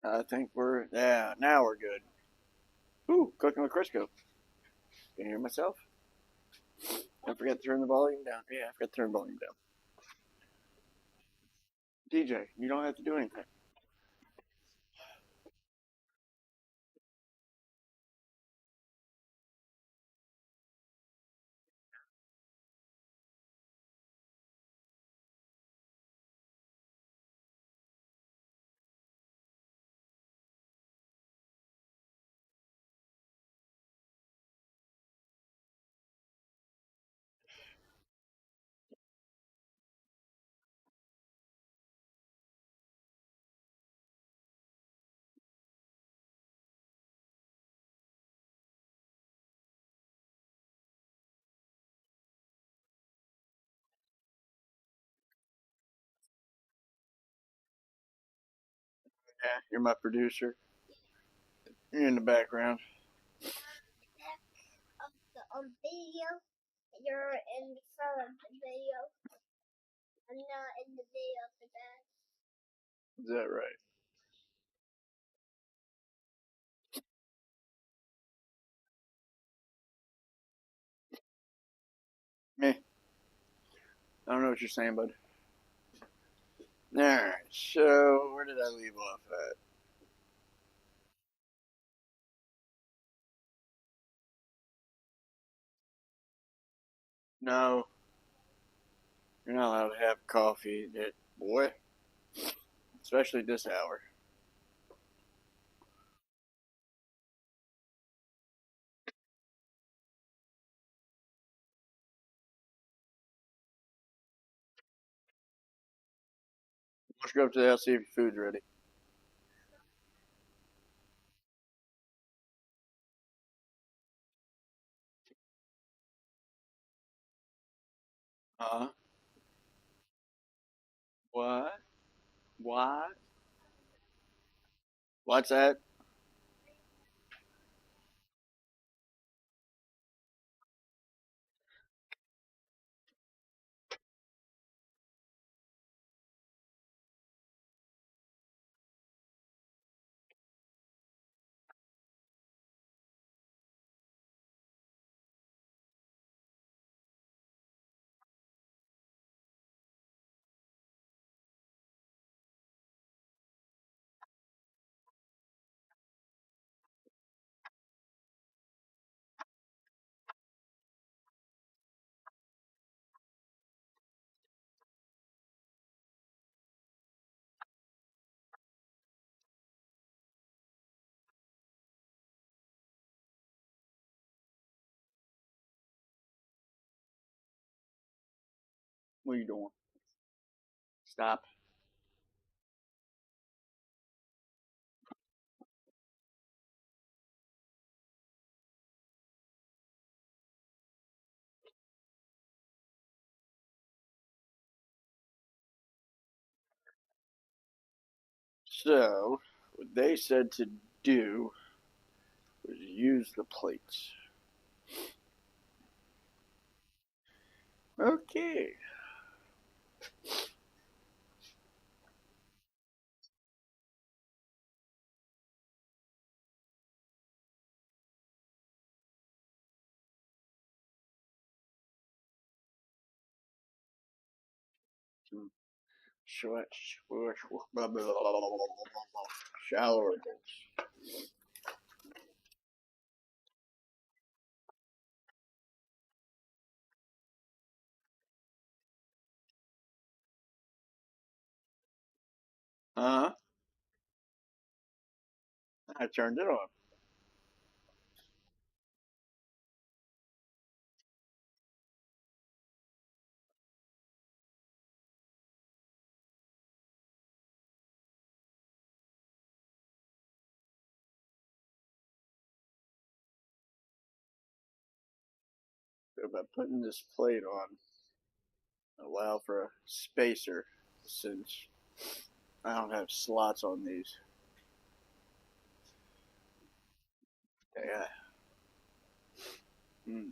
I think yeah, now we're good. Ooh, cooking with Crisco. Can you hear myself? I forgot to turn the volume down. Yeah, I forgot to turn the volume down. DJ, you don't have to do anything. Yeah, you're my producer. You're in the background. On video, you're in front of the video. I'm not in the video of the back. Is that right? Meh. I don't know what you're saying, bud. Alright, so where did I leave off at? No, you're not allowed to have coffee, boy. Especially this hour. Let's go up to the house, see if your food's ready. Huh? What? What? What's that? What are you doing? Stop. So, what they said to do was use the plates. Okay. Blah, blah, blah, blah, blah, blah. Shallower goals. Huh? I turned it on. By putting this plate on, allow for a spacer since I don't have slots on these. Yeah. Hmm.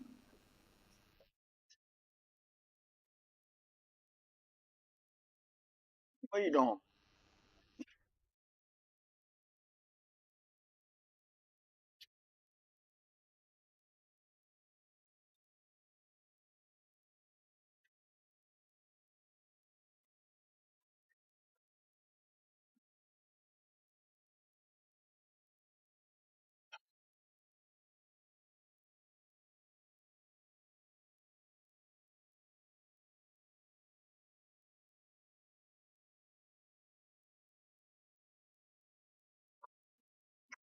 What are you doing?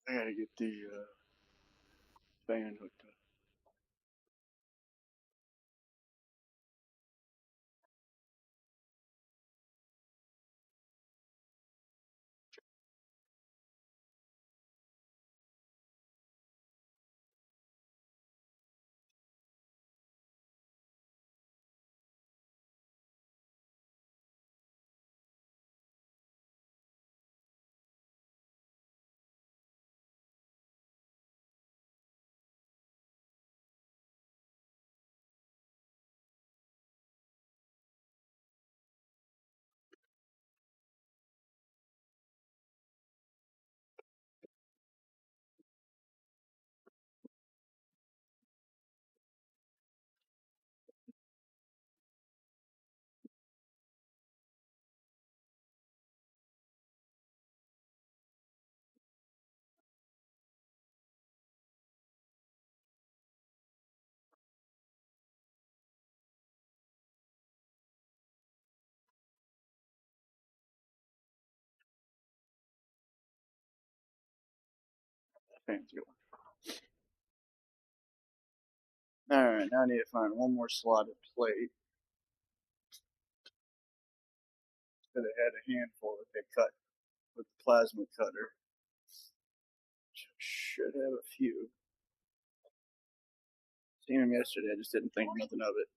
I gotta get the fan hooked up. That fan's going. Alright, now I need to find one more slotted plate. Could have had a handful that they cut with the plasma cutter. Should have a few. Seen them yesterday, I just didn't think nothing of it.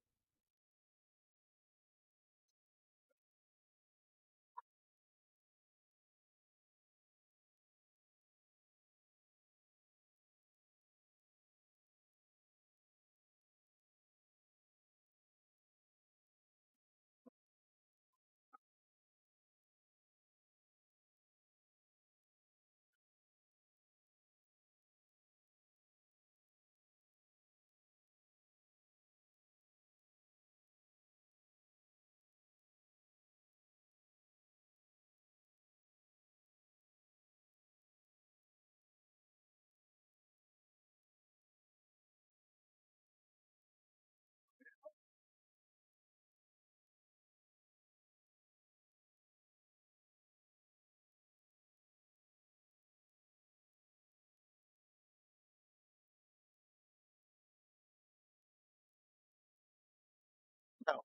No.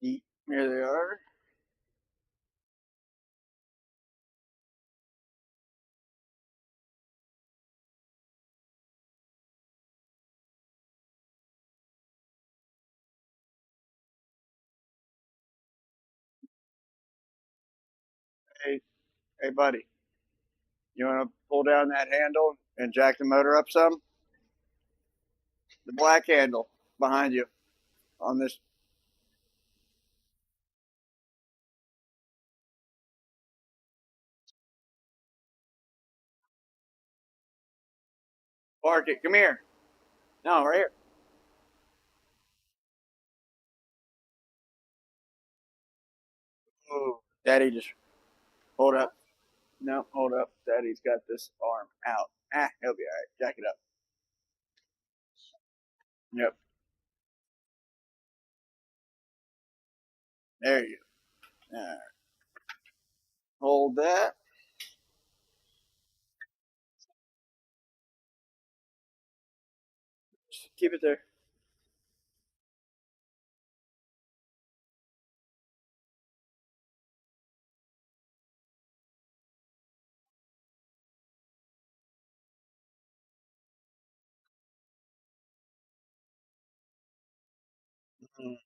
Here they are. Hey, hey, buddy. You want to pull down that handle and jack the motor up some? The black handle behind you on this. Park it. Come here. No, right here. Oh, Daddy just hold up. No, hold up. Daddy's got this arm out. He'll be all right. Jack it up. Yep. There you go. All right. Hold that. Just keep it there. Mm.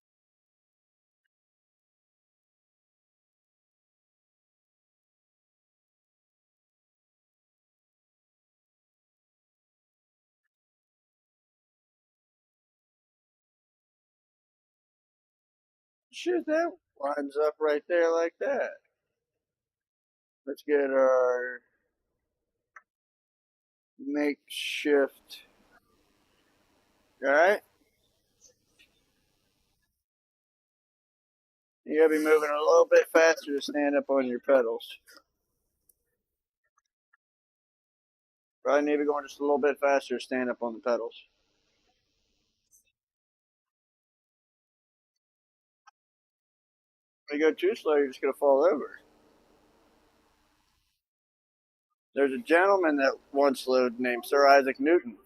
Shit, that lines up right there like that. Let's get our makeshift. All right. You gotta be moving a little bit faster to stand up on your pedals. Probably need to be going just a little bit faster to stand up on the pedals. If you go too slow, you're just gonna fall over. There's a gentleman that once lived named Sir Isaac Newton.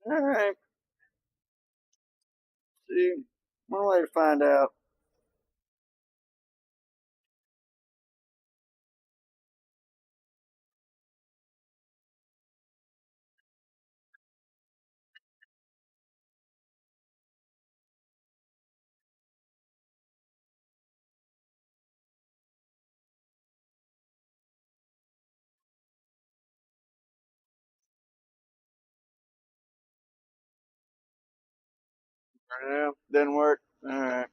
All right. See, one way to find out. Yeah, didn't work. All right.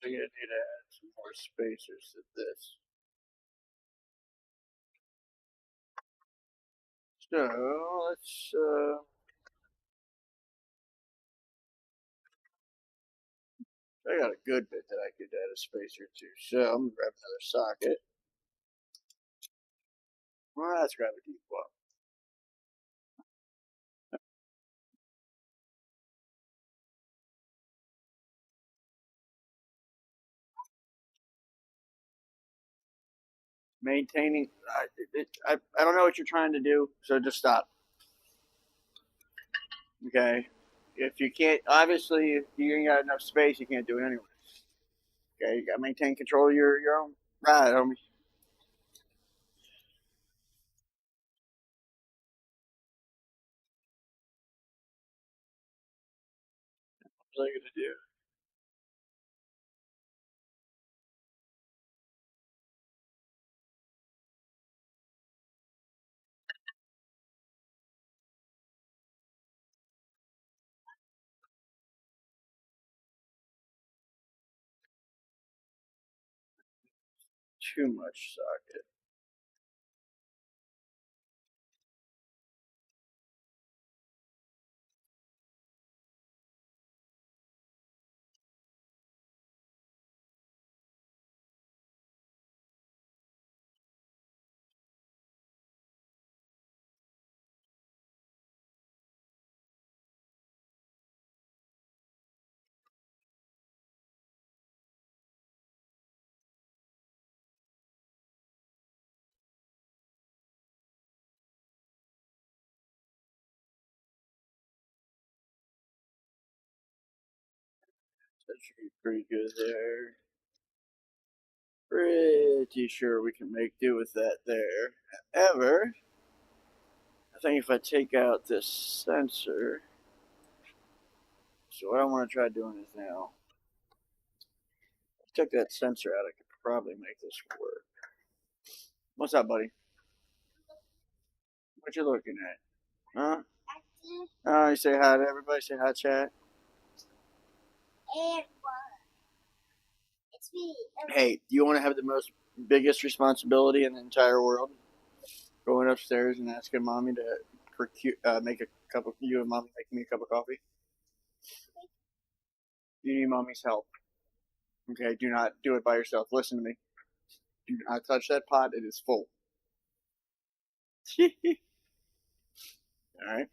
I think I need to add some more spacers to this. So let's. I got a good bit that I could add a spacer to. So I'm gonna grab another socket. Well, let's grab a deep one. Maintaining. I don't know what you're trying to do, so just stop. Okay. If you can't, obviously, if you ain't got enough space, you can't do it anyway. Okay, you gotta maintain control of your own ride, homie. What are you gonna do? Too much socket. That should be pretty good there. Pretty sure we can make do with that there. However, I think if I take out this sensor, so what I want to try doing is now, if I took that sensor out, I could probably make this work. What's up, buddy? What you looking at? Huh? You say hi to everybody. Say hi, chat. Hey, do you want to have the most biggest responsibility in the entire world? Going upstairs and asking mommy to make a cup of you and mommy make me a cup of coffee. You need mommy's help. Okay, do not do it by yourself. Listen to me. Do not touch that pot. It is full. All right.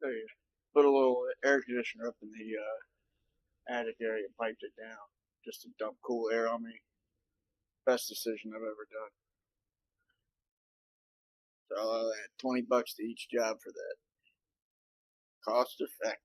They put a little air conditioner up in the attic area and piped it down just to dump cool air on me. Best decision I've ever done. So I had $20 to each job for that. Cost effective.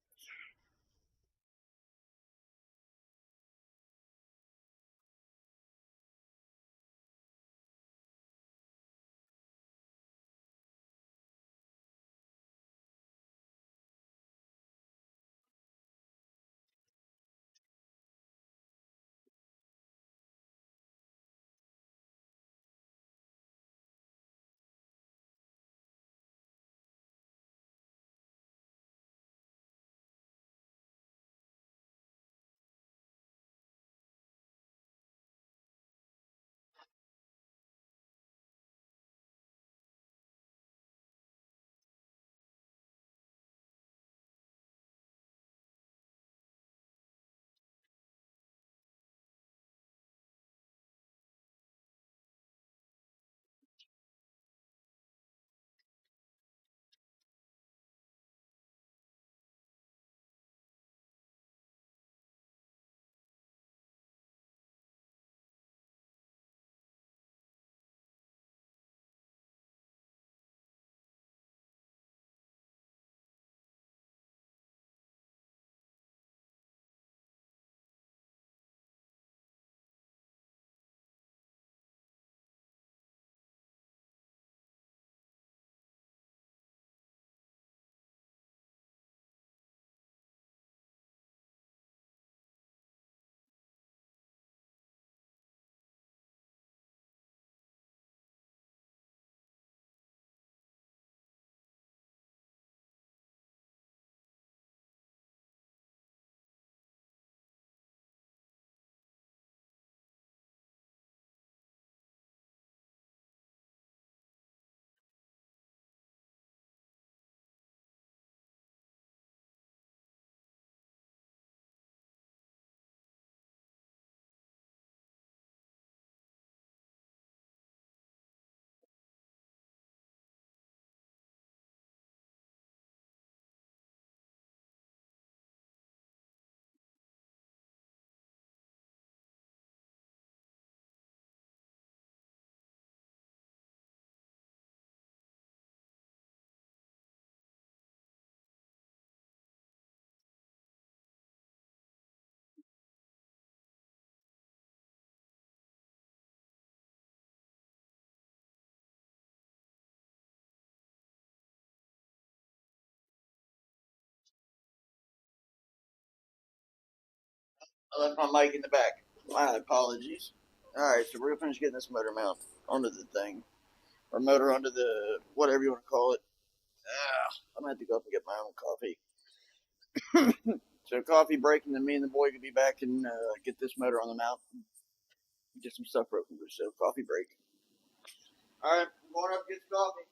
I left my mic in the back. My apologies. Alright, so we're gonna finish getting this motor mount onto the thing. Or motor onto the whatever you want to call it. I'm gonna have to go up and get my own coffee. So coffee break, and then me and the boy can be back and get this motor on the mount. Get some stuff broken loose. So coffee break. Alright, I'm going up to get some coffee.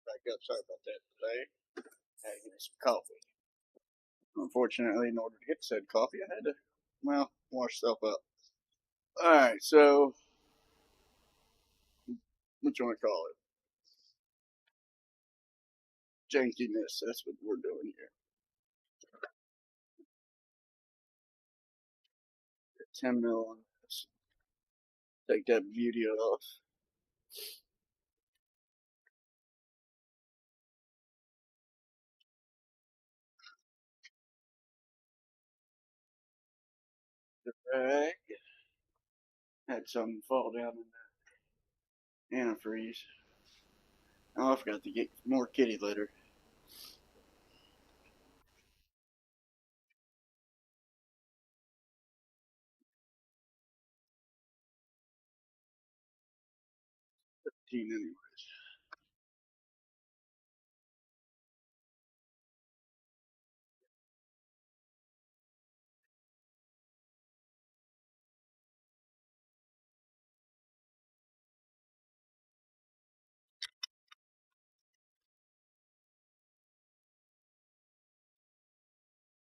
Back up. Sorry about that today. I had to get some coffee. Unfortunately, in order to get said coffee, I had to, well, wash stuff up. All right, so what you want to call it? Jankiness. That's what we're doing here. 10 mil on this. Take that beauty off. The rag. Had something fall down in the antifreeze. Oh, I forgot to get more kitty litter. Anyway.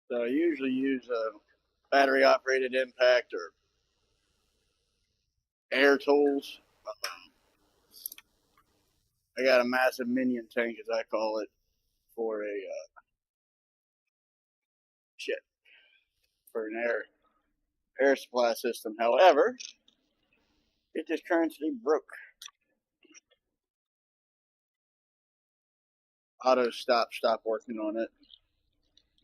So I usually use a battery operated impact or air tools. I got a massive minion tank, as I call it, for a shit for an air supply system. However, it just currently broke. Auto stopped working on it.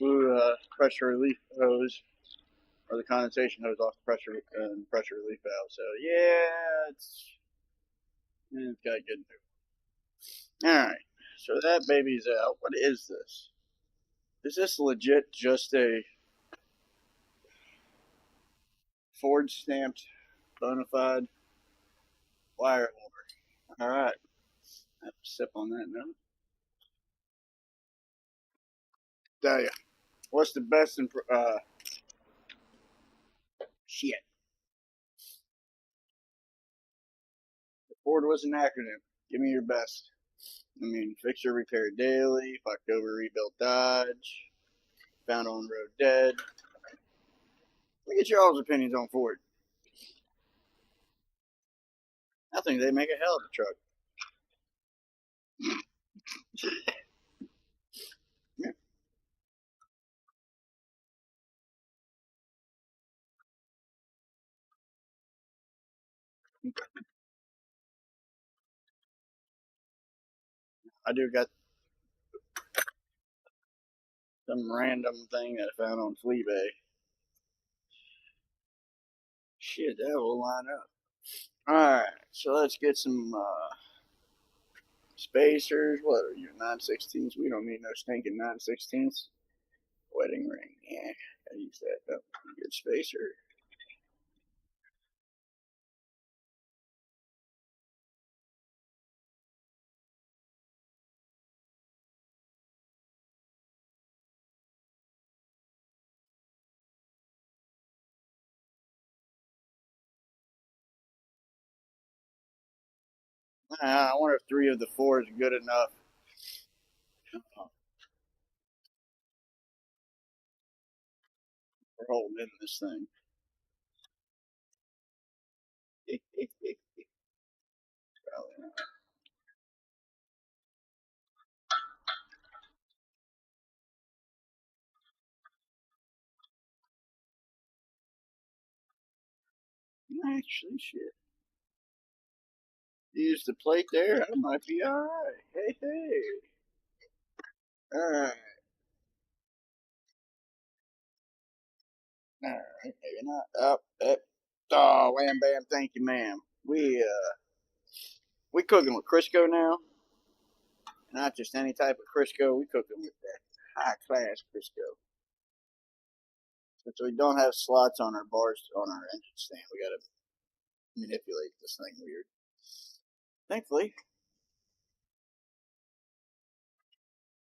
Blew pressure relief hose or the condensation hose off the pressure relief valve. So yeah, it's got good news. All right, so that baby's out. What is this? Is this legit just a Ford stamped bona fide wire holder? All right, I have to sip on that note. Tell you, what's the best in shit? Ford was an acronym. Give me your best. I mean, fix or repair daily, fucked over, rebuilt Dodge, found on road dead. Let me get your all's opinions on Ford. I think they make a hell of a truck. Yeah, I do got some random thing that I found on Fleabay. Shit, that will line up. Alright, so let's get some spacers. What are you, 9/16s? We don't need no stinking 9/16s. Wedding ring, yeah, gotta use that. Oh, good spacer. I wonder if 3 of the 4 is good enough for holding in this thing. Probably not. Actually, shit. Use the plate there. I might be alright. Hey, hey. Alright. Alright. Maybe not. Up, up. Oh, wham, bam. Thank you, ma'am. We cooking with Crisco now. Not just any type of Crisco. We cooking with that high class Crisco. Since we don't have slots on our bars on our engine stand, we gotta manipulate this thing weird. Thankfully,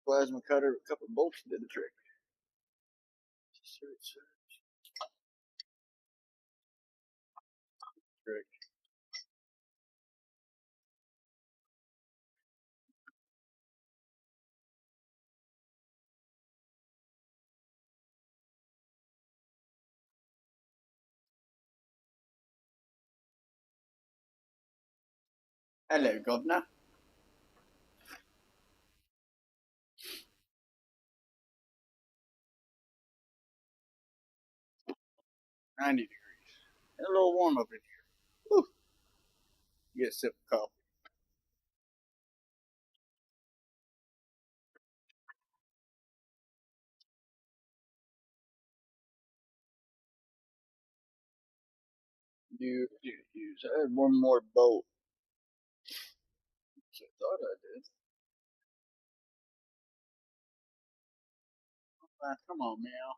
plasma cutter, a couple of bolts did the trick. Trick. Hello, Governor. 90 degrees. It's a little warm up in here. Whew. Get a sip of coffee. Use. I had one more bolt. I thought I did. Ah, come on, meow.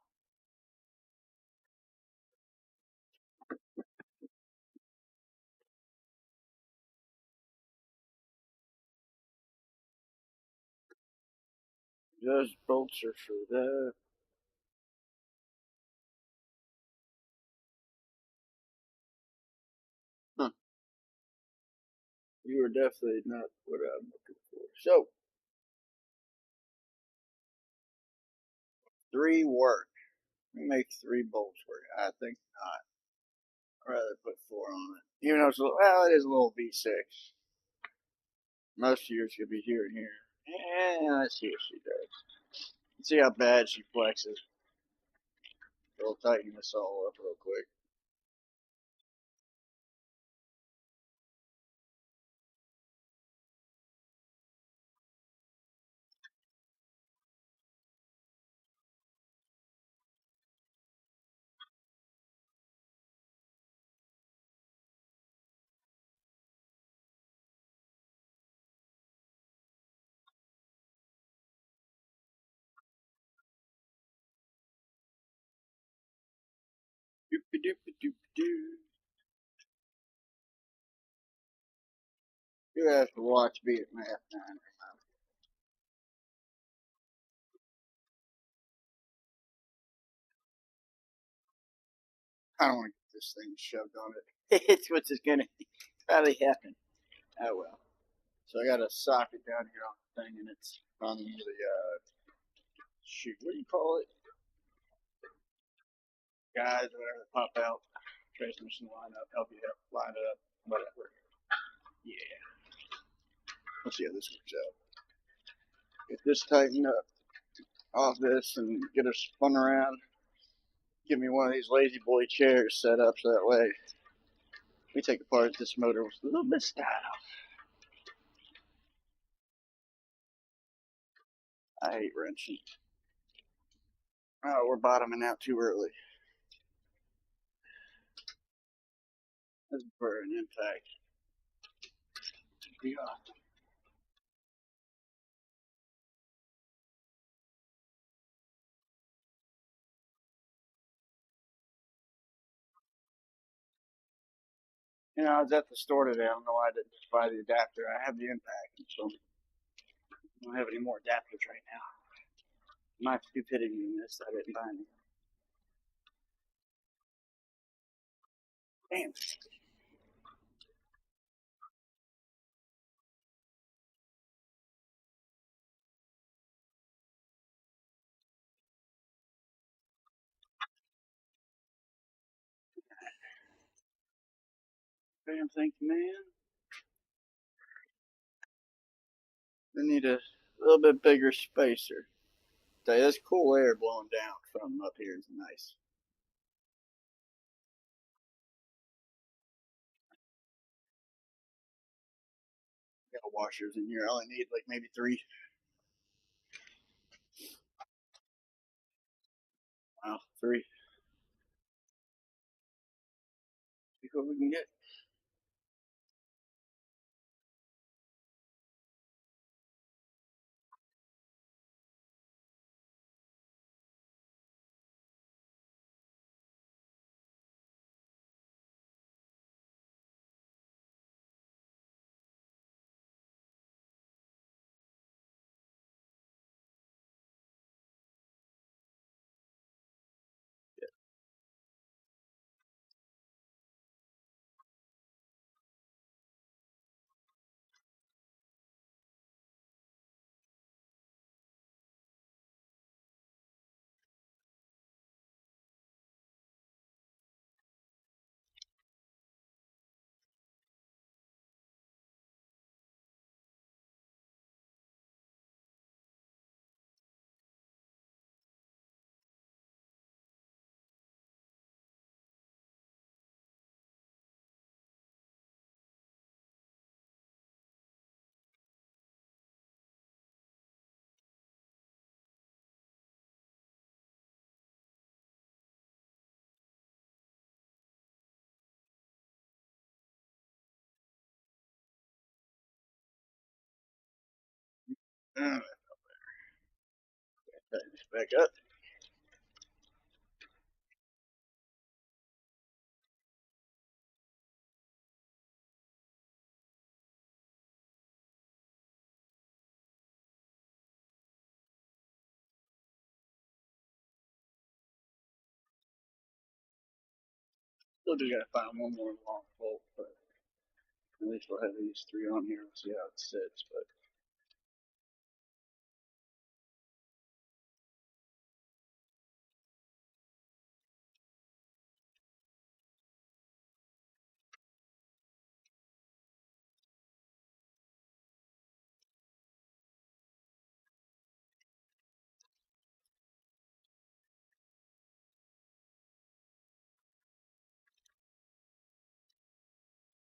Those bolts are for that. Huh. You are definitely not what I'm looking for. So, 3 work. We make 3 bolts work. I think not. I'd rather put 4 on it. Even though it's a little, well, it is a little V6. Most years could be here and here. Yeah, let's see what she does. Let's see how bad she flexes. We'll tighten this all up real quick. Doopy doopy doopy doo. You have to watch me at math 9. I don't want to get this thing shoved on it. It's what's gonna probably happen. Oh well. So I got a socket down here on the thing, and it's on the shoot. What do you call it? Guys, whatever, that pop out. Transmission line up, help you line it up, whatever. Yeah. Let's see how this works out. Get this tightened up off this and get her spun around. Give me one of these lazy boy chairs set up so that way we take apart this motor with a little bit of style. I hate wrenching. Oh, we're bottoming out too early. This is for an impact. Yeah. You know, I was at the store today. I don't know why I didn't just buy the adapter. I have the impact, so I don't have any more adapters right now. My stupidity in this, I didn't buy any. Damn. Damn, thank you, man. We need a little bit bigger spacer. Tell you, this cool air blowing down from up here is nice. Got washers in here. I only need like maybe 3. Wow, 3. See what we can get. Tighten this back up. Still just gotta find one more long bolt, but at least we'll have these three on here and see how it sits. But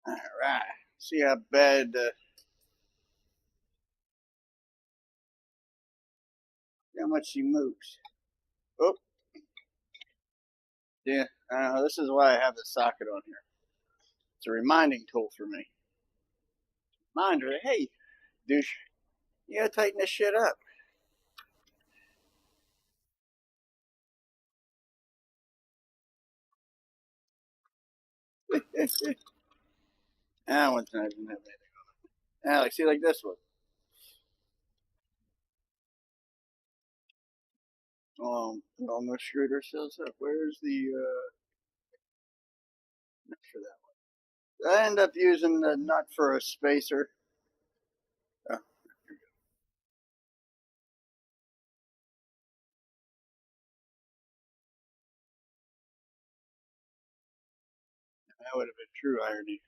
all right, see how bad, how much she moves. Oh, yeah. This is why I have the socket on here. It's a reminding tool for me. Reminder, hey, douche, you gotta tighten this shit up. That one's not even have anything. Alex, see like this one. Almost screwed ourselves up. Where's the nut for that one? I end up using the nut for a spacer. Oh, that would have been true irony.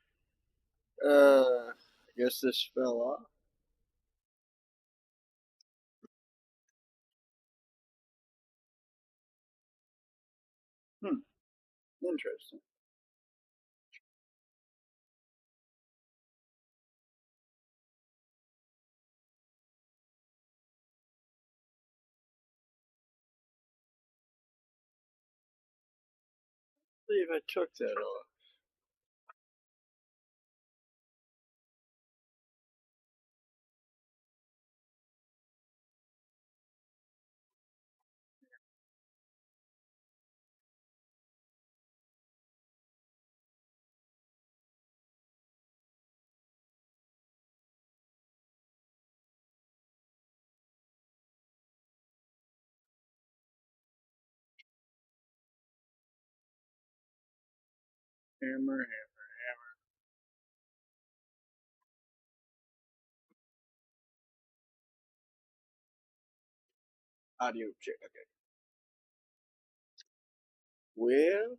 I guess this fell off. Hmm, interesting. See if I took that off. Hammer, audio check. Okay. Well,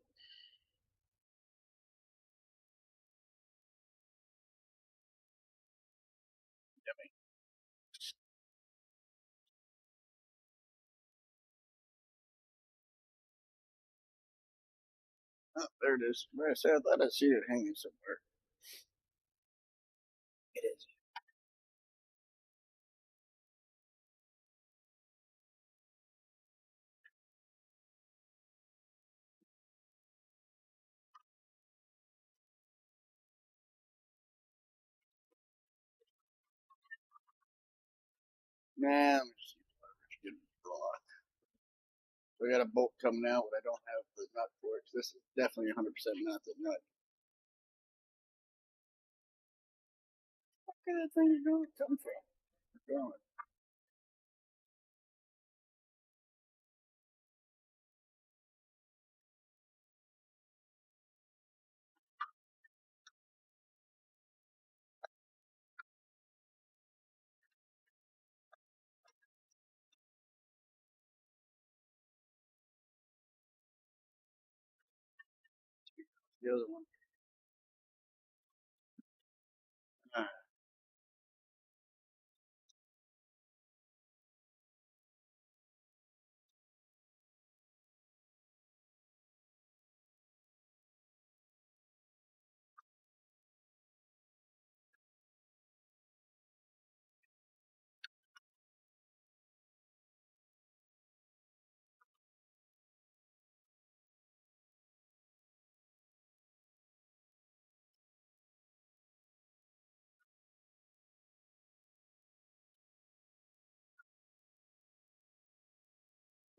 oh, there it is. I said I thought I see it hanging somewhere. It is. Man, let me see if I can block. So I got a bolt coming out, but I don't have the nut for it. This is definitely 100% not the nut. Where did that thing go? Come from? Going. The other one. All right.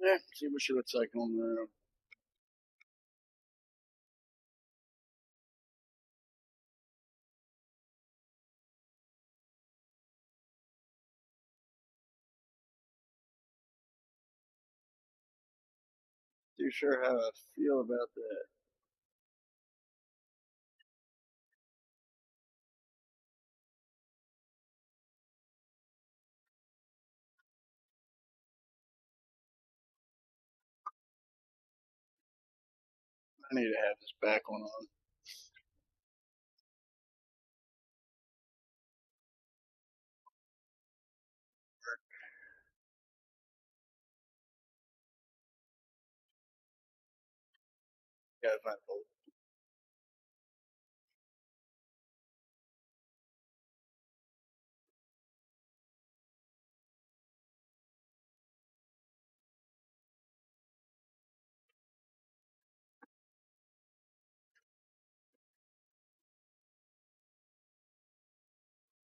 Yeah, see what she looks like on the road. Too sure how I feel about that. I need to have this back one on. Gotta find a bolt.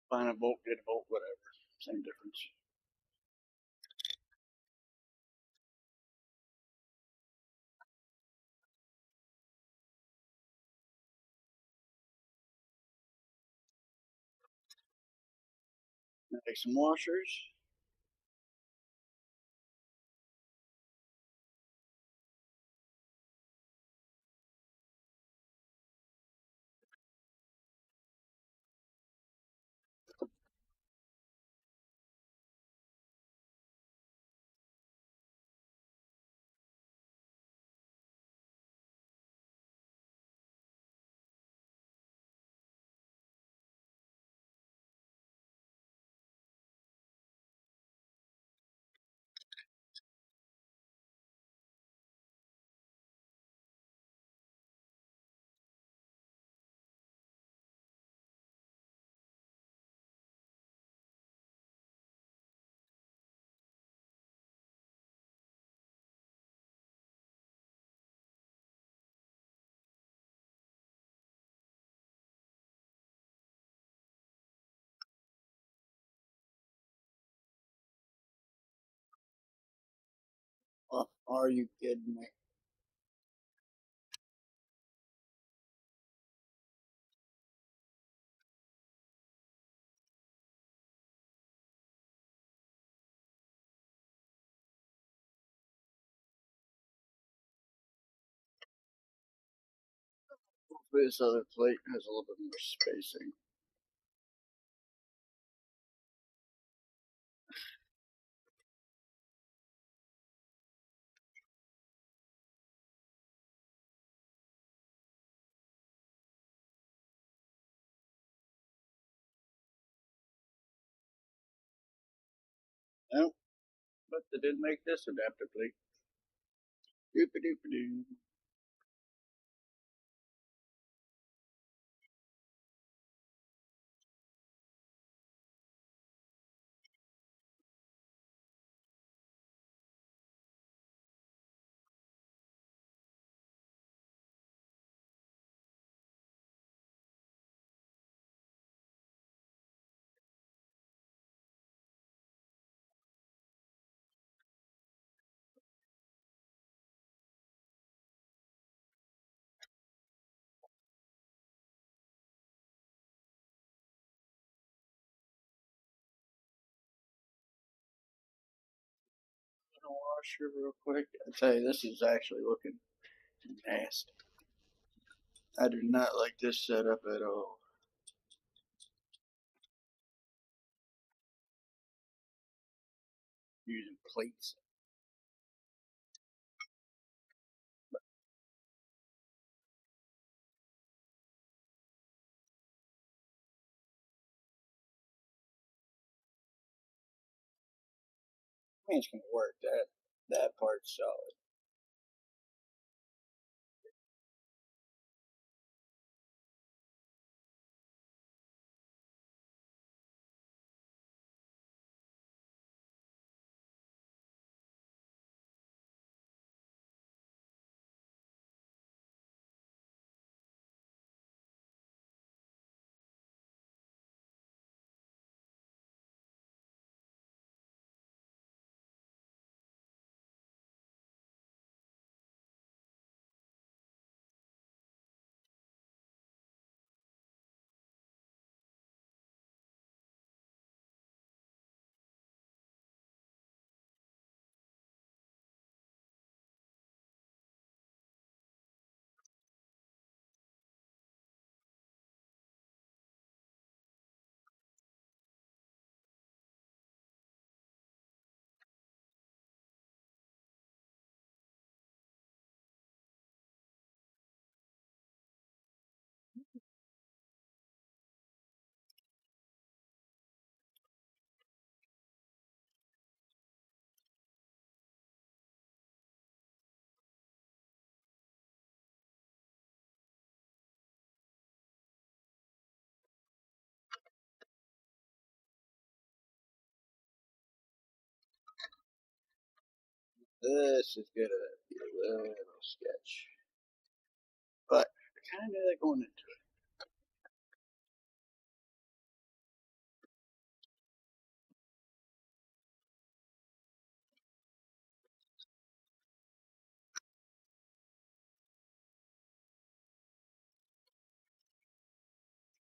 Find a bolt, get a bolt, whatever. Same difference. Make some washers. Oh, are you kidding me? Hopefully this other plate has a little bit more spacing. Nope, but they did make this adapter plate. Doopy doopy doo. Washer real quick. I tell you, this is actually looking nasty. I do not like this setup at all. Using plates. I mean, it's gonna work. That part's solid. This is gonna be a little sketch, but I kind of knew that going into it.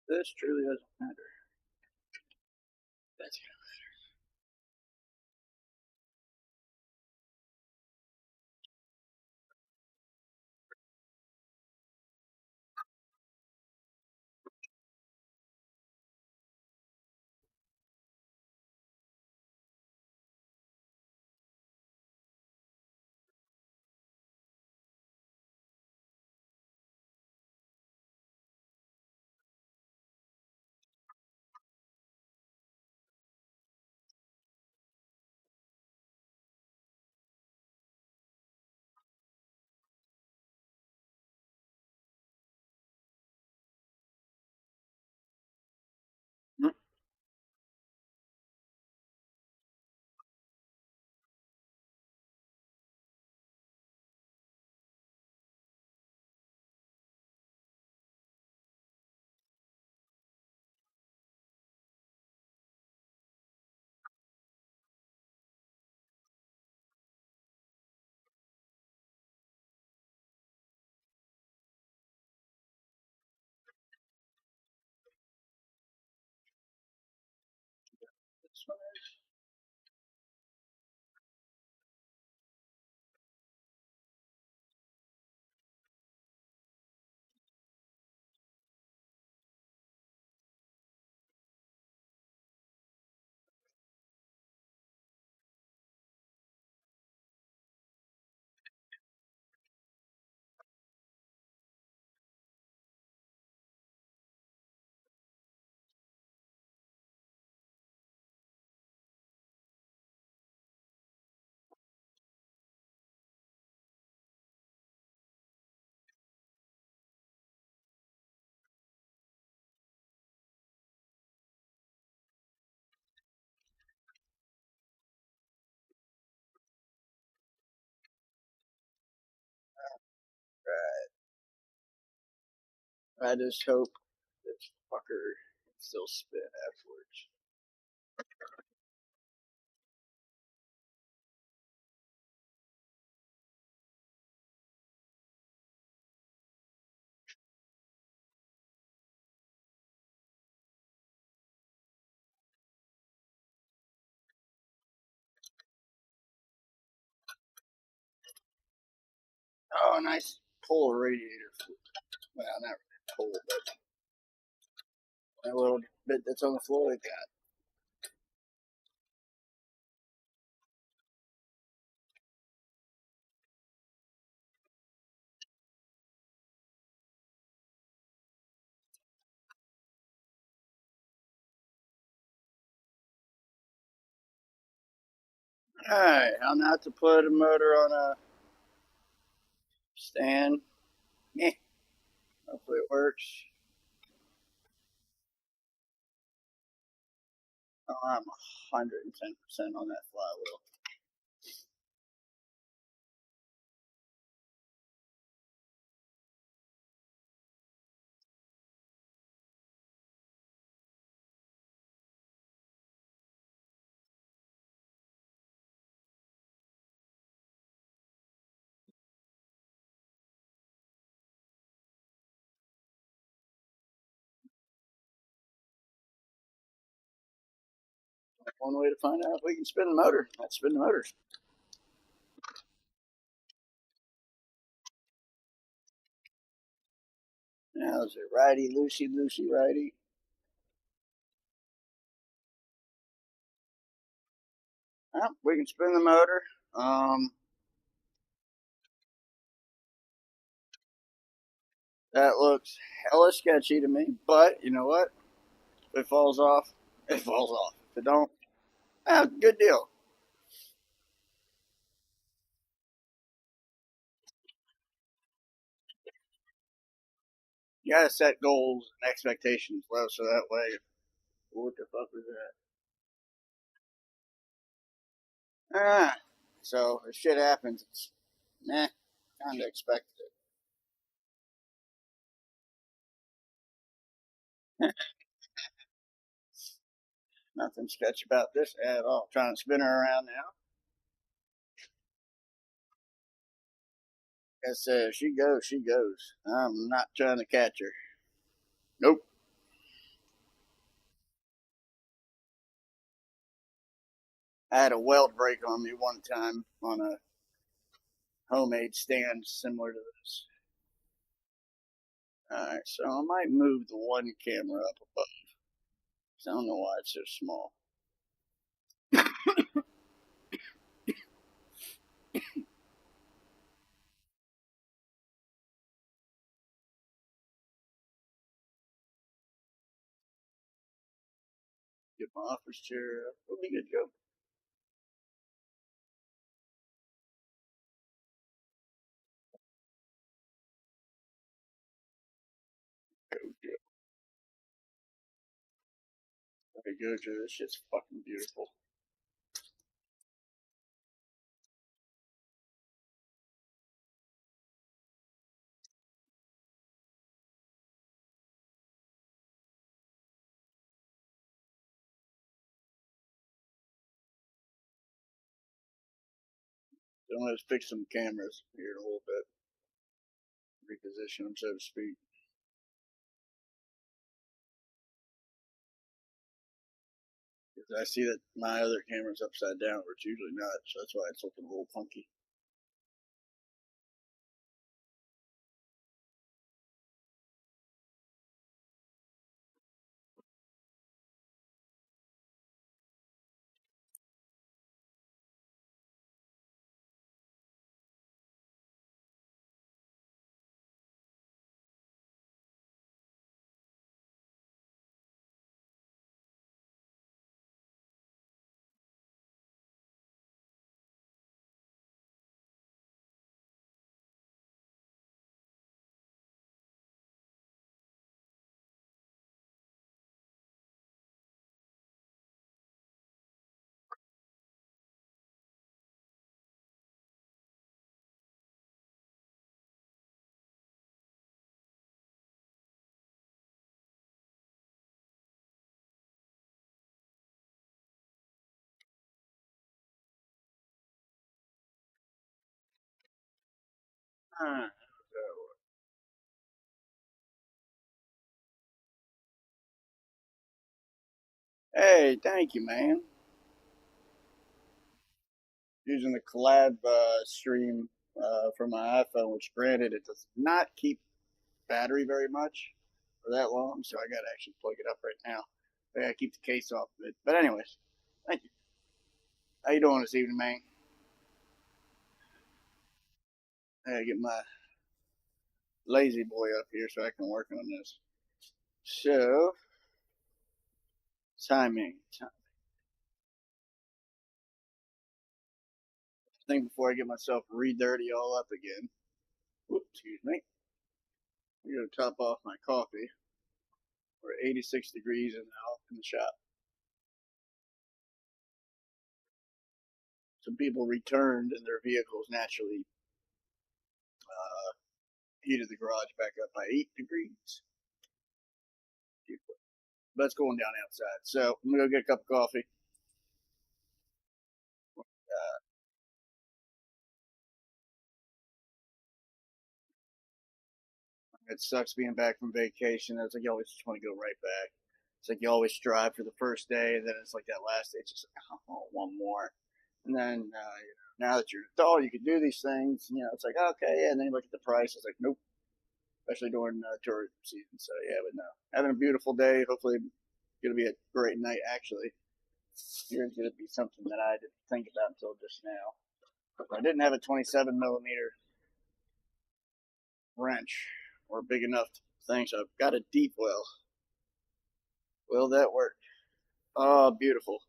This truly doesn't matter. That's mm, this one is. I just hope this fucker can still spin afterwards. Oh, nice pull radiator. Well, not really pull, but that little bit that's on the floor we got. Alright, how not to put a motor on a stand. Eh, hopefully it works. Oh, I'm 110% on that flywheel. One way to find out if we can spin the motor. Let's spin the motor. Now is it righty, loosey, loosey, righty? Well, we can spin the motor. That looks hella sketchy to me, but you know what? If it falls off, it falls off. If it don't, good deal. You gotta set goals and expectations low so that way. What the fuck was that? Ah, So if shit happens, it's kind of expected it. Nothing sketchy about this at all. Trying to spin her around now. I said, she goes, she goes. I'm not trying to catch her. Nope. I had a weld break on me one time on a homemade stand similar to this. Alright, so I might move the one camera up above. I don't know why it's so small. Get my office chair up. It'll be good, Joe. There you go, Joe. This shit's fucking beautiful. So I'm going to fix some cameras here in a little bit. Reposition them, so to speak. Because I see that my other camera's upside down, where it's usually not, so that's why it's looking a little funky. Ah, hey, thank you, man. Using the collab stream for my iPhone, which granted it does not keep battery very much for that long, so I gotta actually plug it up right now. I gotta keep the case off of it. But anyways, thank you. How you doing this evening, man? I gotta get my lazy boy up here so I can work on this. So, timing. I think before I get myself re-dirty all up again. Whoops, excuse me. I'm gonna top off my coffee. We're 86 degrees in the shop. Some people returned and their vehicles naturally heated the garage back up by 8 degrees. But it's going down outside. So I'm gonna go get a cup of coffee. It sucks being back from vacation. It's like you always just want to go right back. It's like you always strive for the first day, and then it's like that last day. It's just like, oh, one more. And then now that you're an adult, you can do these things. It's like okay, yeah. And then you look at the price. It's like nope. Especially during tourism season. So yeah, but no, having a beautiful day. Hopefully, gonna be a great night. Actually, here's gonna be something that I didn't think about until just now. I didn't have a 27 millimeter wrench or big enough thing, so I've got a deep well. Will that work? Oh, beautiful.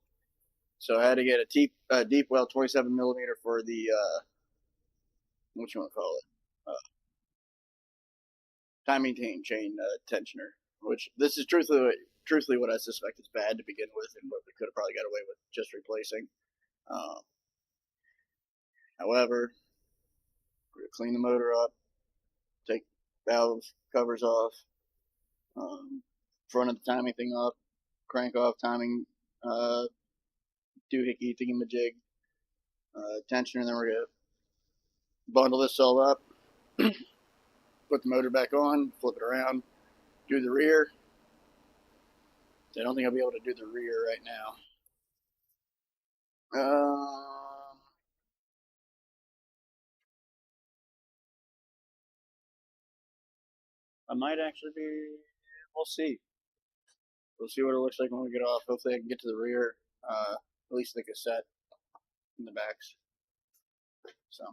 So I had to get a deep well 27 millimeter for the what you want to call it, timing chain tensioner. Which this is truthfully what I suspect is bad to begin with, and what we could have probably got away with just replacing. Um, However, we're going to clean the motor up, take valve covers off, front of the timing thing off, crank off timing, doohickey thingamajig, tensioner, and then we're going to bundle this all up, put the motor back on, flip it around, do the rear. I don't think I'll be able to do the rear right now. I might actually be. We'll see. We'll see what it looks like when we get off. Hopefully, I can get to the rear, at least the cassette in the backs. So.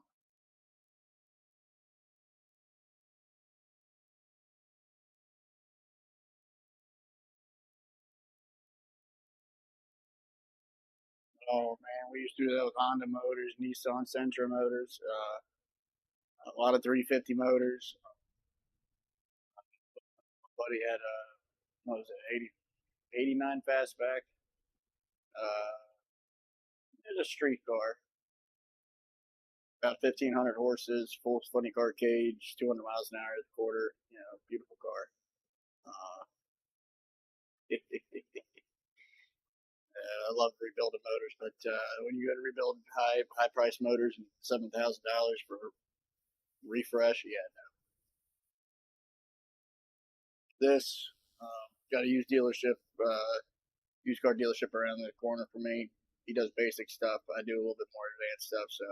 Oh man, we used to do that with Honda motors, Nissan Sentra motors, a lot of 350 motors. My buddy had a what was it, 89 fastback. It was a street car, about 1,500 horses, full funny car cage, 200 miles an hour at the quarter. Beautiful car. Uh, I love rebuilding motors, but when you go to rebuild high price motors and $7,000 for refresh, yeah, this got a used car dealership around the corner for me. He does basic stuff. I do a little bit more advanced stuff. So,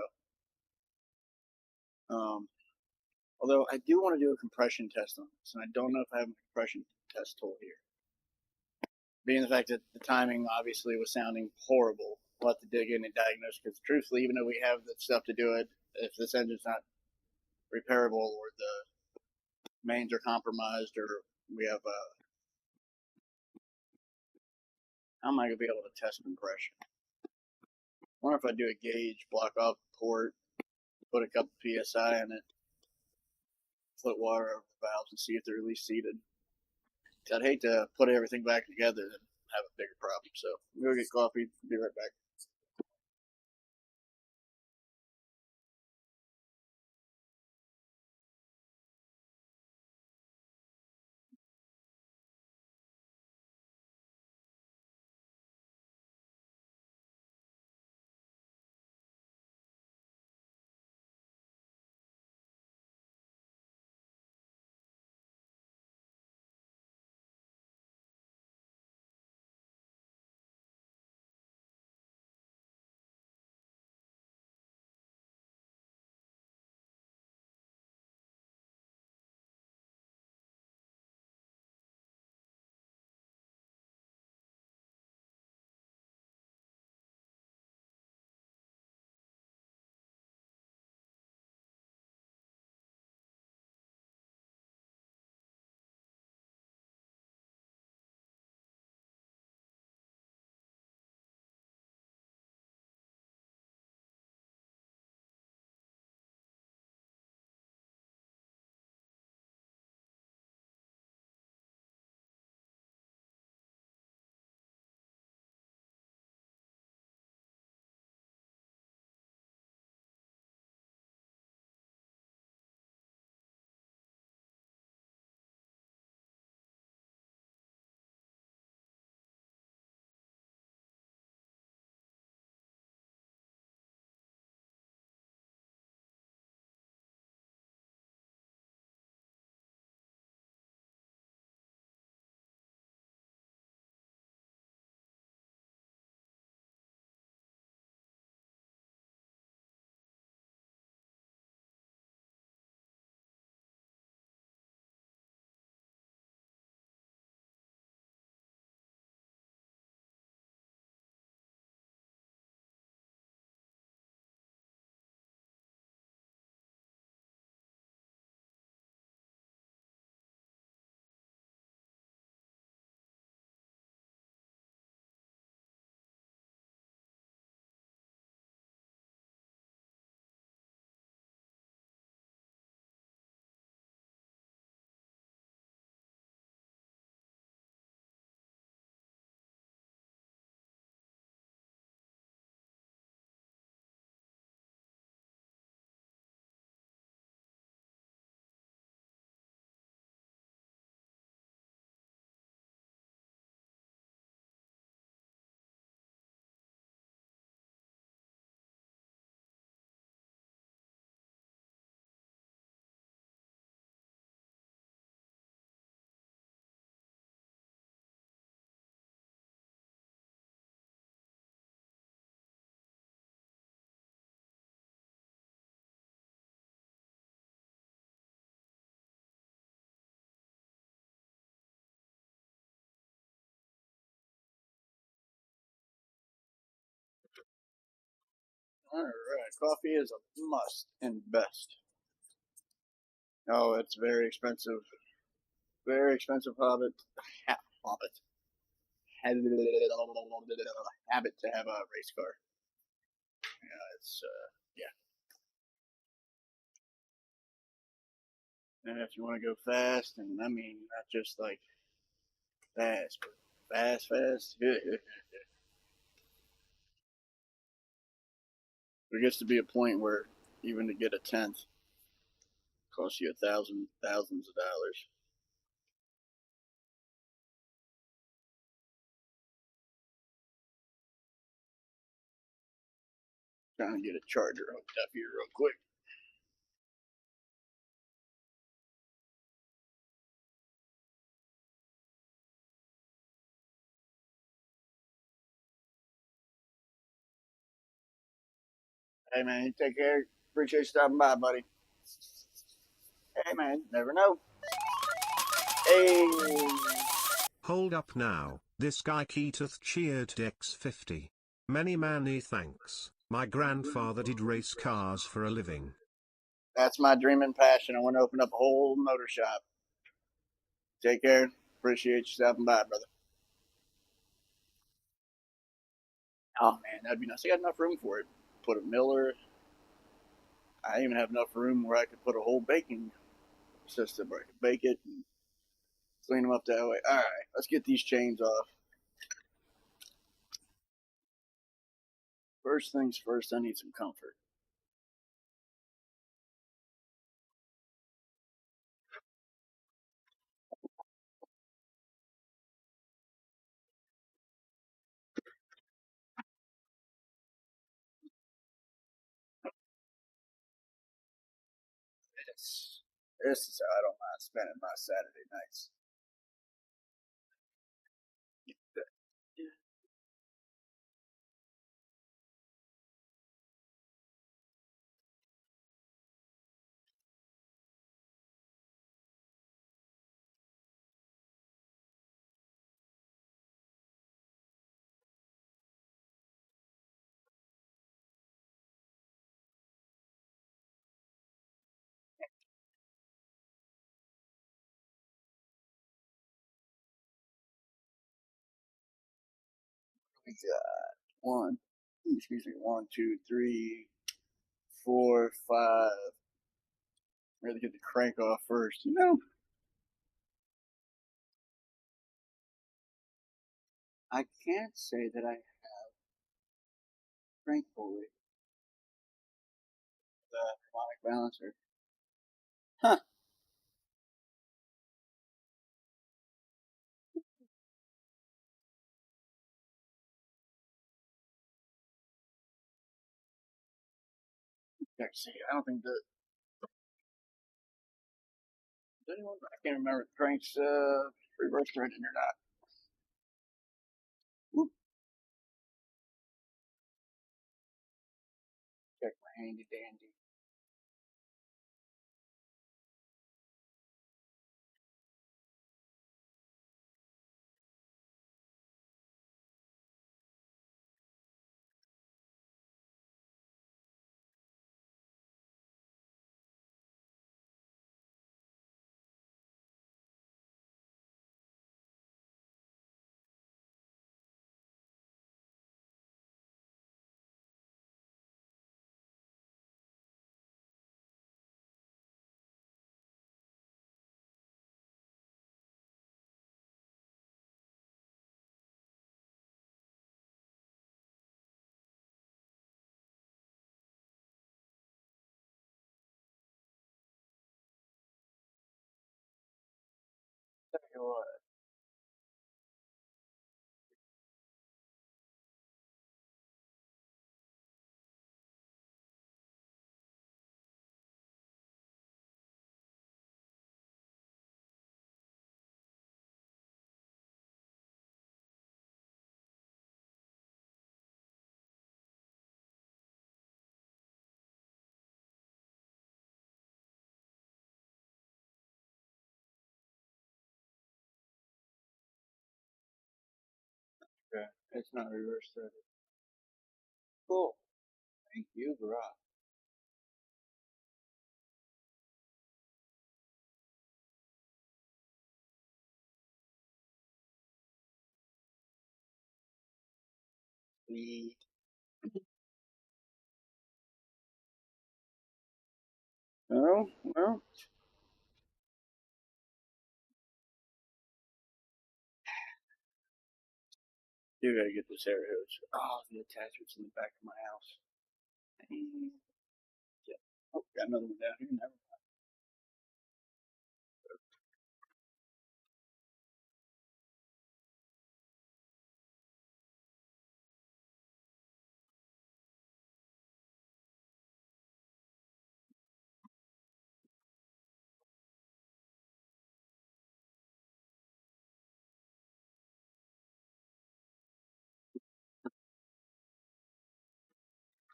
although I do want to do a compression test on this, and I don't know if I have a compression test tool here. Being the fact that the timing obviously was sounding horrible, we'll have to dig in and diagnose. Because truthfully, even though we have the stuff to do it, if this engine's not repairable or the mains are compromised or we have how am I gonna be able to test compression? I wonder if I do a gauge, block off the port, put a couple psi in it, float water over the valves, and see if they're really seated. I'd hate to put everything back together and have a bigger problem. So we'll go get coffee. Be right back. All right, coffee is a must and best. Oh, it's very expensive. Very expensive habit. Habit. Habit to have a race car. It's yeah. And if you want to go fast, and I mean not just like fast, but fast. There gets to be a point where even to get a tenth costs you thousands of dollars. Trying to get a charger hooked up here real quick. Hey man, you take care. Appreciate you stopping by, buddy. Hey man, never know. Hey. Hold up now, this guy Keeteth cheered X50. Many thanks. My grandfather did race cars for a living. That's my dream and passion. I want to open up a whole motor shop. Take care. Appreciate you stopping by, brother. Oh man, that'd be nice. I got enough room for it. Put a miller. I even have enough room where I could put a whole baking system where I could bake it and clean them up that way. All right, let's get these chains off. First things first, I need some comfort. This is how I don't mind spending my Saturday nights. We got excuse me, 1, 2, 3, 4, 5. Really get the crank off first, you know? I can't say that I crank fully the harmonic balancer. Huh. Let's see. I don't think that anyone. I can't remember if the crank's reverse threaded or not. Whoop, check my handy dandy. Tell you what, okay, it's not reverse threaded. Cool. Thank you, Barack. We well, you gotta get this air hose. Oh, the attachment's in the back of my house. And, yeah. Oh, got another one down here. Never.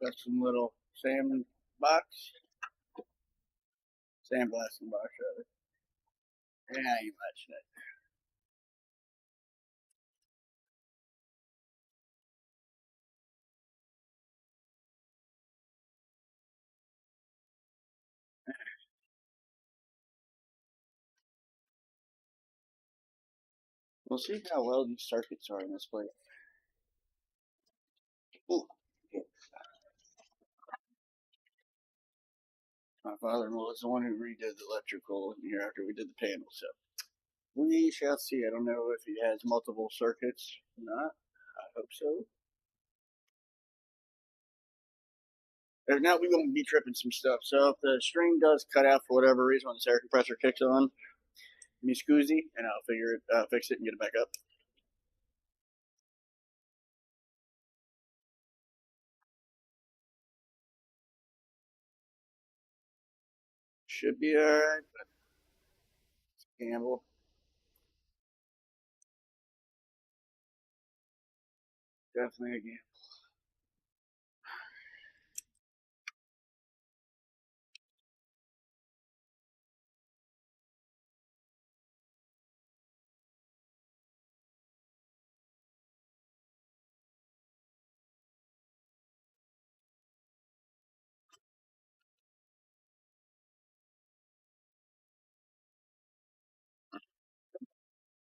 Got some little salmon box, sandblasting box rather. Yeah, I ain't much that. We'll see how well these circuits are in this place. Ooh, yeah. My father-in-law is the one who redid the electrical here after we did the panel, so we shall see. I don't know if he has multiple circuits or not. I hope so. If not, we're gonna be tripping some stuff. So if the string does cut out for whatever reason when this air compressor kicks on, me scoozy, and I'll fix it and get it back up. Should be alright. Gamble. Definitely a gamble.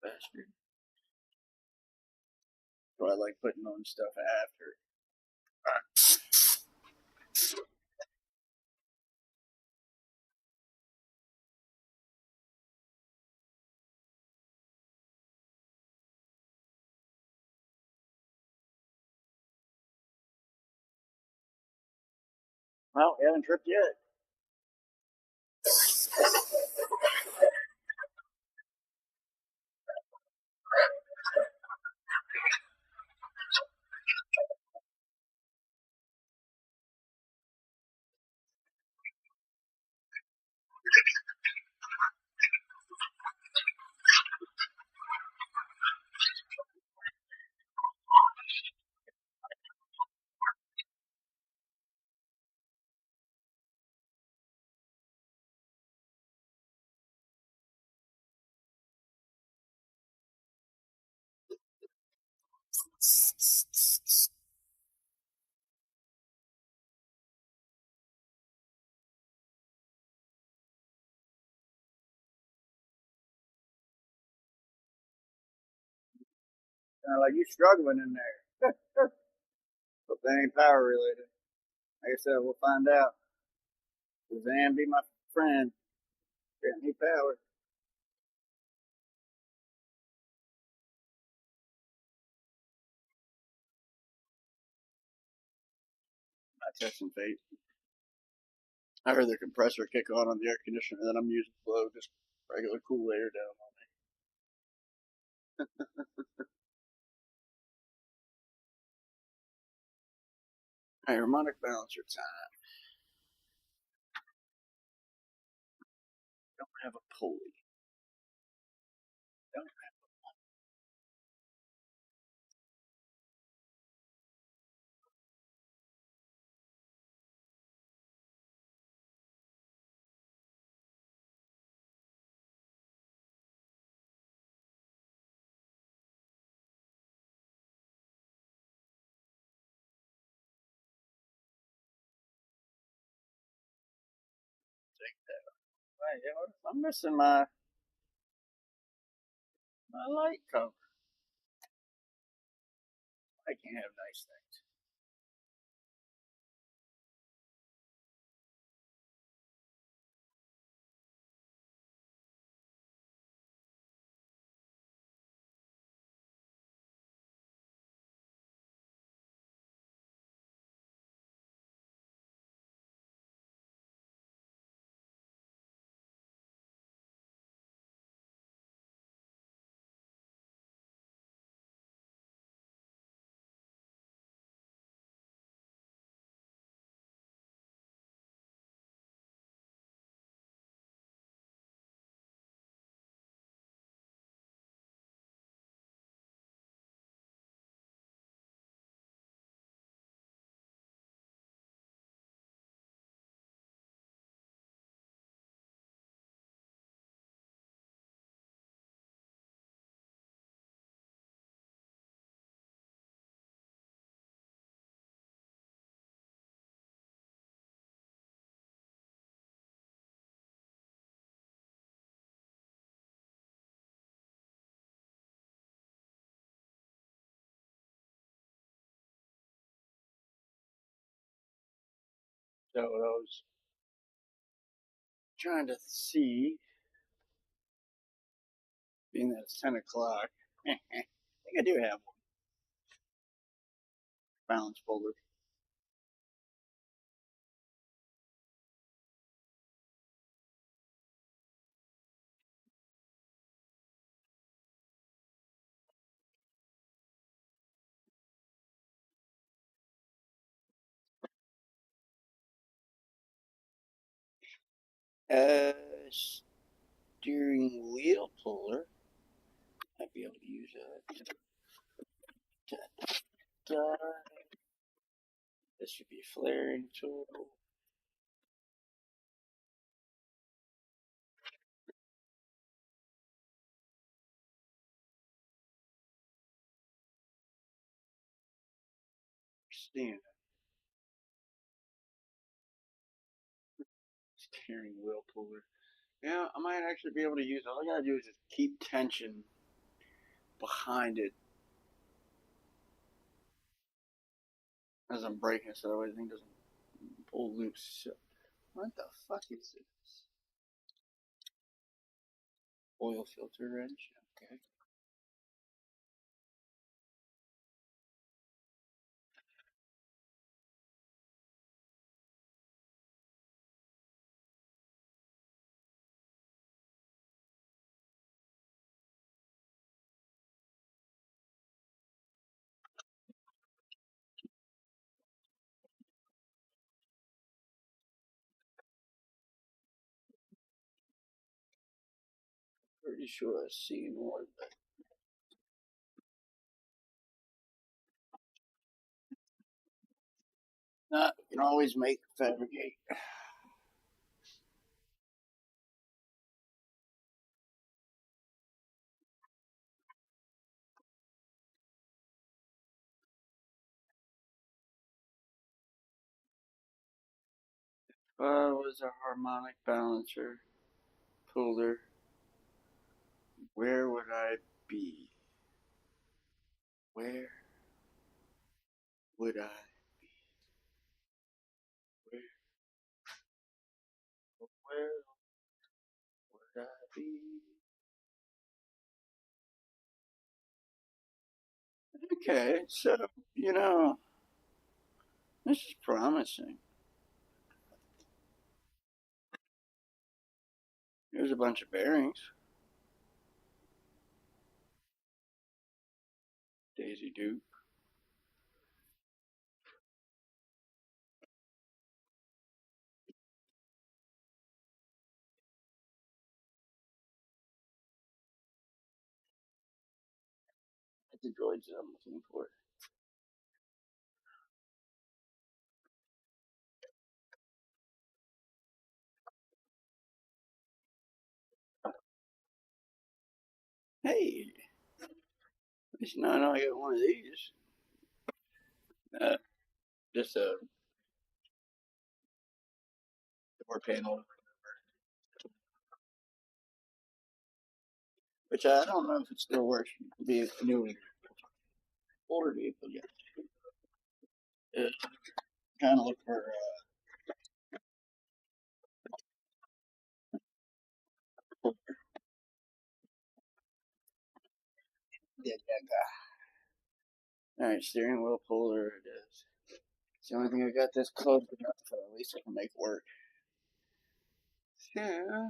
Bastard. So I like putting on stuff after. Well, we haven't tripped yet. Like you struggling in there. But that ain't power related. Like I said, we'll find out. Zan be my friend. Grant me power. I test some fate. I heard the compressor kick on the air conditioner, and then I'm using blow just regular cool air down on me. Hey, harmonic balancer time. Don't have a pulley. Don't Wait, I'm missing my light cover. I can't have nice things. So I was trying to see, being that it's 10 o'clock. I think I do have one balance folder. Steering wheel puller. I'd be able to use that. This should be flaring tool. Stand steering wheel puller. Yeah, I might actually be able to use it. All I gotta do is just keep tension behind it as I'm braking, so that way the thing doesn't pull loose. So, what the fuck is this? Oil filter wrench. Okay. Pretty sure I've seen one, but not. You can always make fabricate. Was a harmonic balancer puller. Where would I be? Where would I? Where, where would I be? Okay, so you know this is promising. Here's a bunch of bearings. Daisy Duke. That's the droids that I'm looking for. Hey, at least now I know I got one of these. Uh, just a door panel. which I don't know if it still works. The new older vehicle, yeah. It kind of look for yeah, all right, steering wheel puller. It is. It's the only thing I got this close enough for. At least I can make work. Yeah.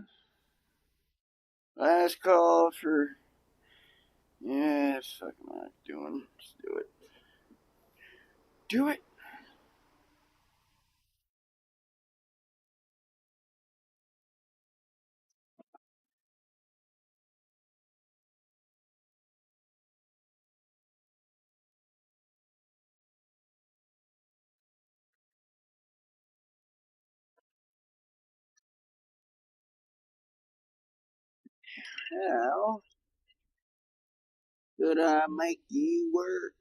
Last call for. Yeah, fuck am I doing? Let's do it. Do it. How could I make you work?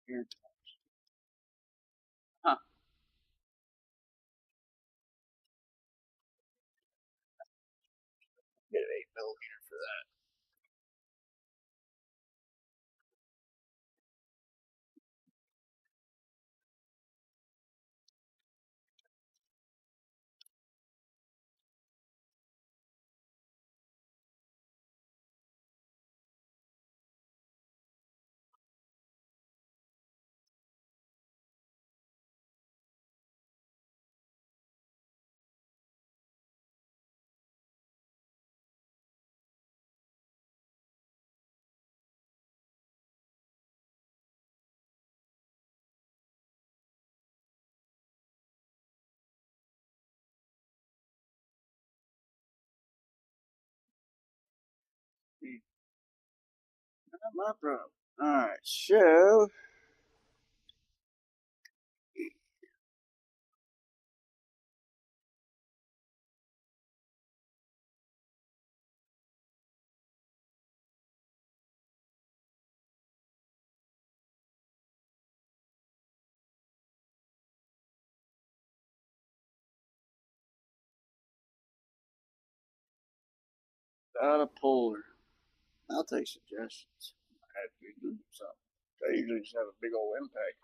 Here, huh? Get an 8 millimeter for that. Not my problem. All right, so got a puller. I'll take suggestions. I have to do something. They usually just have a big old impact.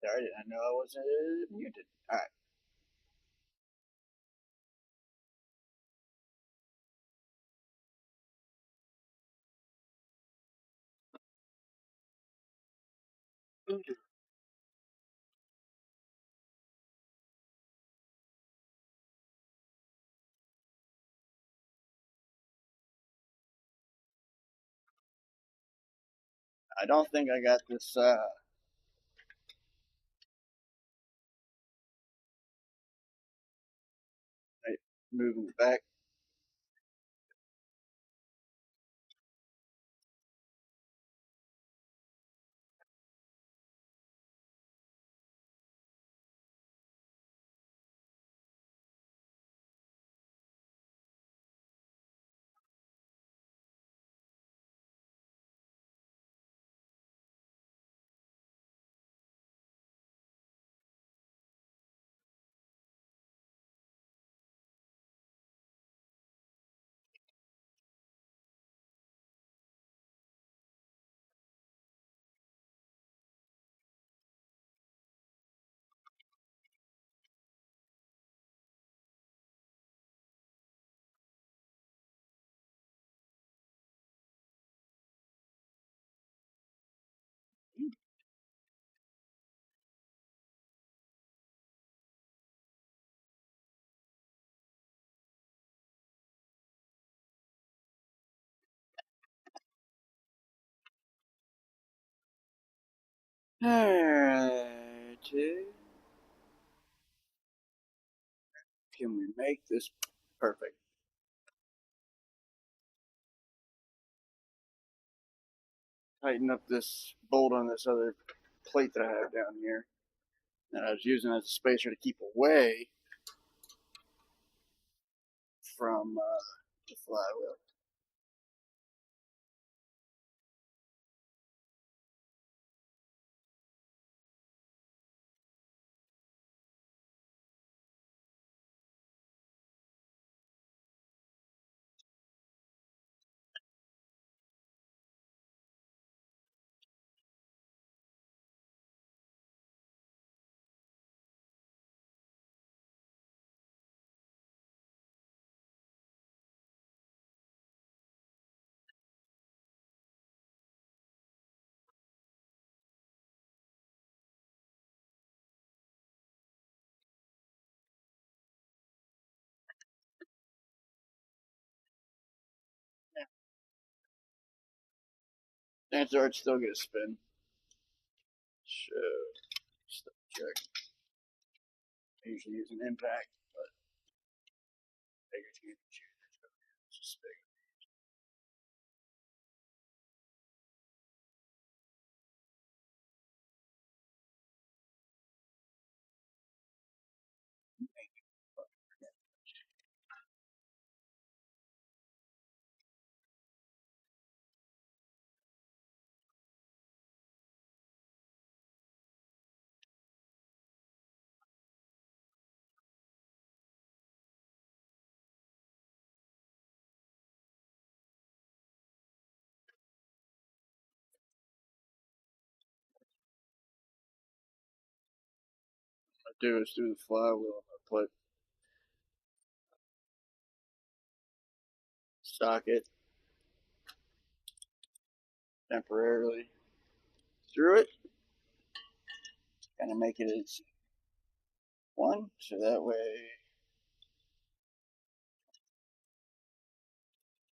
Sorry, I know I wasn't muted. All right. I don't think I got this. Moving back. All right. Can we make this perfect? Tighten up this bolt on this other plate that I have down here that I was using as a spacer to keep away from the flywheel. Chances are it's still going to spin. So, stop check. I usually use an impact, but bigger can choose. It's just big. What I do is through the flywheel, I put socket temporarily through it, kind of make it as one, so that way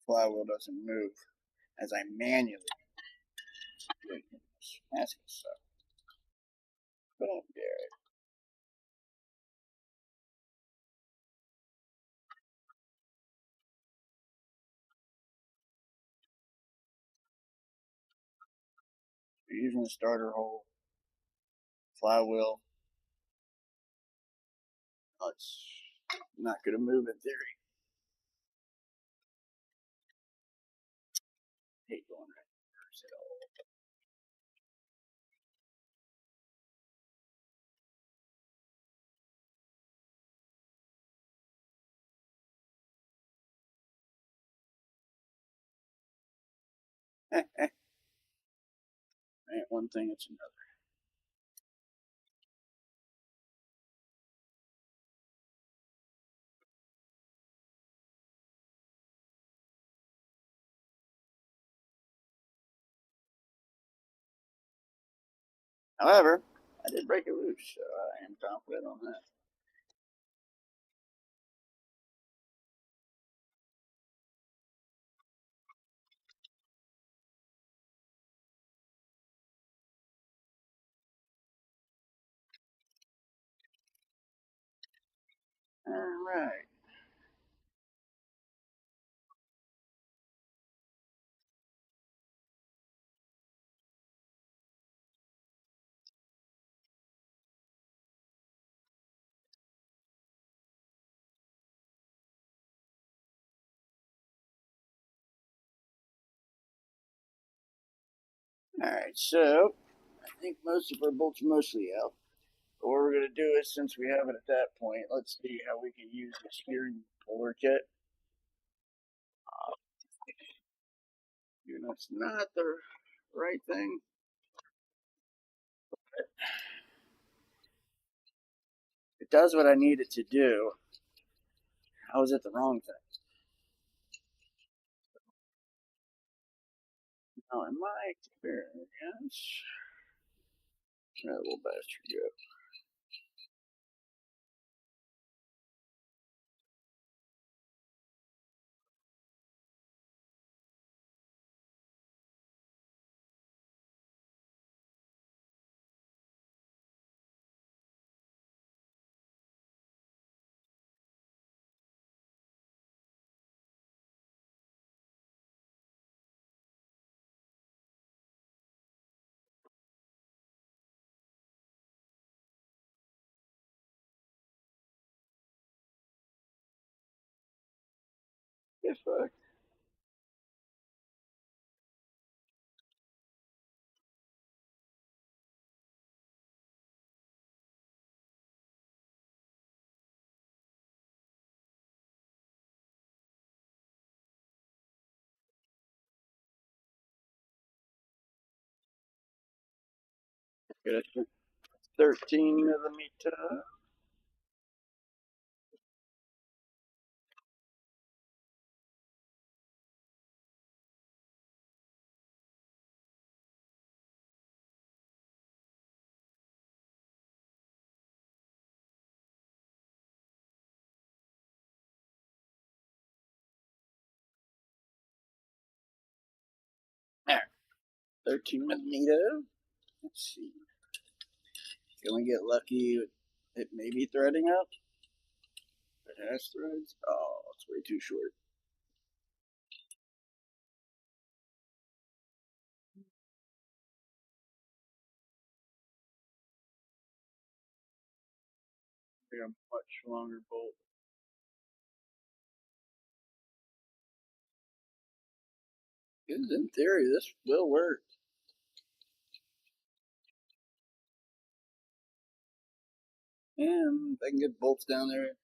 flywheel doesn't move as I manually do this massive stuff. But I don't dare it. You're using the starter hole, flywheel. Oh, it's not going to move in theory. I hate going right first at all. Ain't one thing, it's another. However, I did break it loose, so I am confident on that. All right. All right, so I think most of our bolts are mostly out. But what we're going to do is, since we have it at that point, let's see how we can use the steering puller kit. You know, it's not the right thing. It does what I need it to do. How is it the wrong thing? Now, in my experience, that little bastard go. Get fucked. Get a 13 millimeter. There, 13 millimeter. Let's see. Can we get lucky? It may be threading up. It has threads. Oh, it's way too short. I think a much longer bolt. Because in theory, this will work. And if I can get bolts down there.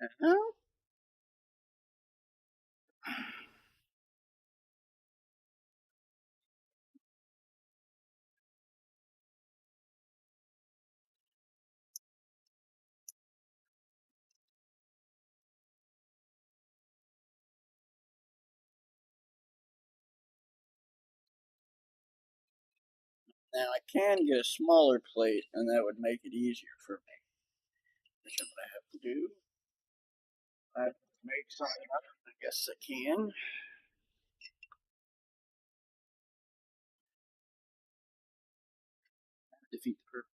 Uh-huh. Now I can get a smaller plate, and that would make it easier for me. Which I'm gonna have to do. I have to make something up. I guess I can. Defeat the purpose.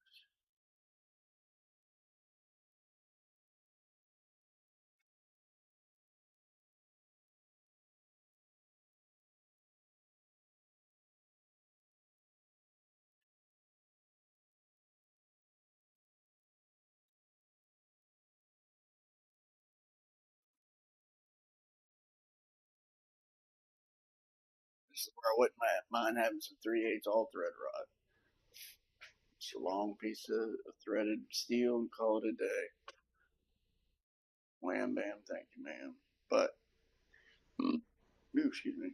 This is where I wouldn't mind having some 3/8 all thread rod. It's a long piece of threaded steel and call it a day. Wham bam, thank you, ma'am. But, ooh, excuse me.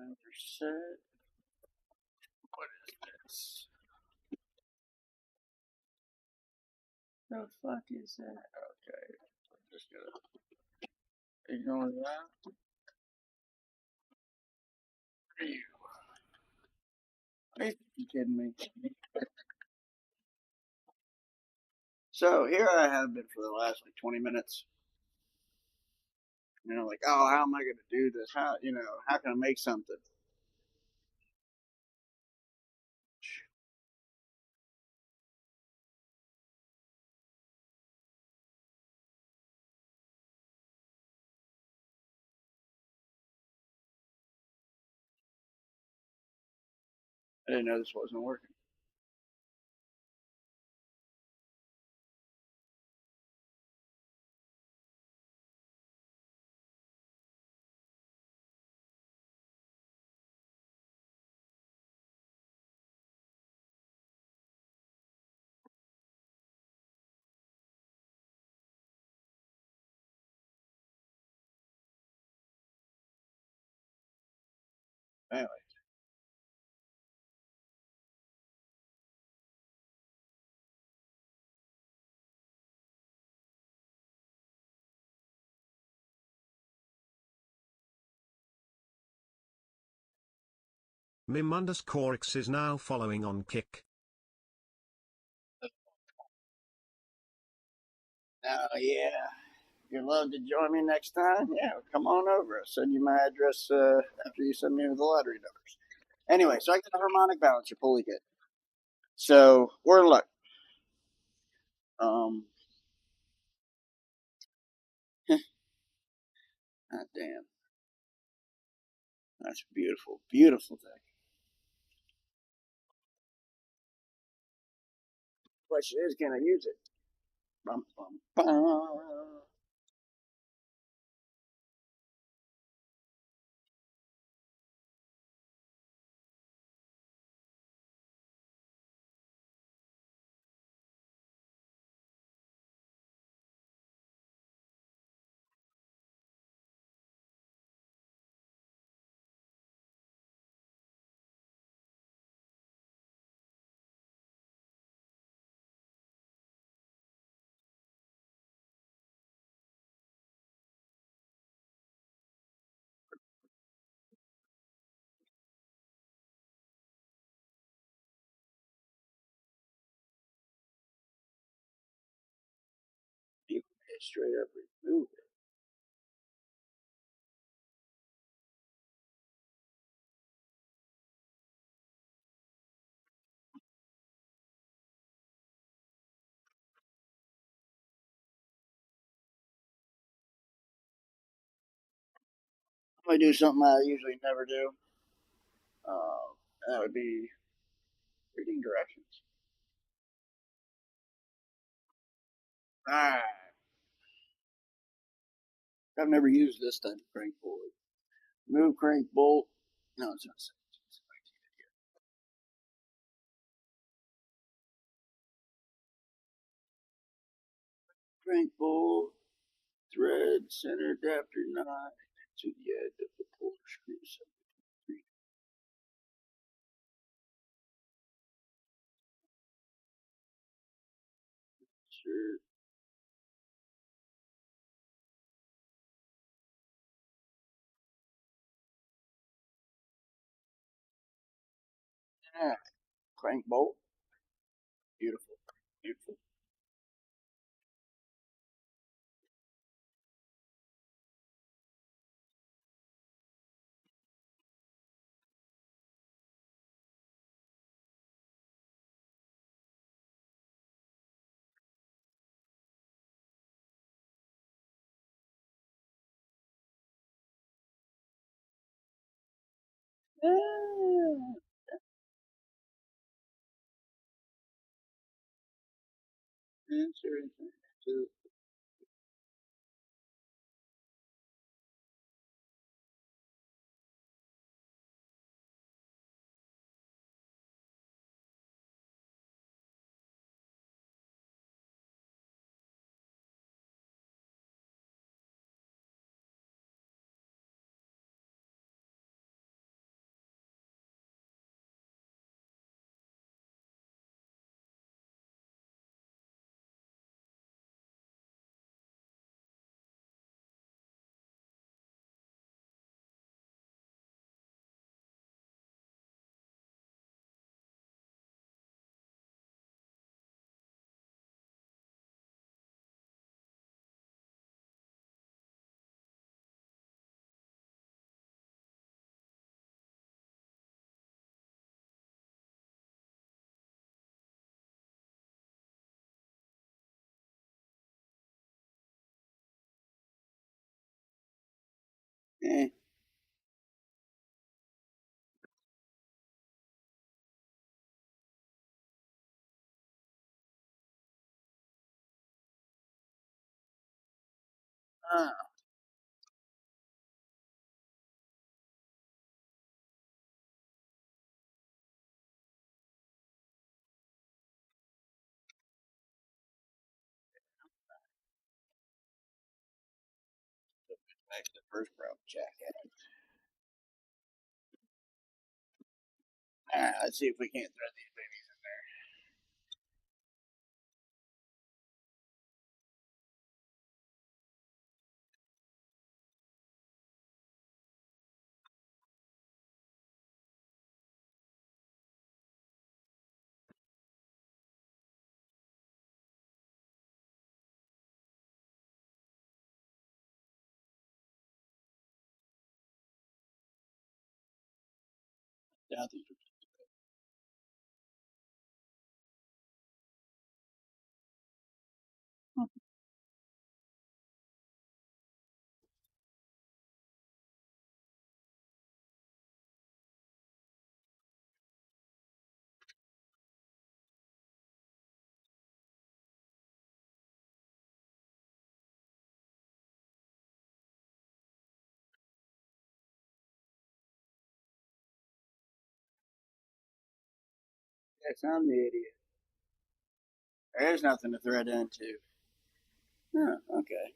5%. What is this? The fuck is that? Okay, I'm just gonna ignore that. Are you kidding me? So here I have been for the last like 20 minutes. Like, oh, how am I going to do this? How can I make something? I didn't know this wasn't working. Anyway, Mim_X is now following on Kick. yeah. You'd love to join me next time? Yeah, come on over. I'll send you my address after you send me the lottery numbers. Anyway, so I got a harmonic balancer pulley kit. So we're in luck. Um, God damn, that's a beautiful, beautiful thing. Question is, can I use it? Bum, bum, bum. You can straight up remove it. I'm gonna do something I usually never do. That would be reading directions. Alright. I've never used this type of crank pulley. Move crank bolt. No, it's not. Crank bolt, thread, center adapter knot to the edge of the puller screw. Sure. Yeah. Crank bolt. Beautiful. Beautiful. Yeah. Answer. Eh. Ah, back to the first problem, Jack. All right, let's see if we can't throw these babies in there. Yeah, these are. Yes, I'm the idiot. There's nothing to thread into. Huh, okay.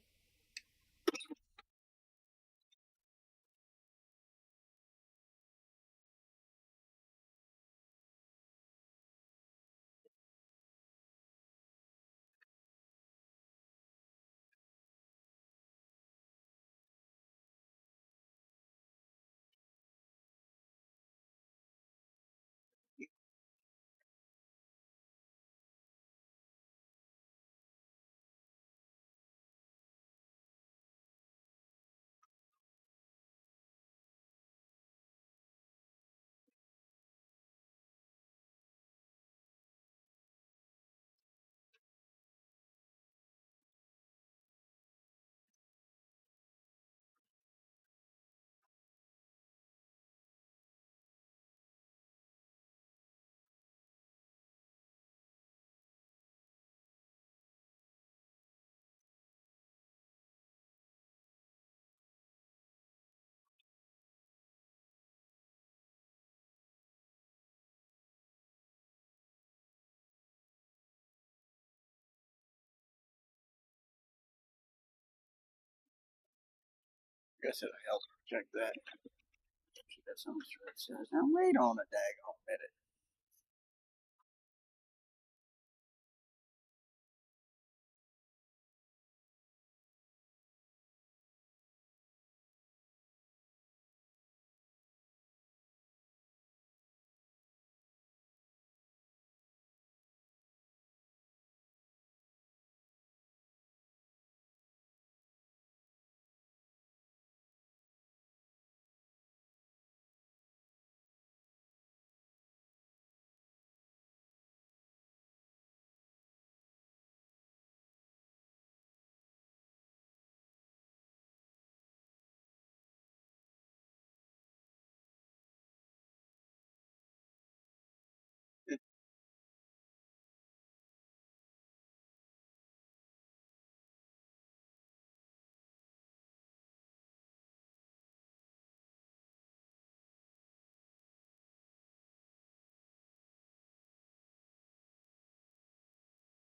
Guess it'll help check that. She got some thread says. Now wait on a daggone minute.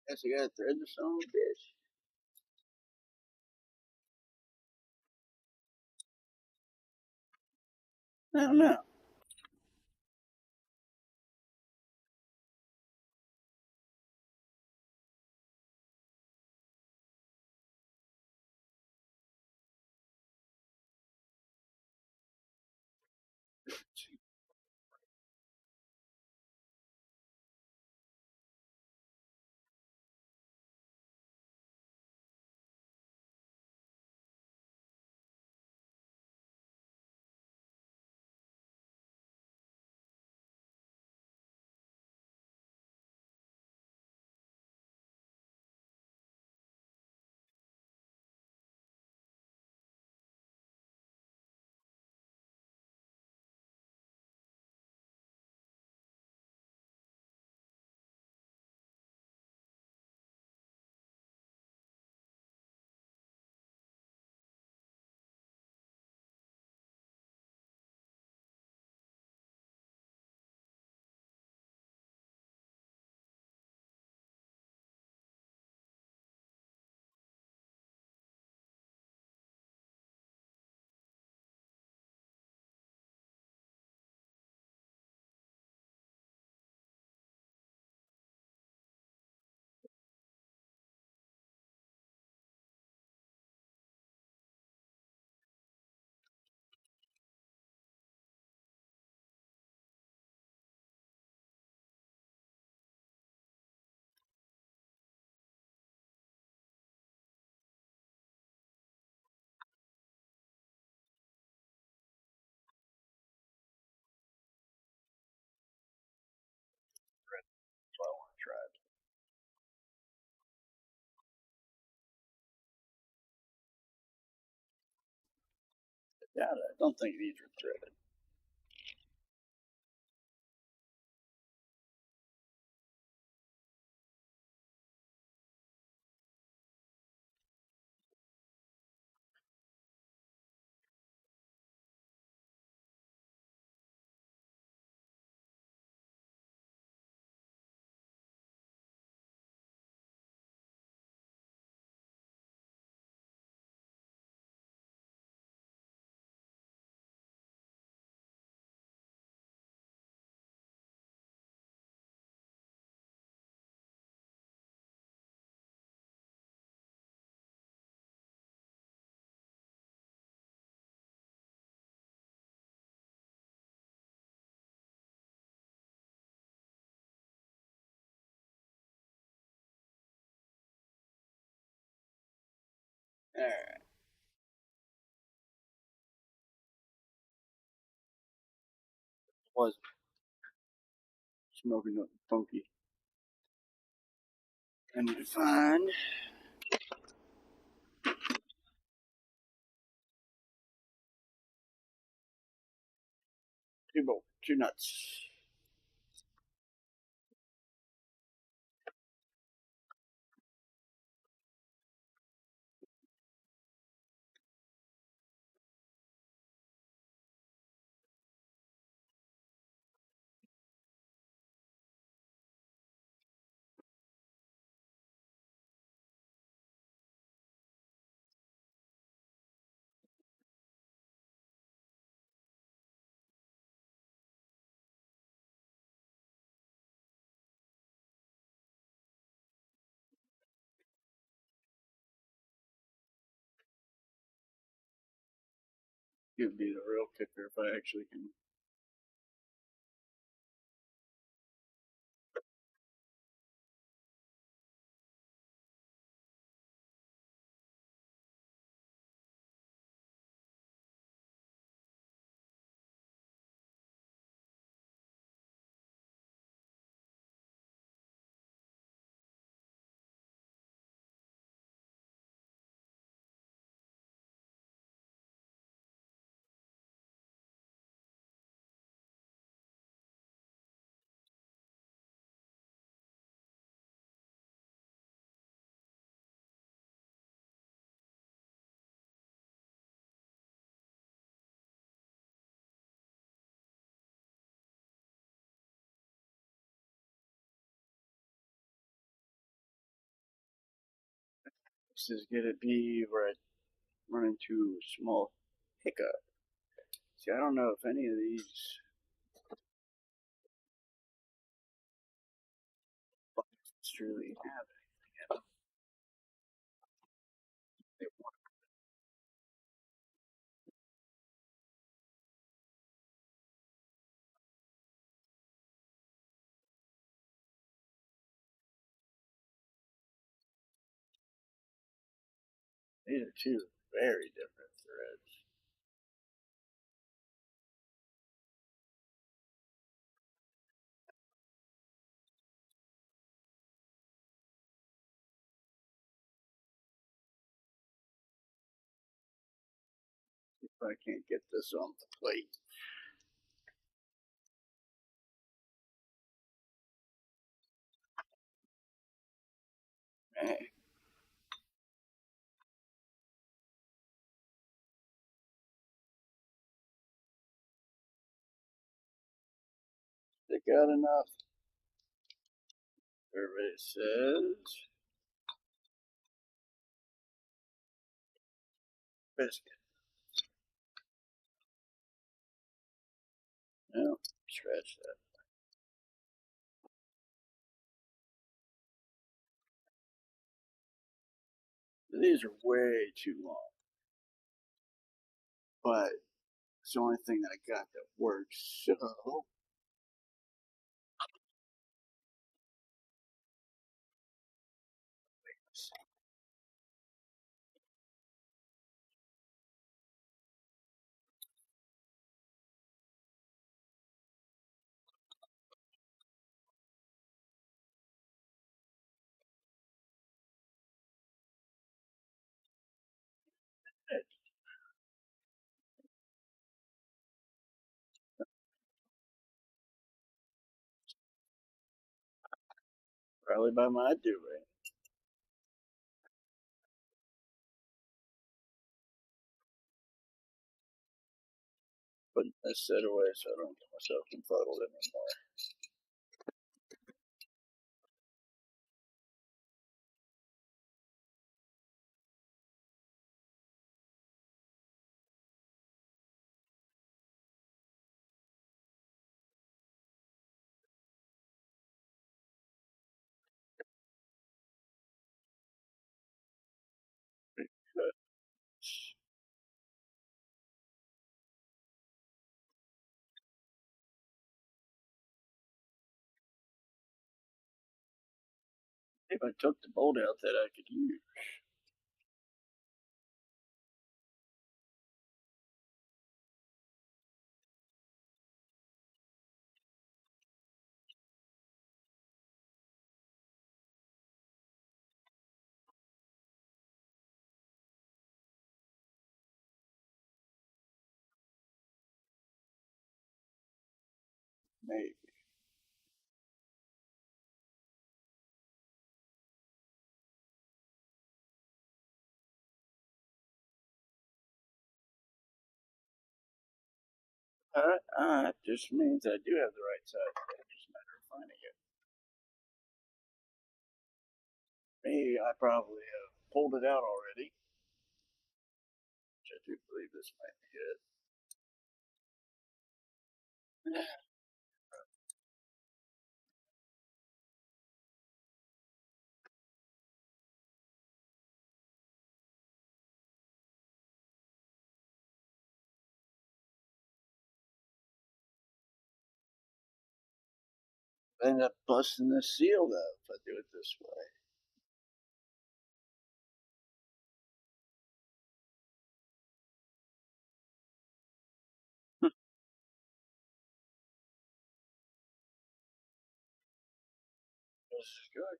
Guess I gotta thread the son of a bitch. I don't know. Yeah, I don't think these are threaded. All right. Was smoking nothing funky. I need to find two nuts. It'd be the real kicker if I actually can. This is gonna be where I run into a small hiccup. See, I don't know if any of these buckets truly have anything in them. These are two very different threads. If I can't get this on the plate. Hey, stick out enough. Everybody says biscuit. No, scratch that. These are way too long, but it's the only thing that I got that works. So Probably by my doing. Putting this set away so I don't get myself confuddled anymore. If I took the bolt out that I could use. Maybe. That just means I do have the right size. It's just a matter of finding it. Maybe I probably pulled it out already. Which I do believe this might be it. I end up busting this seal though if I do it this way.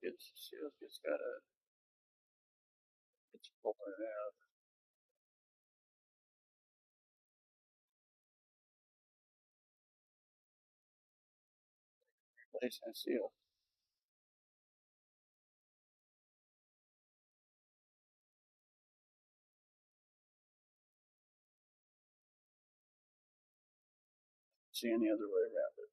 It's seal's just gotta it's pulling it out. Replace that seal. See any other way around it.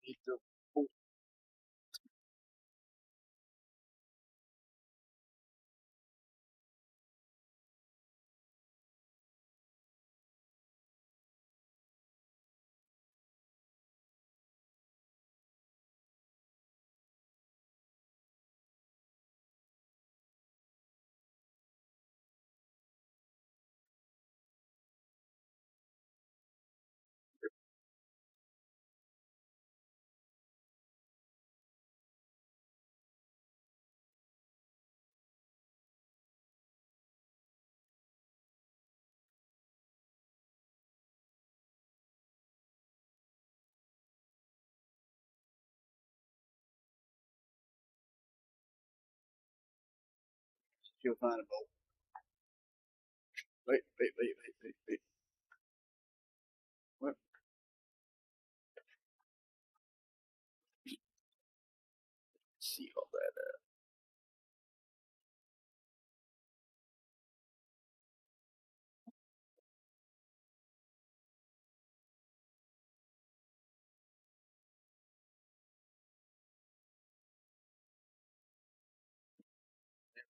Need to pull. You'll find a bolt. Wait. What? See all that.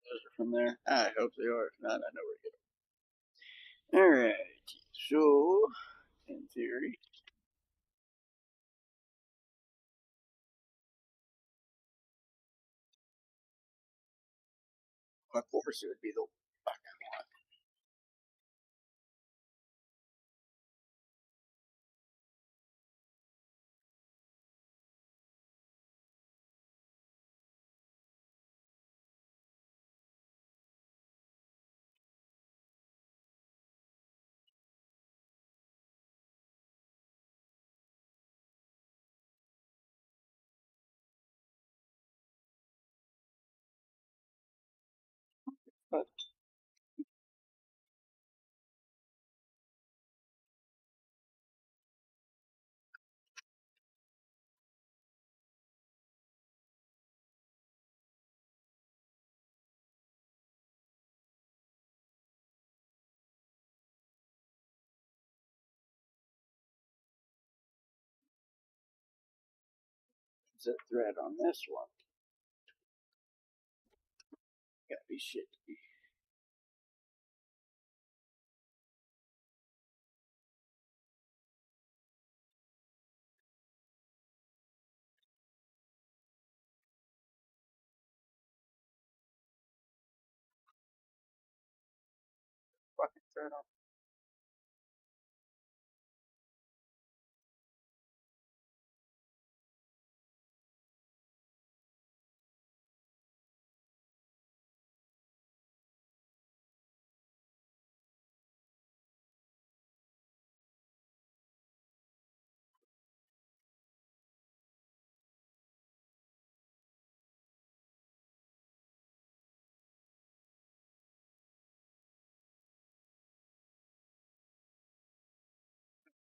Those are from there. I hope they are. If not, I know where to get them. All right. So, in theory, of course, it would be the fucking one. But it's a thread on this one. Gotta be shit. Fucking thread on.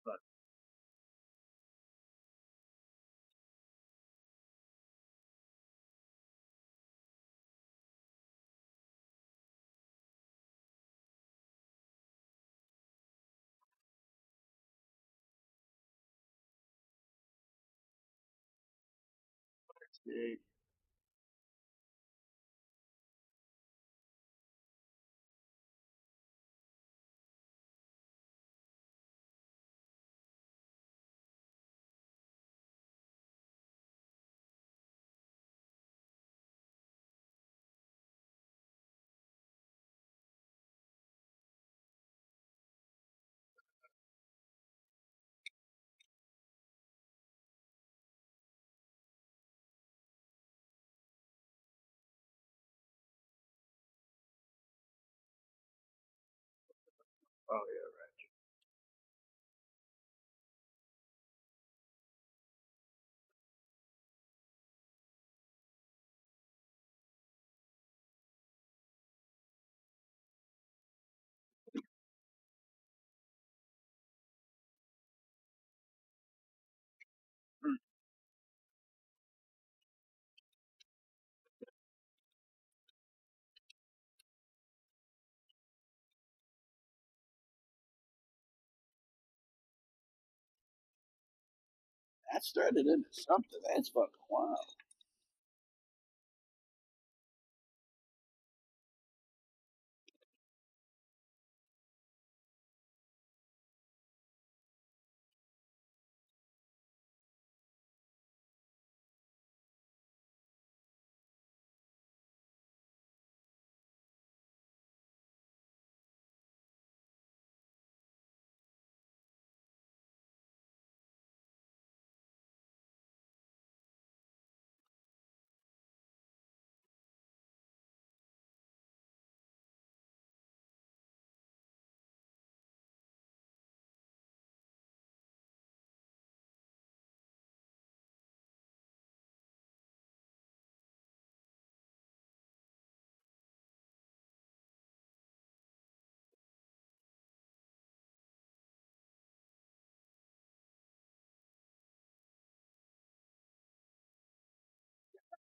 But see, oh yeah, right. That's threaded into something. That's fucking wild.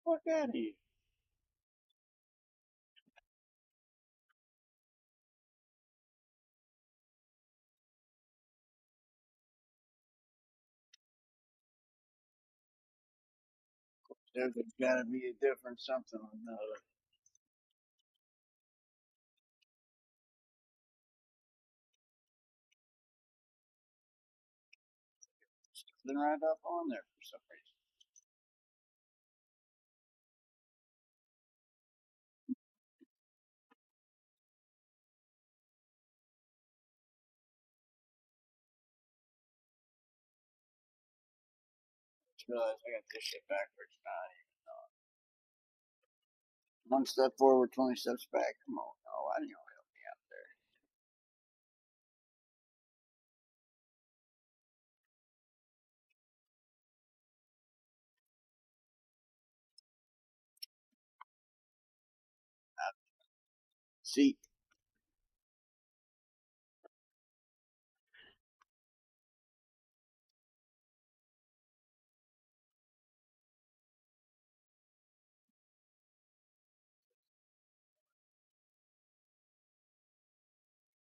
Fuck out of here. There's got to be a different something on another. nothing right up on there for some reason. I just realized I got this shit backwards. Not even. 1 step forward, 20 steps back. Come on. No, why didn't you help me out there? See,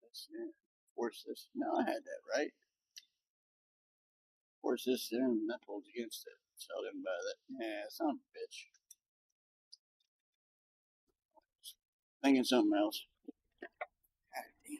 this, force this. No, I had that right. Force this in, and that pulls against it. So I didn't buy that. Yeah, son of a bitch. Thinking something else. God damn.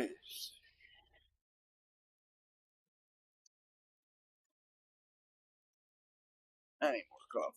Yes. I need more coffee.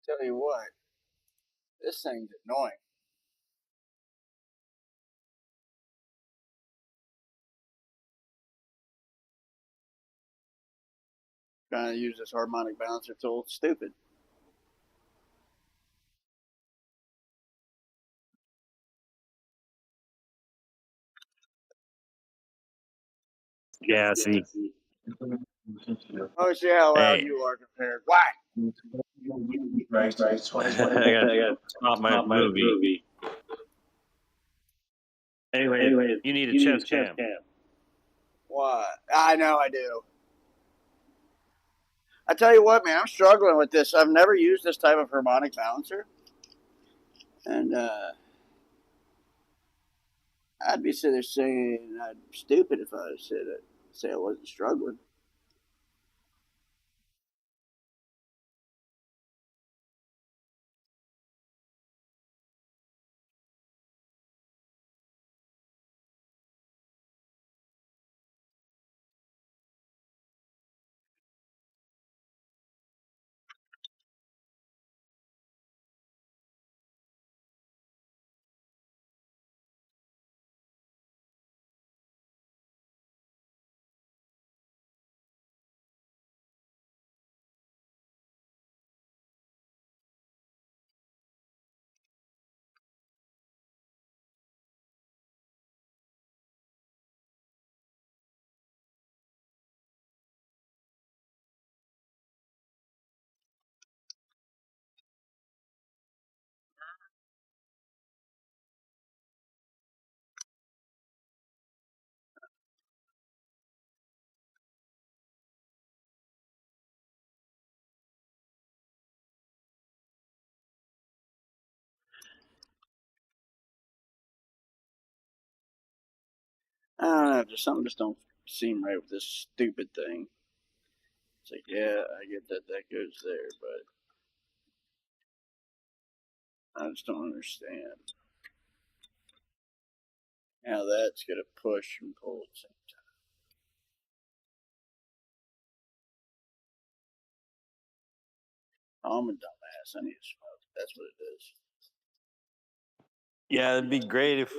Tell you what, this thing's annoying. Trying to use this harmonic balancer tool. It's stupid. Gassy. Oh, see how loud Hey, you are compared. Why? I got to stop my movie. Anyway, you need a chest cam. Why? I know I do. I tell you what, man, I'm struggling with this. I've never used this type of harmonic balancer, and I'd be sitting there saying I'd be stupid if I said it, say I wasn't struggling. I don't know, just something just don't seem right with this stupid thing. It's like, yeah, I get that that goes there, but I just don't understand how that's gonna push and pull at the same time. I'm a dumbass. I need to smoke. That's what it is. Yeah, it'd be great if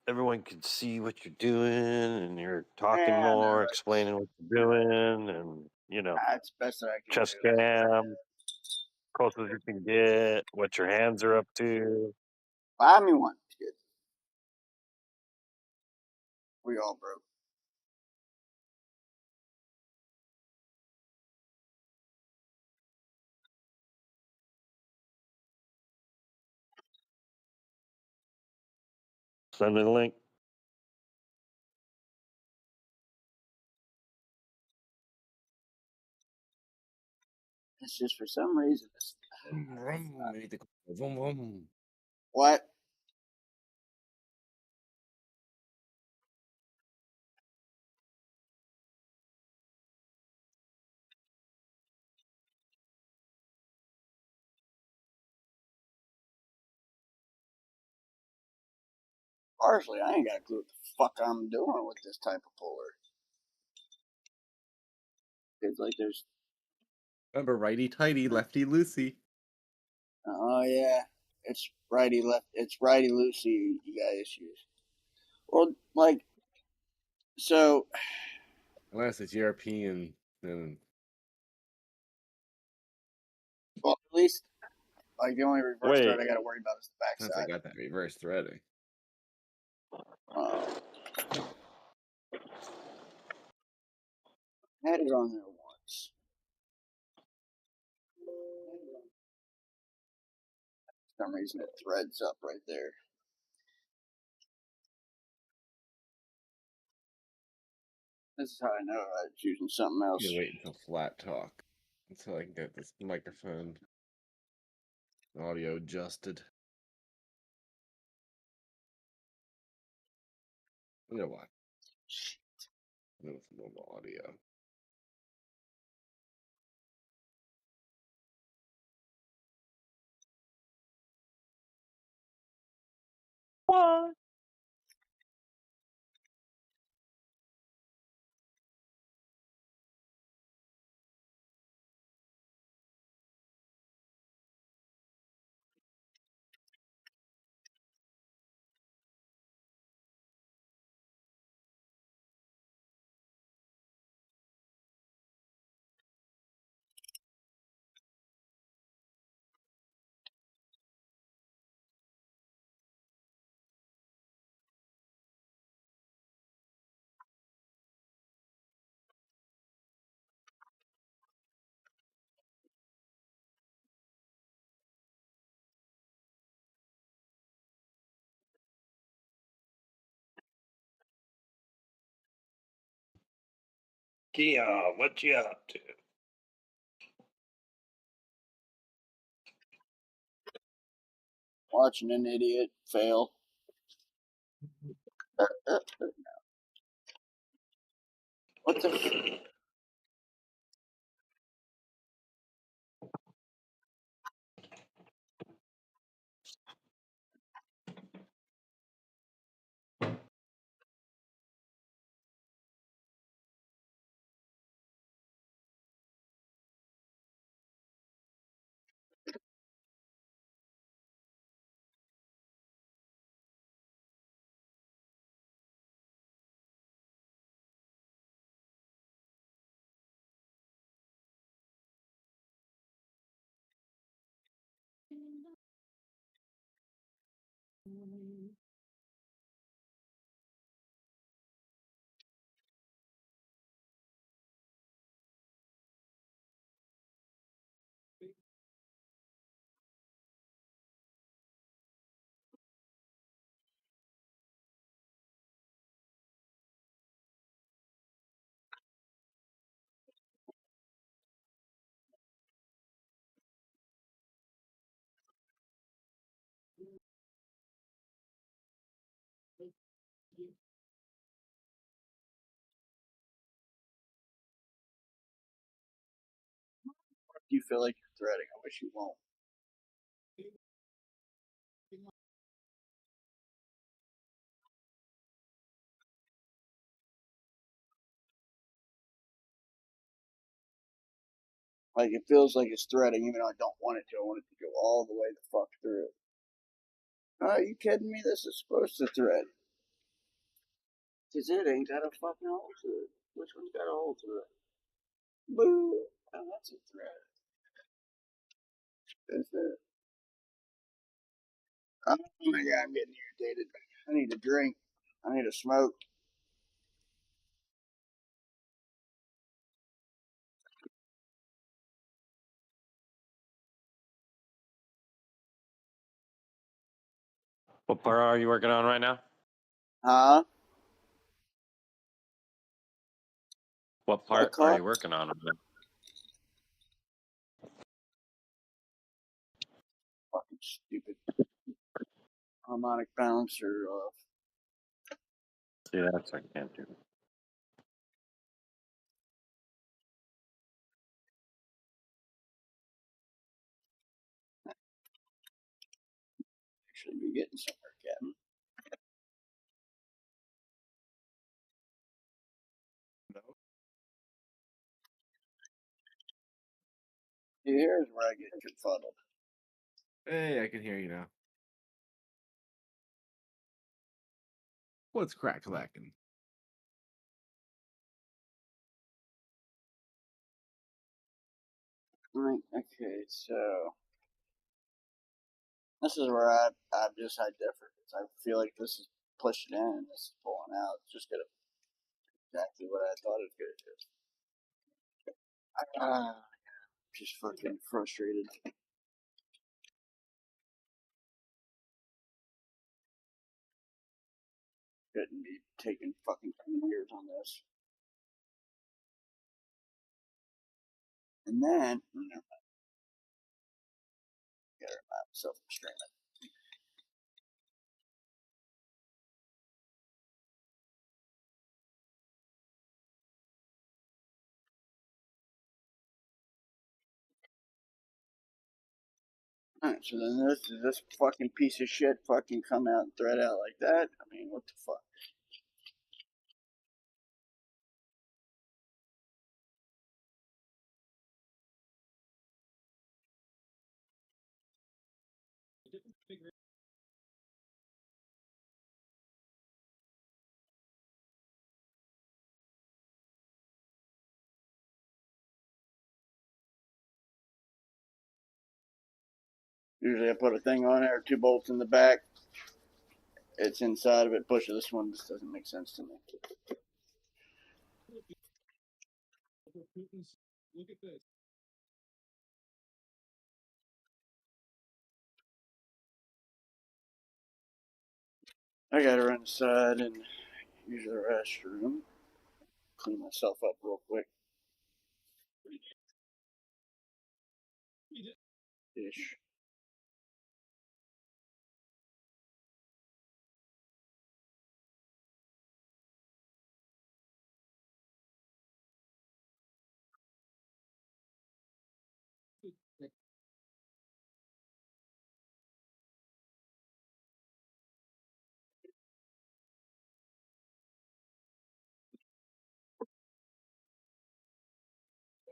everyone could see what you're doing and you're talking Yeah, I know. more, explaining what you're doing, and That's the best that I can chest do. cam, close as you can get, what your hands are up to. Buy me one. It's good. We all broke. Send me the link. It's just for some reason. Vroom, vroom. What? Partially, I ain't got a clue what the fuck I'm doing with this type of puller. It's like there's. Remember, righty tighty, lefty loosey. Oh yeah, it's righty left. It's righty loosey. You got issues. Well, like, so. Unless it's European, then Well, at least, like, the only reverse Wait. thread I got to worry about is the since I backside. got that reverse threading. Had it on there once. For some reason, it threads up right there. This is how I know I was using something I'm else. gonna wait until flat talk until I can get this microphone audio adjusted. You know what? No, it's normal audio. What? Kia, what you up to? Watching an idiot fail. What the? You feel like you're threading. I wish you won't. Like, it feels like it's threading, even though I don't want it to. I want it to go all the way the fuck through. Are you kidding me? This is supposed to thread. Because it ain't got a fucking hole to it. Which one's got a hole to it? Boo! Oh, that's a thread. That's it. Oh my god, I'm getting irritated. I need a drink. I need a smoke. What part are you working on right now? Huh? What part car? are you working on? Fucking stupid harmonic balancer. See, that's I can't do. Should be getting somewhere, Captain. Here's where I get confuddled. Hey, I can hear you now. What's crack-lacking? Right. Okay. So this is where I just had different. I feel like this is pushing in and this is pulling out. It's just gonna exactly what I thought it was gonna do. Just fucking frustrated. Couldn't be taking fucking 10 years on this. And then, gotta remind myself I'm streaming. Alright, so then this fucking piece of shit fucking come out and thread out like that. I mean, what the fuck? Usually I put a thing on there, 2 bolts in the back. It's inside of it. Push this one just doesn't make sense to me. Look at this. I gotta run inside and use the restroom. Clean myself up real quick. Ish.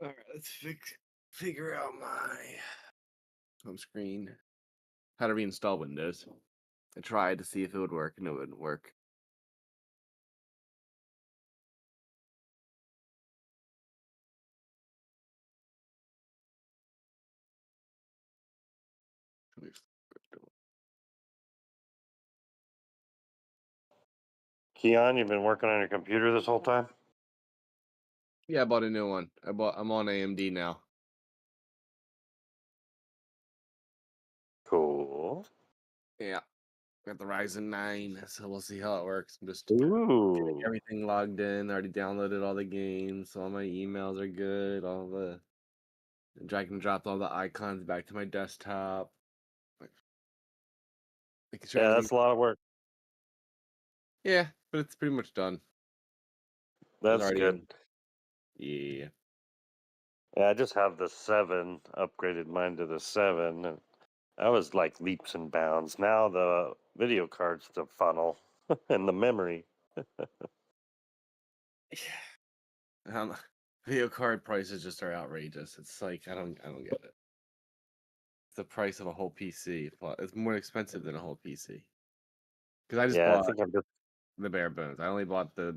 All right, let's figure out my home screen. How to reinstall Windows. I tried to see if it would work, and it wouldn't work. Keon, you've been working on your computer this whole time? Yeah, I bought a new one. I'm on AMD now. Cool. Yeah. Got the Ryzen 9, so we'll see how it works. I'm just getting Ooh. everything logged in. Already downloaded all the games. So all my emails are good. All the drag and dropped all the icons back to my desktop. Making sure Yeah, everything. that's a lot of work. Yeah, but it's pretty much done. It's That's already good. in. Yeah. Yeah, I just have the 7, upgraded mine to the 7, and that was like leaps and bounds. Now the video card's the funnel and the memory. Video card prices just are outrageous. It's like I don't get it. It's the price of a whole PC. It's more expensive than a whole PC. Because I just Yeah, I bought think I'm just the bare bones. I only bought the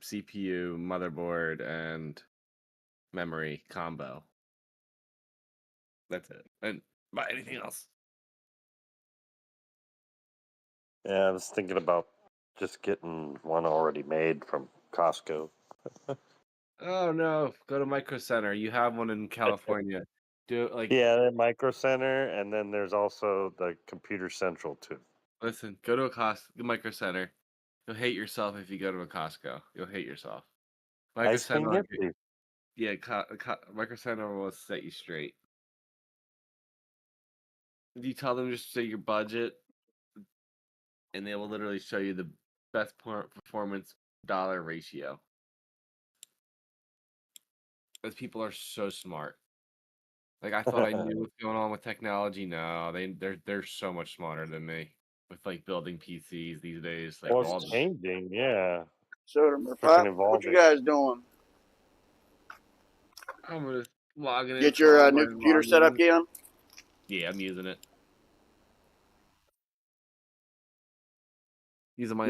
CPU, motherboard, and memory combo. That's it. And buy anything else. I was thinking about just getting one already made from Costco. Oh no! Go to Micro Center. You have one in California. Do like Yeah, the Micro Center, and then there's also the Computer Central too. listen. Go to a Micro Center. You'll hate yourself if you go to a Costco. You'll hate yourself. Micro Ice cream Center, Nifty. yeah, Micro Center will set you straight. If you tell them just say your budget, and they will literally show you the best performance dollar ratio. Those people are so smart. Like I thought I knew what's going on with technology. No, they're so much smarter than me with like building PCs these days. Like Well, all it's the changing, yeah. Sodermer Freaking Pop, what you evolving. guys doing? I'm gonna log in. Get your new computer set up, Keon? Yeah, I'm using it. Using my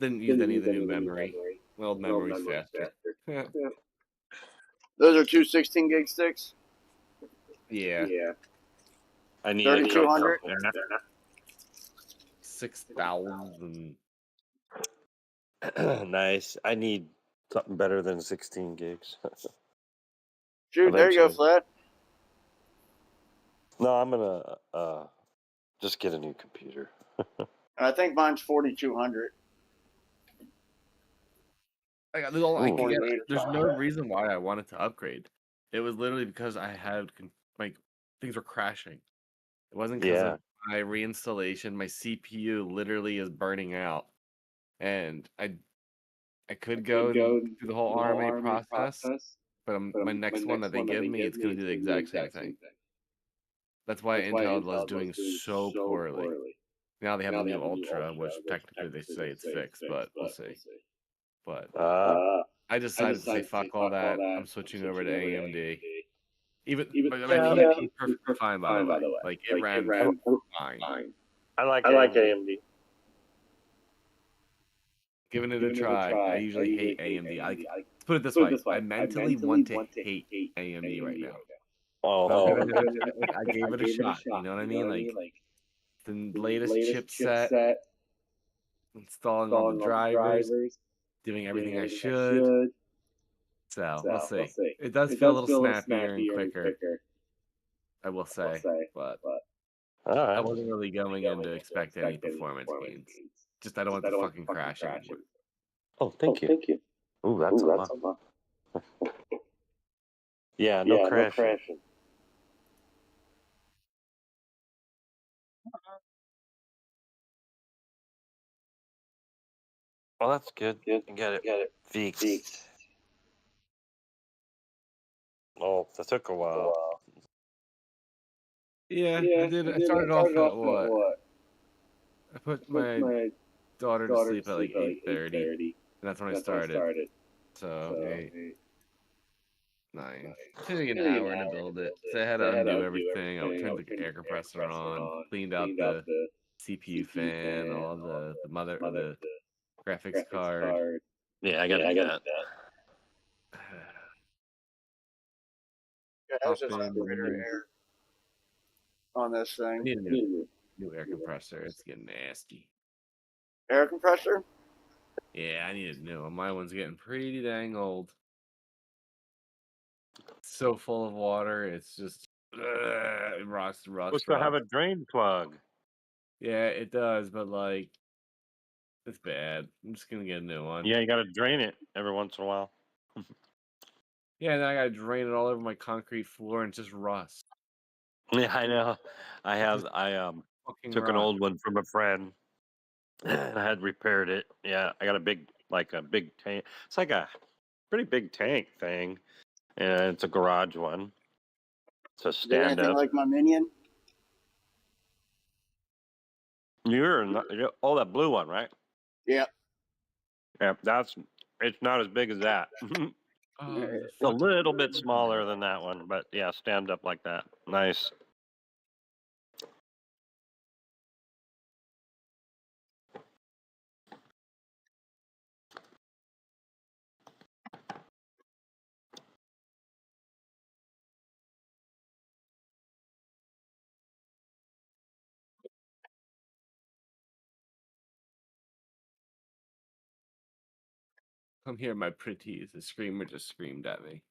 didn't use any of the new memory. My old memory's faster. Those are two 16 gig sticks. Yeah. I need a 3200. 6,000. Nice. I need something better than 16 gigs. Shoot, there you go, Eventually. Flat. No, I'm gonna just get a new computer. I think mine's 4200. There's Ooh. no reason why I wanted to upgrade. It was literally because I had like things were crashing. It wasn't because Yeah. of my reinstallation. My CPU literally is burning out, and I could go through the whole RMA process, but my next one that they give me, it's going to do the exact same thing. That's why Intel was doing so poorly. Now they have the new Ultra, which technically they say it's fixed, but we'll see. But I decided to say fuck all that. I'm switching over to AMD. But my PC is perfectly fine, by the way. Like it ran fine. I like AMD. Giving it a try. I usually hate AMD. Let's put it this way: I mentally want to hate AMD right now. Oh, I gave it a shot. You know what I mean? Like the latest chipset, installing all the drivers, doing everything I should. So we'll see. It does feel a little snappier and quicker, I will say, but all right. I wasn't really going in to expect any performance gains. Just I don't want the fucking crash anymore. Oh, thank you. Ooh, that's a lot. Yeah, no crashing. Well, that's good. You got it fixed. Oh, that took a while. Yeah, I did. I started off at what? I put my daughter to sleep at like 8:30, and that's when I started. So 8, 9. Took me an hour to build it. So I had to undo everything. I turned the air compressor on, cleaned out the CPU fan, all the the graphics card. Yeah, I gotta do that. Yeah, that was just air on this I thing. need a new air compressor. It's getting nasty. Air compressor? Yeah, I need a new one. My one's getting pretty dang old. It's so full of water. It's just it rocks. Supposed to have a drain plug. Yeah, it does, but like it's bad. I'm just gonna get a new one. Yeah, you gotta drain it every once in a while. Yeah, and then I gotta drain it all over my concrete floor and just rust. Yeah, I know. I Fucking took an rot. old one from a friend and I had repaired it. Yeah, I got a big tank. It's like a pretty big tank thing. And it's a garage one. It's a Is it stand anything up. like my Minion? That blue one, right? Yeah. Yeah, it's not as big as that. Oh, It's a little bit smaller than that one, but yeah, stand up like that. Nice. come here, my pretties. The screamer just screamed at me.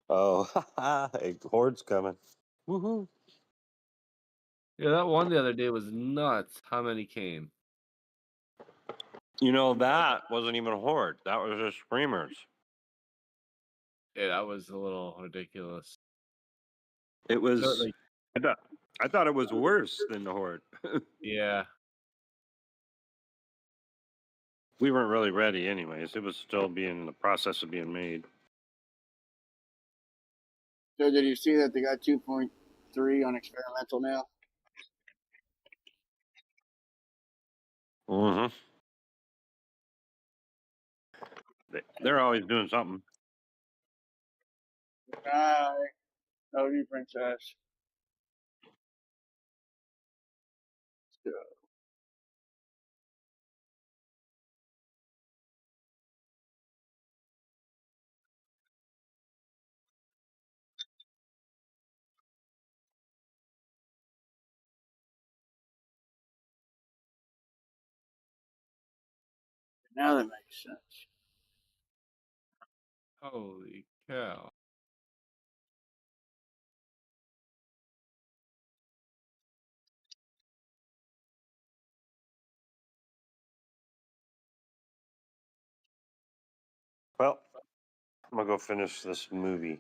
Oh, a horde's coming. Woohoo. Yeah, that one the other day was nuts. How many came? You know, that wasn't even a horde. That was just screamers. Yeah, that was a little ridiculous. It was. So, like, I thought it was worse than the horde. yeah. We weren't really ready, anyways. It was still being the process of being made. So did you see that they got 2.3 on experimental now? Mm-hmm. They're always doing something. Hi. Love you, princess. Now that makes sense. Holy cow. Well, I'm gonna go finish this movie.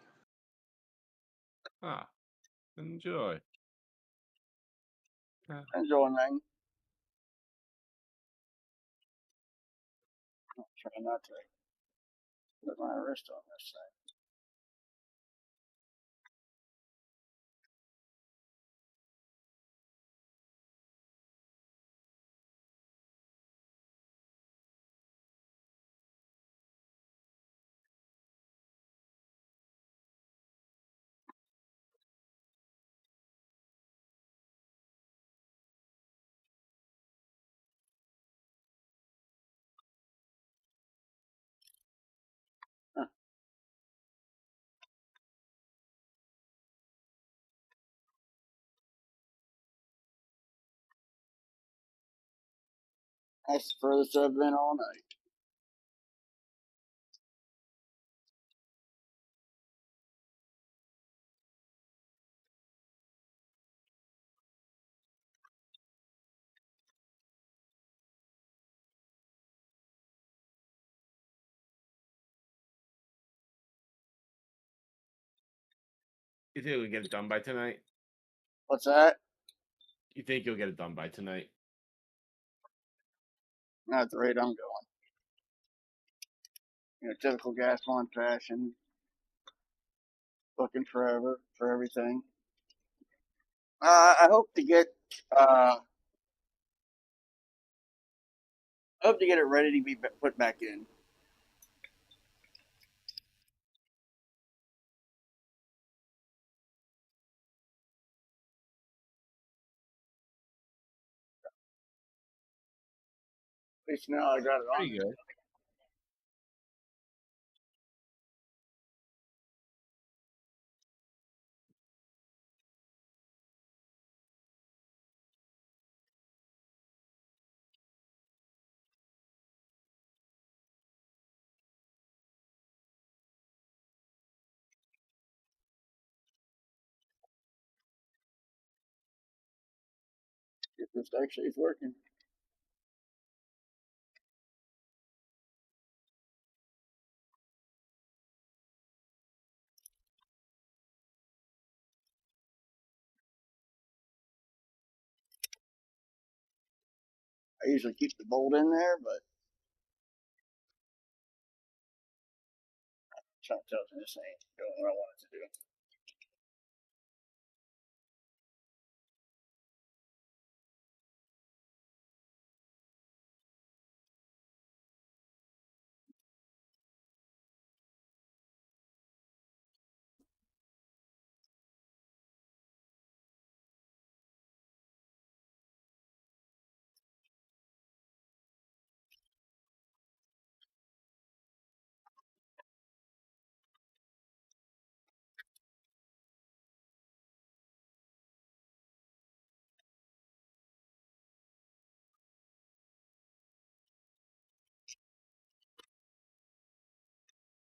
Ah, enjoy. Enjoy, man. I'm trying not to put my wrist on this thing. Huh. That's the furthest I've been all night. You think we'll get it done by tonight? What's that? You think you'll get it done by tonight? Not at the rate I'm going. Typical gas line fashion. Looking forever for everything. I hope to get it ready to be put back in. At least now I got it on. Pretty good. If this actually is working. I usually keep the bolt in there, but something tells me this ain't doing what I want it to do.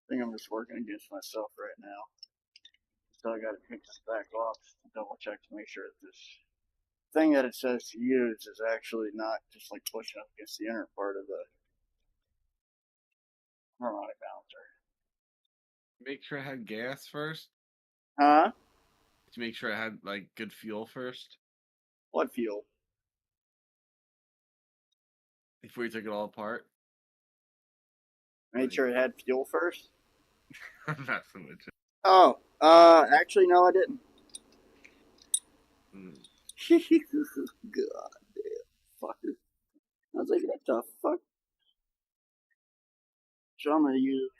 I think I'm just working against myself right now. So I got to pick this back off, double check to make sure that this thing that it says to use is actually not just like pushing up against the inner part of the harmonic balancer. Make sure it had gas first. Huh? To make sure it had like good fuel first What fuel? before you took it all apart. Made sure it had fuel first. I'm not so much. Oh, actually, no, I didn't. God damn, fucker. I was like, what the fuck? So I'm gonna use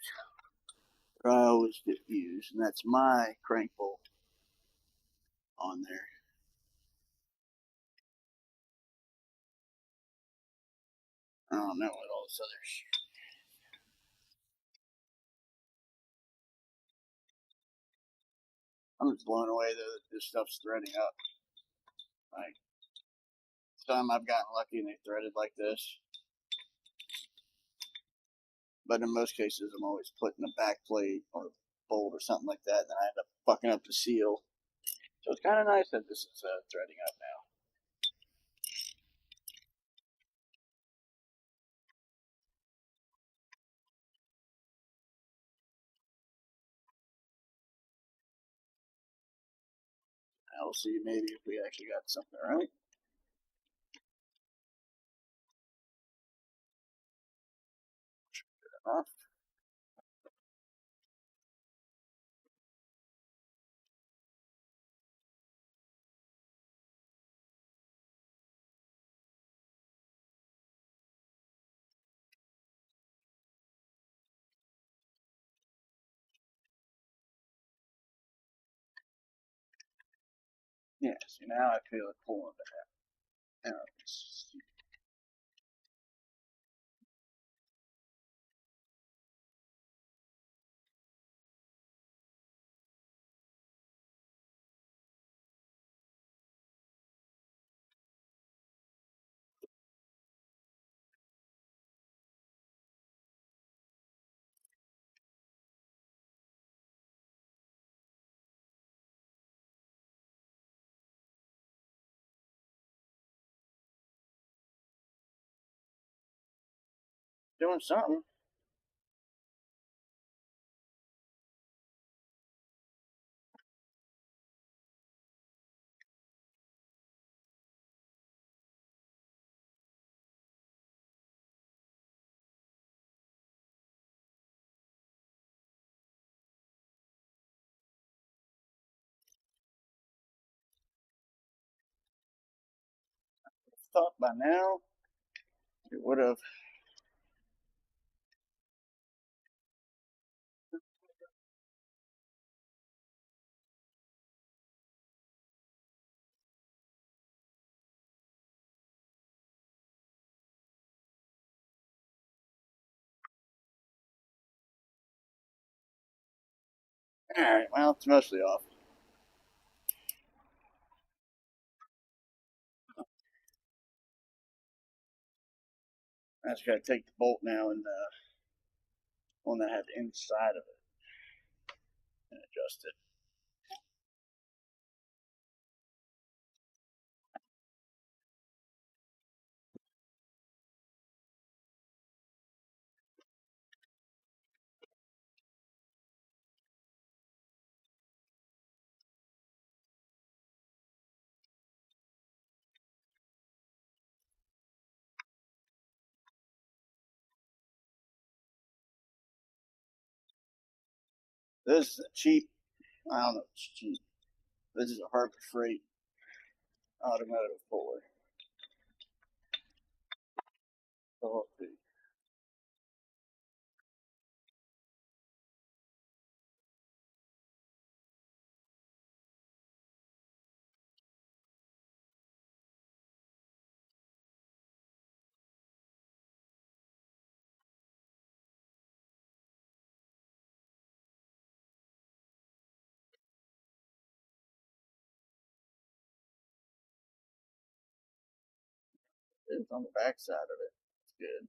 what I always use, and that's my crank bolt on there. I don't know what all this other shit. I'm just blown away that this stuff's threading up. Like, some I've gotten lucky and they threaded like this. But in most cases, I'm always putting a back plate or bolt or something like that, and then I end up fucking up the seal. So it's kind of nice that this is threading up now. I'll see maybe if we actually got something right. Enough. Yeah, see, now I feel it pulling back. Now, doing something. Thought by now it would have. Alright, well, it's mostly off. I just gotta take the bolt now and one that had the inside of it and adjust it. This is a cheap, I don't know if it's cheap. This is a Harbor Freight automotive puller. Oh, it's on the back side of it. It's good.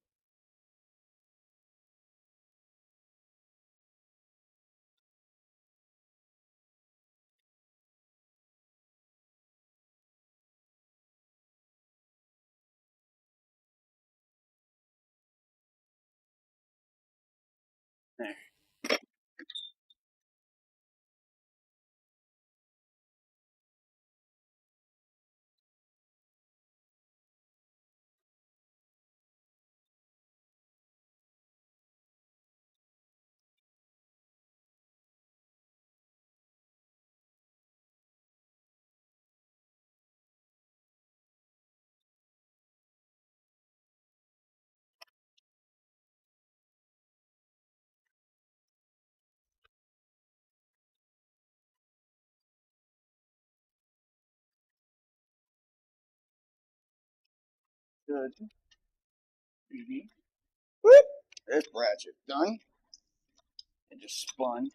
There. Good. Mm-hmm. Whoop! This ratchet done. It just spun.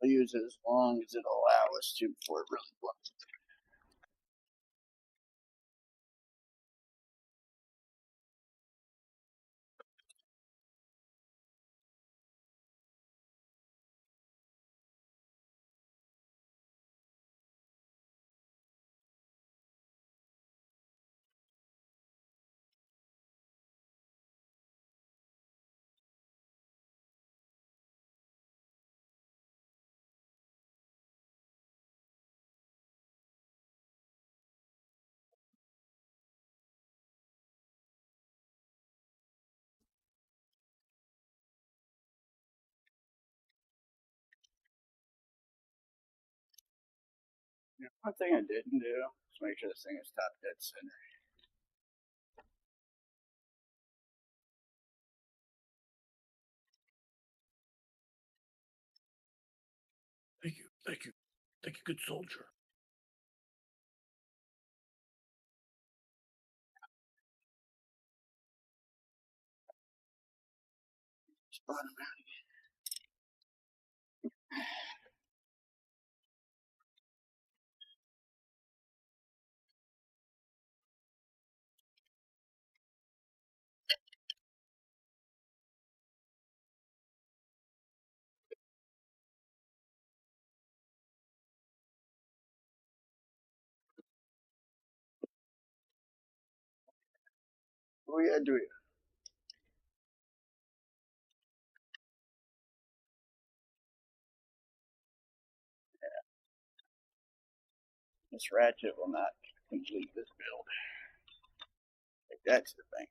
I'll use it as long as it'll allow us to before it really blows. One thing I didn't do is make sure this thing is top dead center. Thank you, thank you, thank you, good soldier. Spot him out. Oh yeah, do you? This ratchet will not complete this build. Take that to the bank.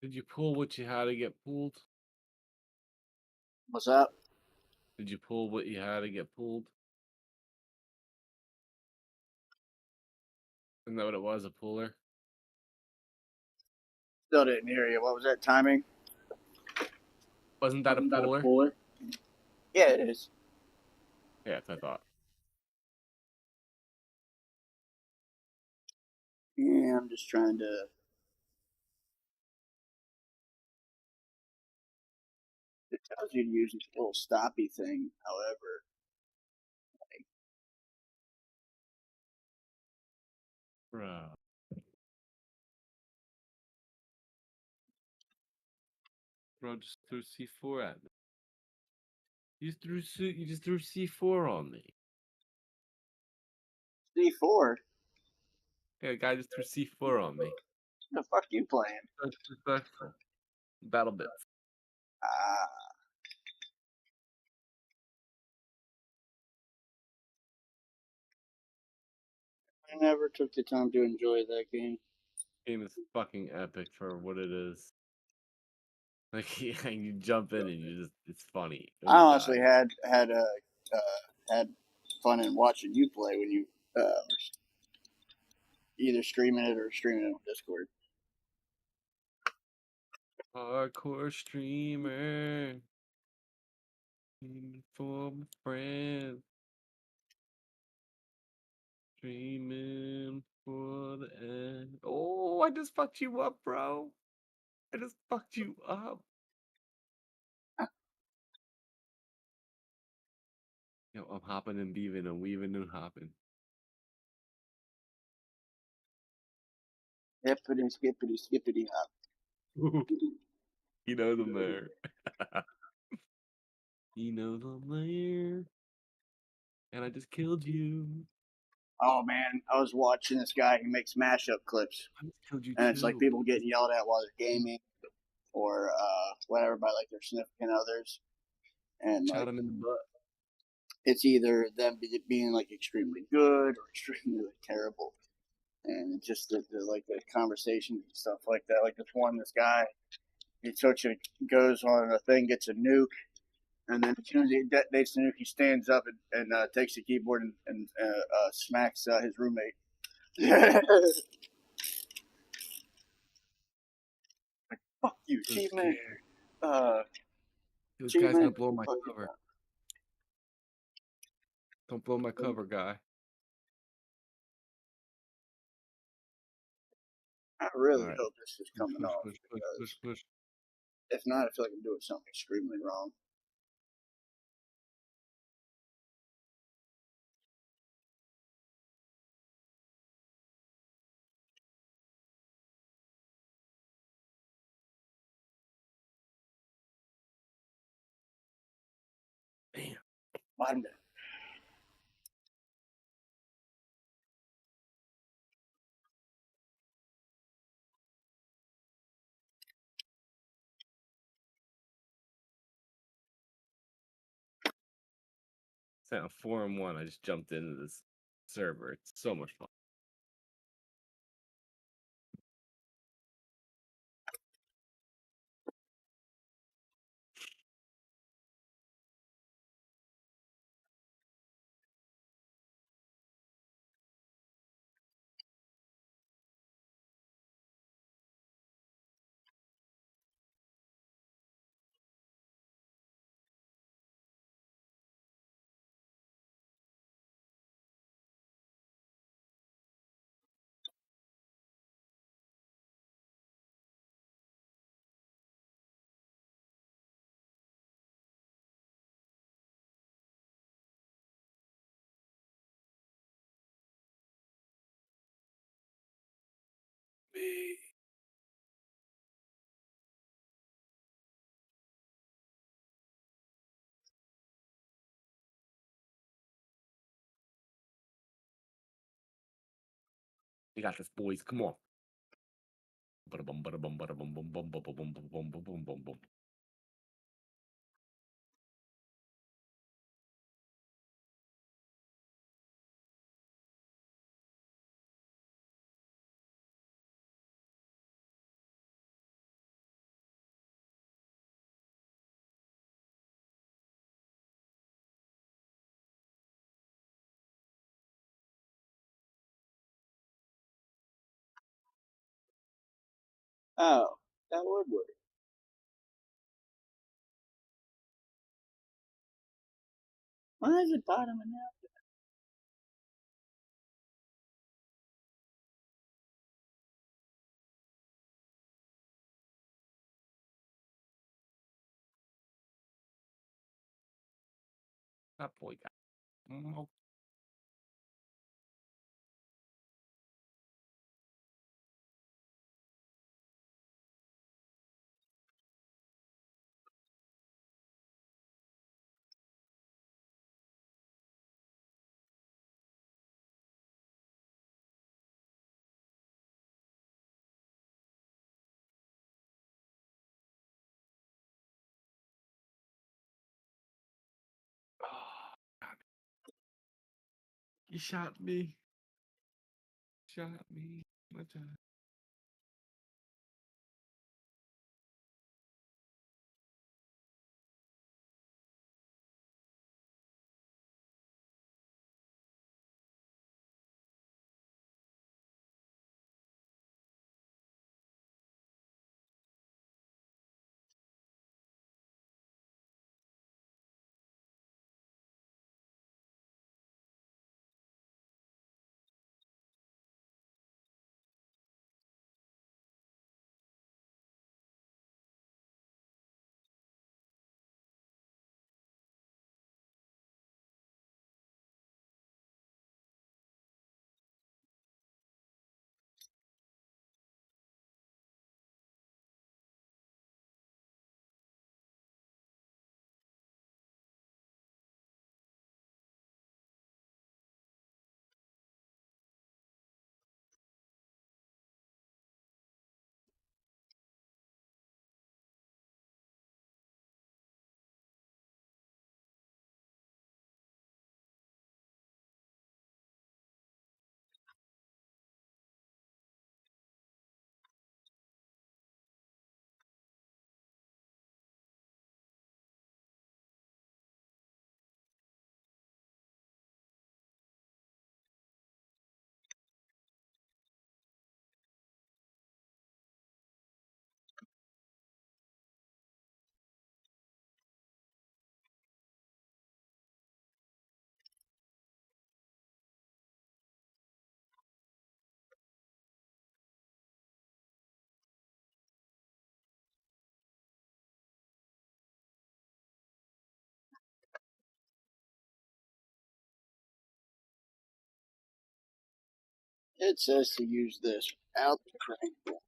Did you pull what you had to get pulled? What's up? Did you pull what you had to get pulled? Isn't that what it was? A puller? Still didn't hear you. What was that timing? Wasn't that a puller? Yeah, it is. Yeah, that's what I thought. Yeah, I'm just trying to. It tells you to use this little stoppy thing. However, Bro. Bro just threw C4 at me. You just threw C4 on me. C4. Yeah, the guy just threw C4 on me. The fuck you playing? That's disrespectful. Battle bits. Ah, I never took the time to enjoy that game. Game is fucking epic for what it is. Like you jump in and it's funny. When I you honestly die. had fun in watching you play when you either streaming it or streaming it on Discord. Hardcore streamer. Streaming for my friends. Streaming for the end. Oh, I just fucked you up, bro. I just fucked you up. You know, I'm hopping and beaving and weaving and hopping. Hippity, skippity, skippity hop. He knows I'm there. He knows I'm there. And I just killed you. Oh man, I was watching this guy who makes mashup clips, I just killed you and it's like too. people getting yelled at while they're gaming or whatever by like their significant others, and Shot like him in the butt. it's either them being like extremely good or extremely like, terrible, and it's just like the conversations and stuff like that. Like this guy, he goes on a thing, gets a nuke, and then as soon as he detonates the nuke, he stands up and takes the keyboard and smacks his roommate. Fuck you, So achievement. scared. Uh, This guy's gonna achievement. blow my cover. Don't blow my cover, guy. I really Alright. hope this is coming Push, off push, push, push, because push. if not, I feel like I'm doing something extremely wrong. Damn. Bottom down. It's at 4-1. I just jumped into this server. It's so much fun. Me. You got this, boys. Come on. Bada bum, bada bum, bada bum, bum, bum, bum, bum, bum, bum, bum, bum, bum, bum. Oh, that would work. Why is it bottoming out? That boy got. Oh, got me. You shot me. Shot me. My time. It says to use this without the crank pull.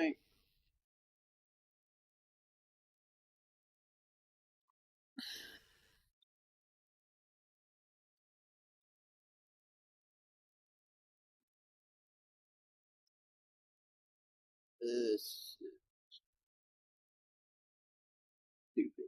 Right. This is stupid.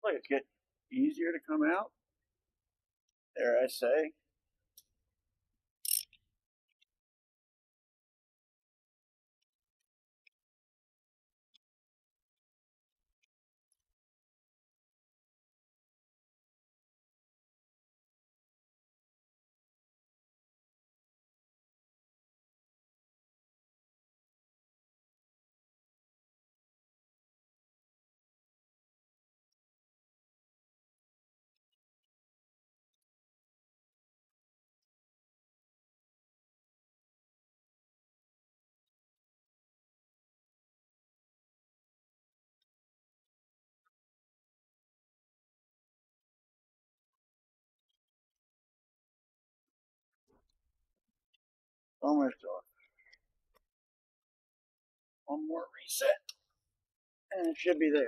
Look, it's getting easier to come out. There, I say. Almost off. One more reset, and it should be there.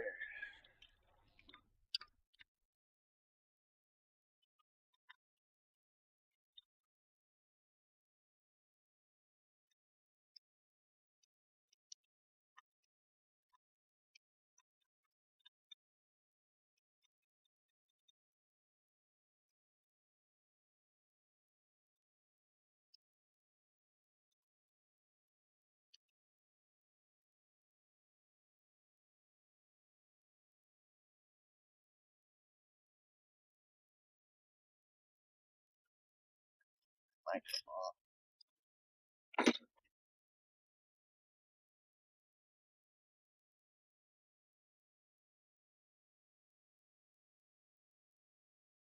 Mic's off.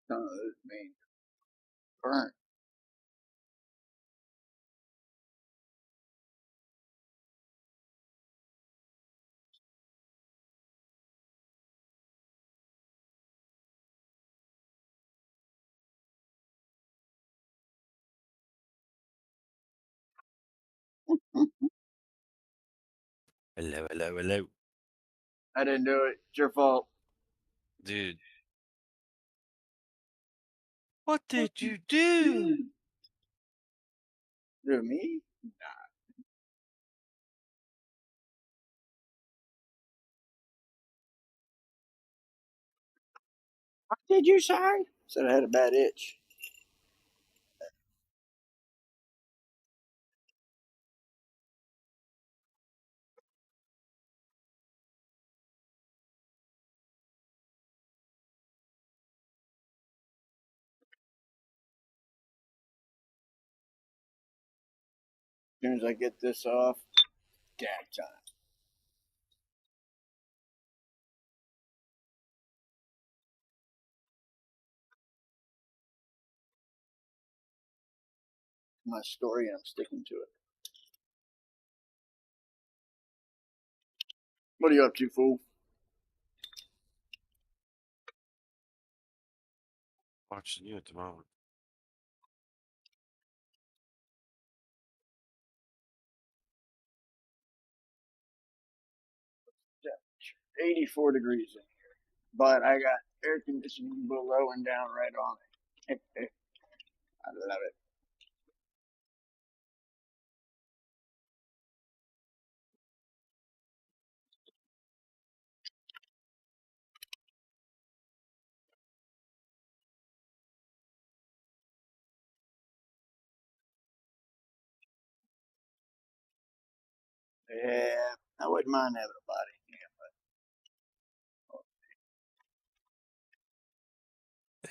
None of those being burnt. Hello, hello, hello. I didn't do it. It's your fault. Dude. What did you do? Do me? What did you say? Said I had a bad itch. As soon as I get this off, gag time. My story, I'm sticking to it. What are you up to, fool? Watching you at the moment. Yeah, 84 degrees in here, but I got air conditioning below and down right on it. I love it. Yeah, I wouldn't mind having a body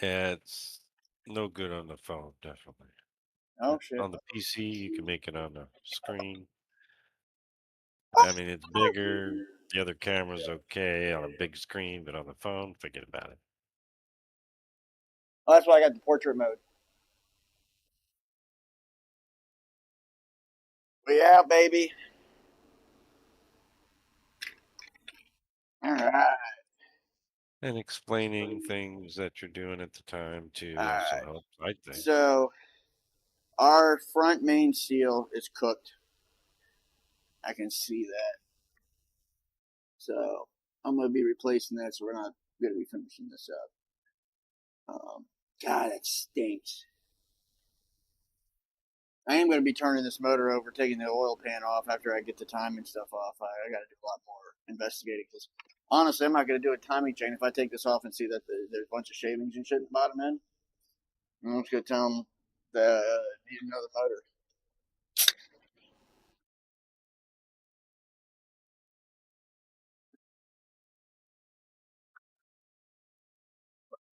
Yeah, it's no good on the phone, definitely. cam. Oh shit. On the PC, you can make it on the screen. I mean, it's bigger. The other camera's okay on a big screen, but on the phone, forget about it. Oh, that's why I got the portrait mode. We out, baby. All right. And explaining things that you're doing at the time too All also right. helps, I think. So our front main seal is cooked. I can see that. So I'm gonna be replacing that. So we're not gonna be finishing this up. God, it stinks. I am going to be turning this motor over, taking the oil pan off after I get the time and stuff off. I got to do a lot more investigating because Honestly, I'm not going to do a timing chain if I take this off and see that there's a bunch of shavings and shit in the bottom end. I'm just going to tell them that need another motor.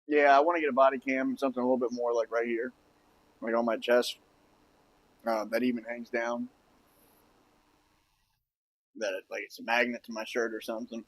Yeah, I want to get a body cam, something a little bit more like right here, like on my chest, that even hangs down. That like it's a magnet to my shirt or something.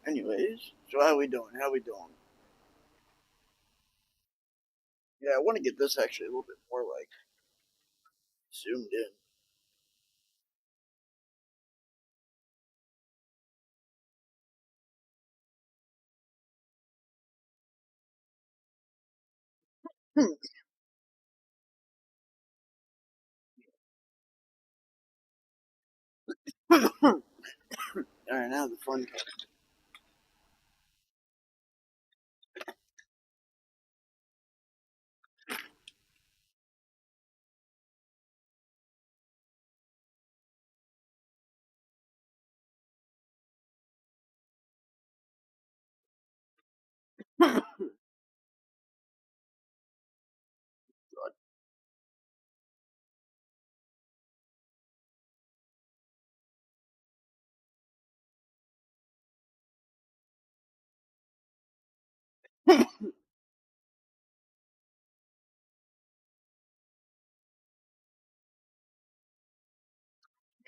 Anyways, so how we doing? How we doing? Yeah, I want to get this actually a little bit more like zoomed in. All right, now the fun part.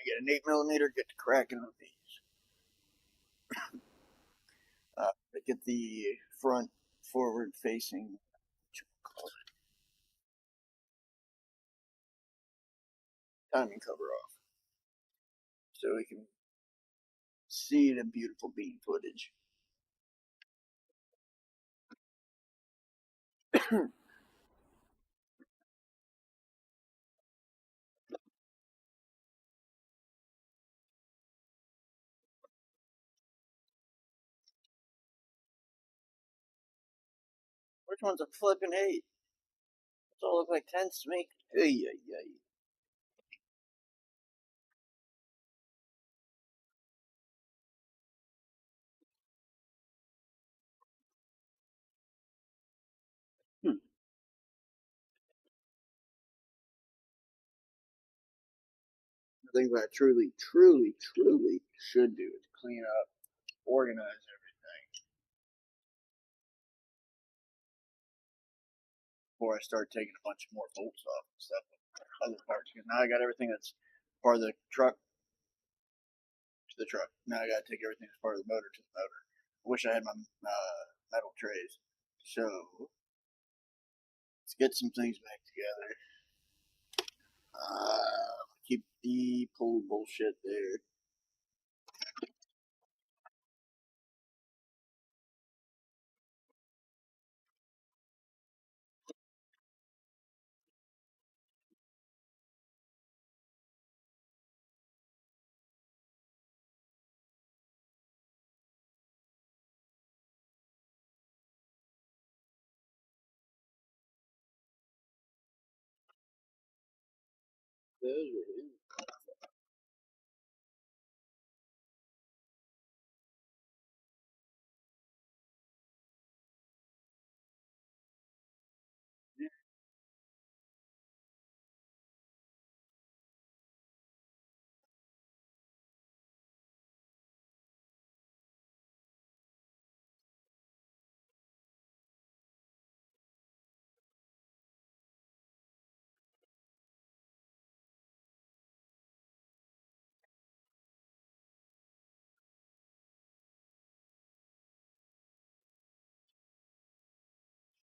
Get an 8 millimeter, get to cracking on these. Get the front forward facing timing cover off so we can see the beautiful bean footage. Which one's a flipping 8? Those all look like 10s to me. Hey, yeah, yeah. Hmm. The thing that I truly, truly, truly should do is clean up, organize everything before I start taking a bunch more bolts off and stuff with other parts. Because now I got everything that's part of the truck to the truck. Now I got to take everything that's part of the motor to the motor. I wish I had my metal trays. So let's get some things back together. Keep the pull bullshit there. Those are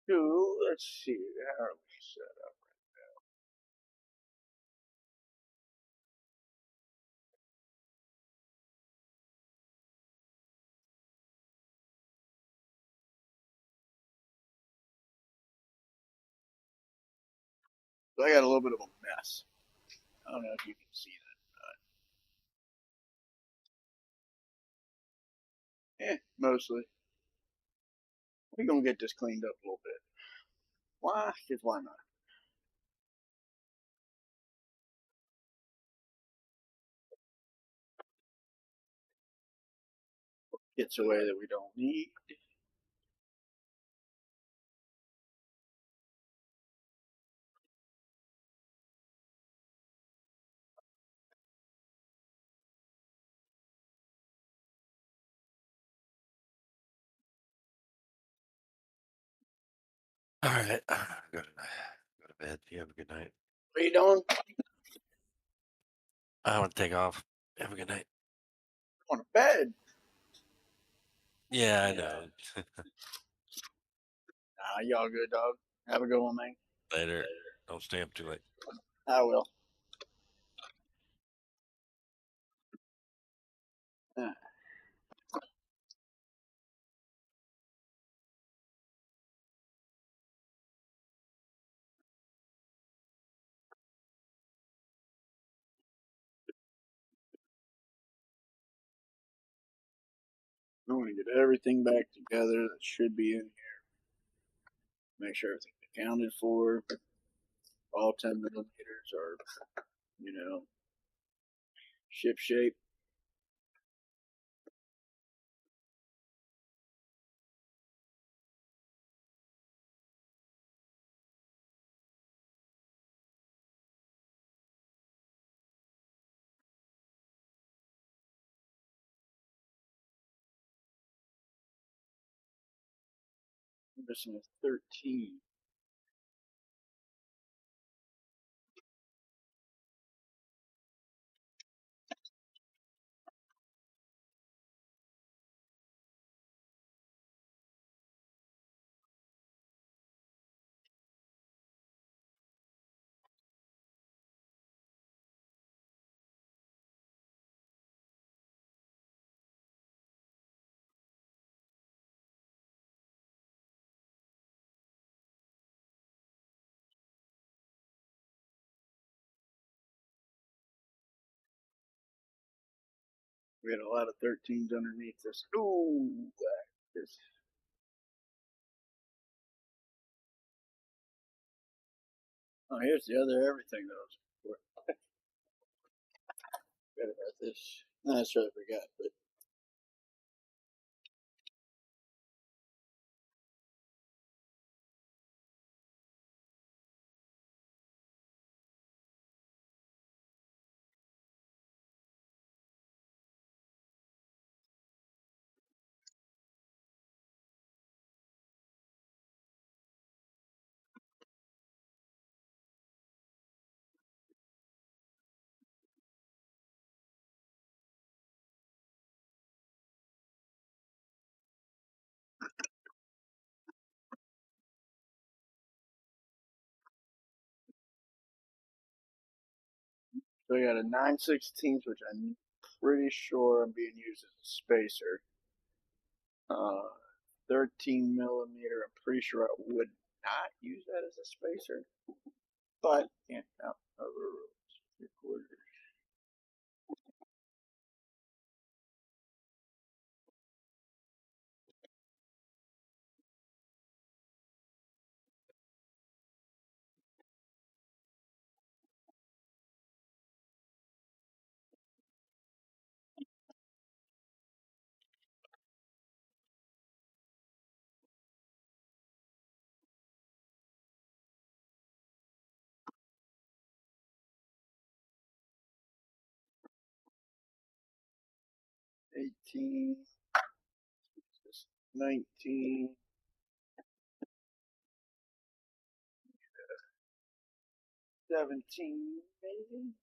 let's see, how are we set up? So I got a little bit of a mess. I don't know if you can see that. Mostly. We're gonna get this cleaned up a little bit. Why? Because why not? Gets away that we don't need. All right. Go to bed. You have a good night. What are you doing? I want to take off. Have a good night. Going to bed. Yeah, I know. Nah, y'all good, dog. Have a good one, man. Later. Don't stay up too late. I will. Ah. I'm going to get everything back together that should be in here. Make sure everything's accounted for. All 10 millimeters are, ship shape. I'm missing a 13. We had a lot of 13s underneath this. Ooh, this. Oh, here's the other everything though. Forgot about this. No, that's right, I forgot. But so we got a 9/16, which I'm pretty sure I'm being used as a spacer. 13 millimeter. I'm pretty sure I would not use that as a spacer, but can't count over 3/4. 18, 19, 17, maybe.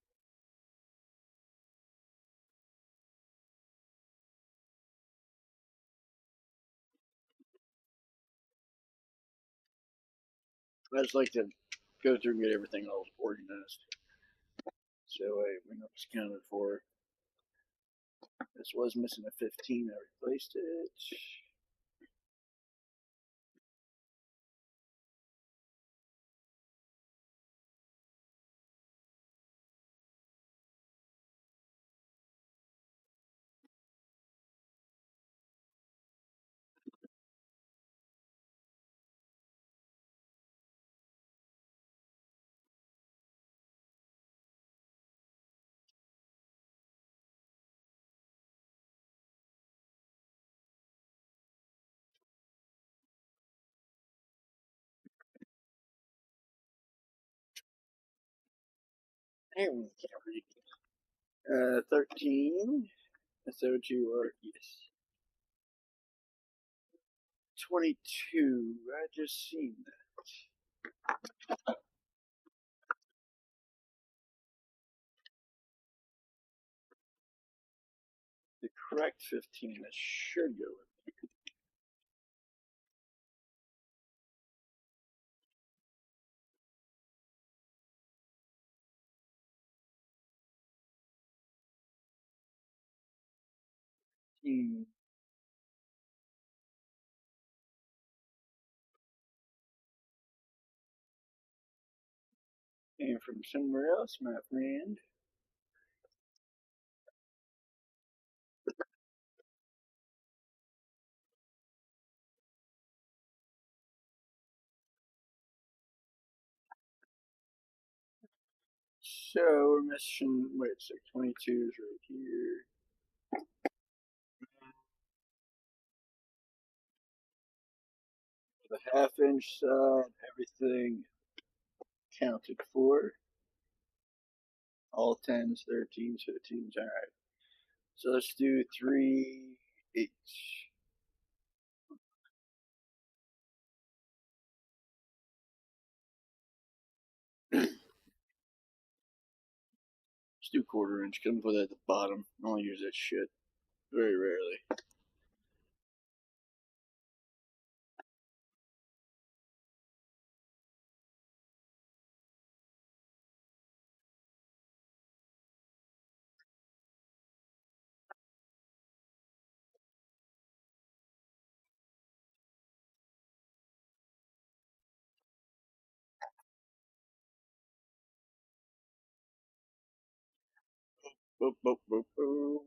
I just like to go through and get everything all organized. So we know it's counted for. This was missing a 15. I replaced it. Hey, we can't read. 13. SO2 or yes. 22. I just seen that. The correct 15 that should go with 15. Came from somewhere else, my friend. So we're missing, wait, so 22 is right here. The half-inch side, everything counted for. All 10s, 13s, 15s, all right. So let's do 3 8. Let's do quarter inch. Come put that at the bottom. I only use that shit very rarely. Boop, boop, boop, boop.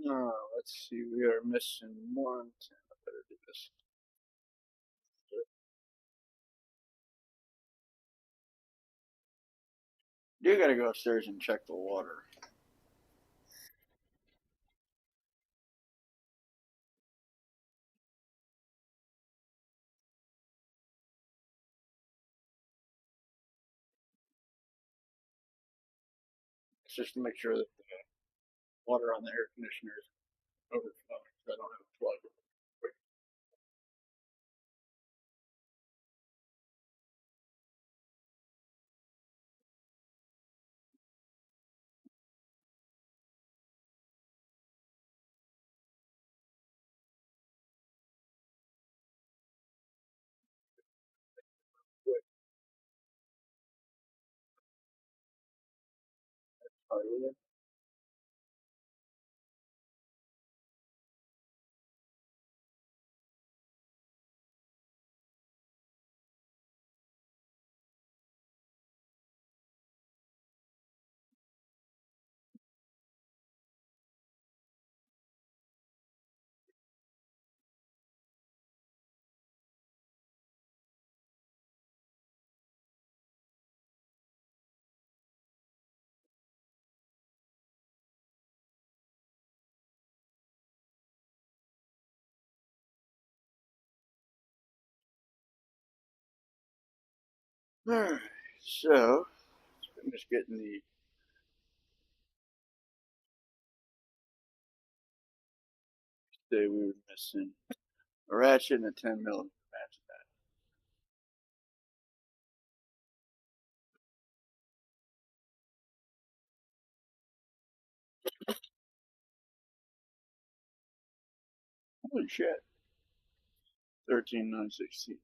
No, let's see. We are missing 1 10. I better do this. You gotta go upstairs and check the water. It's just to make sure that the water on the air conditioner is overflowing. So I don't have a plug. Alright, so I'm just getting the say we were missing a ratchet and a 10 millimeter match that. Holy shit. 13 9/16.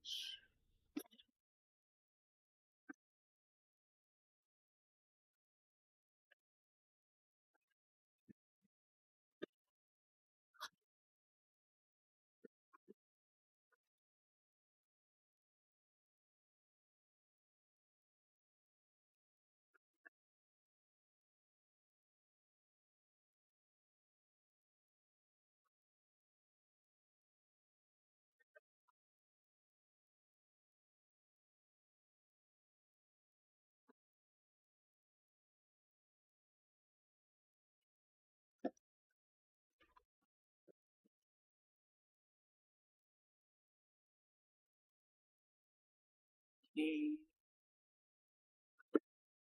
Eight,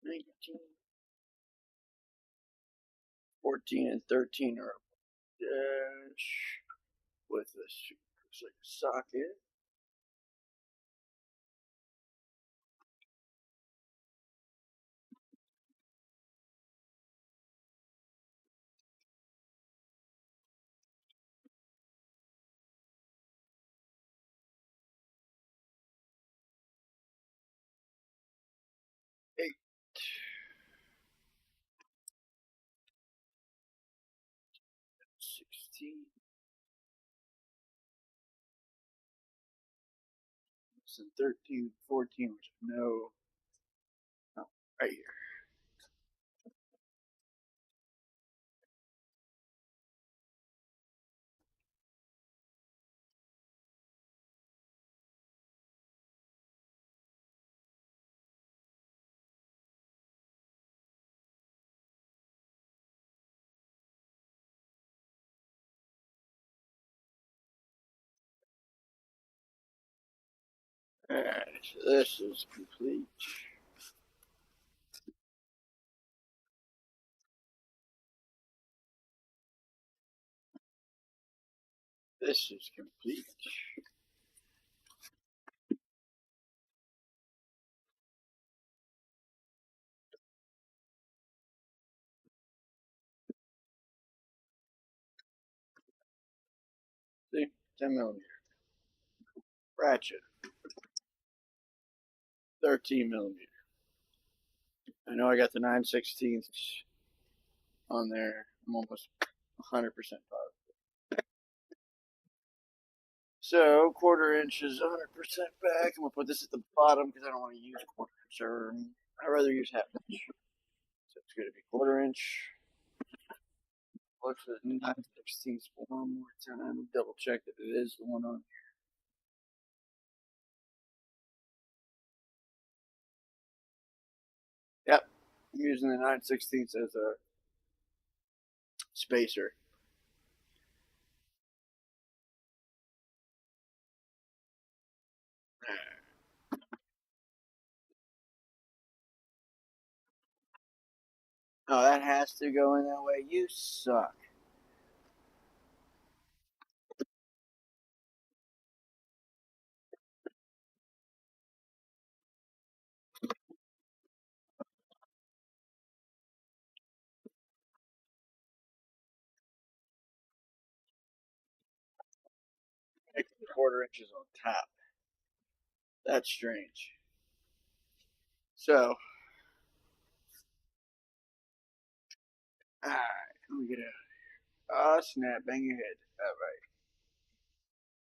19, 14, and 13 are dash with this looks like a socket. Eight, 16, and 13, 14, which I know. Oh, right here. Alright, so this is complete. This is complete. See, 10 millimeter. Ratchet, 13 millimeter. I know I got the 9/16 on there. I'm almost 100% positive. So, quarter inch is 100% back. I'm going to put this at the bottom because I don't want to use quarter inch. Or I'd rather use half inch. So it's going to be quarter inch. Look for the 9/16 one more time. Double check that it is the one on here. Yep. I'm using the 9/16 as a spacer. Oh, that has to go in that way. You suck. Quarter inches on top. That's strange. So, alright, let me get out. Oh, snap, bang your head. Alright.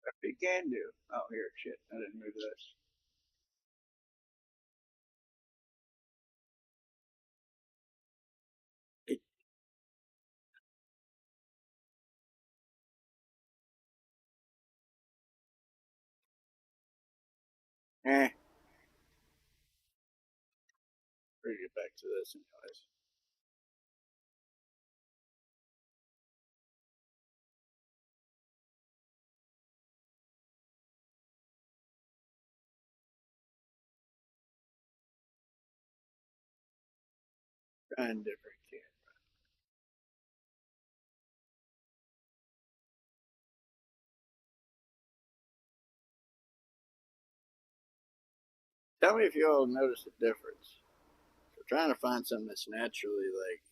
What you can do. Oh, here, shit. I didn't move this. Eh. We're gonna get back to this anyways. Trying different camera. Tell me if you all notice a difference. We're trying to find something that's naturally like.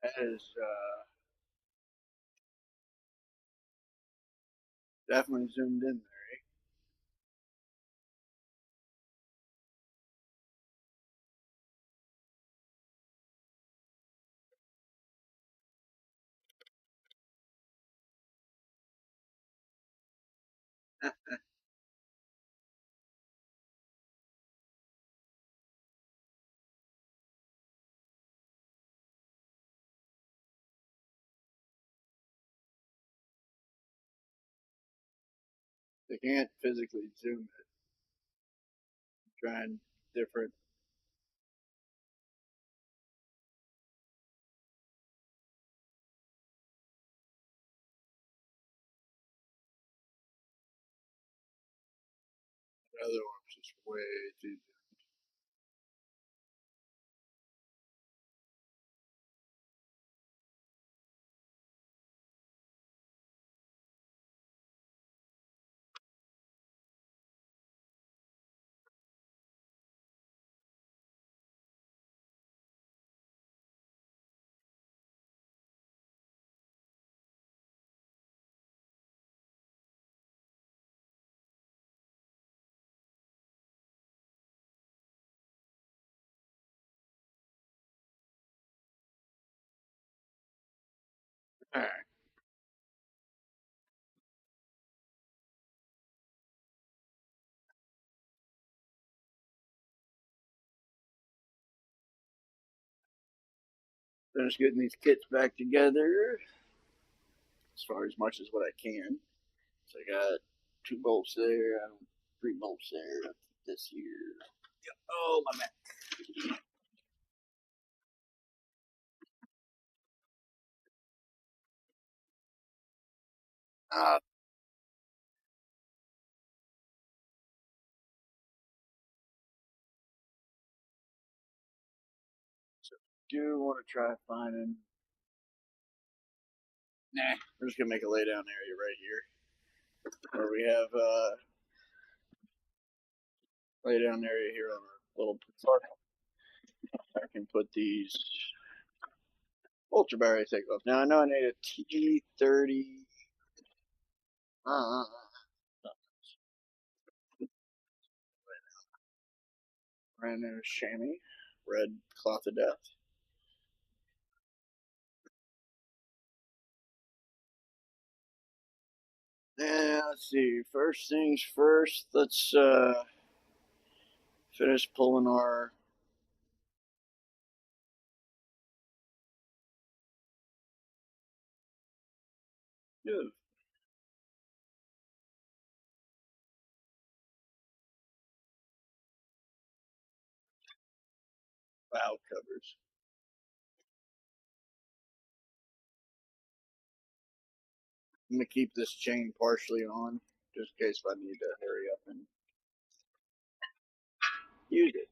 That is definitely zoomed in there. Eh? They can't physically zoom it. Trying different. The other one's just way too zoomed. All right. Finish getting these kits back together as far as much as what I can. So I got 2 bolts there, 3 bolts there. This here. Oh, my back. Uh, so do want to try finding. Nah, we're just gonna make a lay down area right here, where we have lay down area here on our little. I can put these ultra battery take off. Now I know I need a T30. Uh, brand new chamois, red cloth of death. Yeah, let's see. First things first, let's finish pulling our valve covers. I'm gonna keep this chain partially on, just in case if I need to hurry up and use it.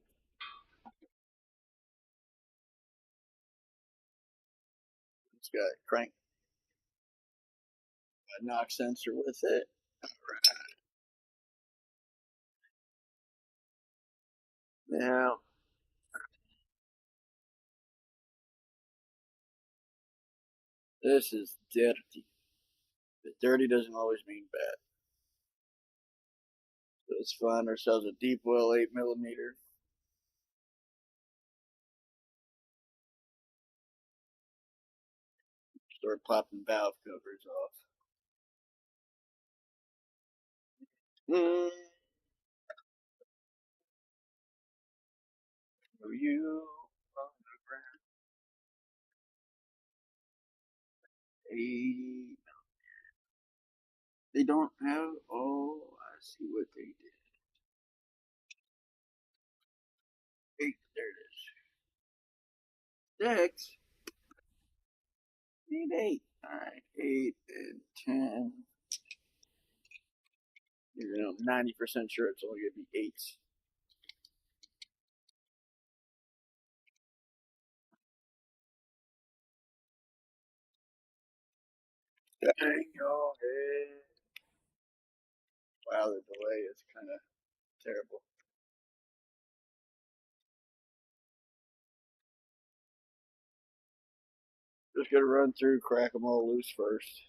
It's got a crank, a knock sensor with it. Now, this is dirty. But dirty doesn't always mean bad. So let's find ourselves a deep well 8 millimeter. Start popping valve covers off. Are you on the ground? 8. They don't have. Oh, I see what they did. 8. There it is. 6. Need 8. Alright, 8 and 10. You're 90% sure it's only going to be 8s. Dang, oh, hey. Wow, the delay is kind of terrible. Just gonna run through, crack them all loose first.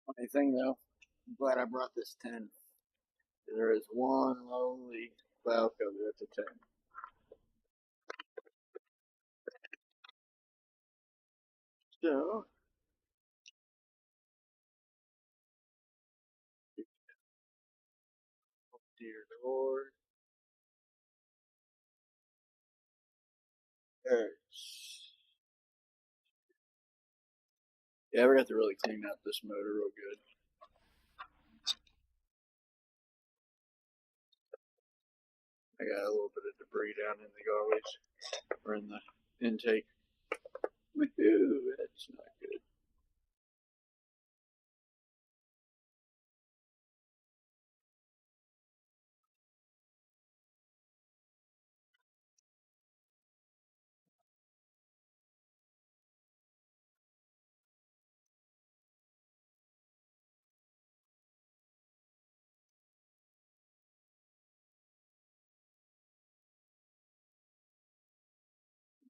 Funny thing though, I'm glad I brought this 10. There is one lonely Falco that's a 10. So, dear Lord. Yeah, we have to really clean out this motor real good. I got a little bit of debris down in the garbage or in the intake. Woohoo, that's not good.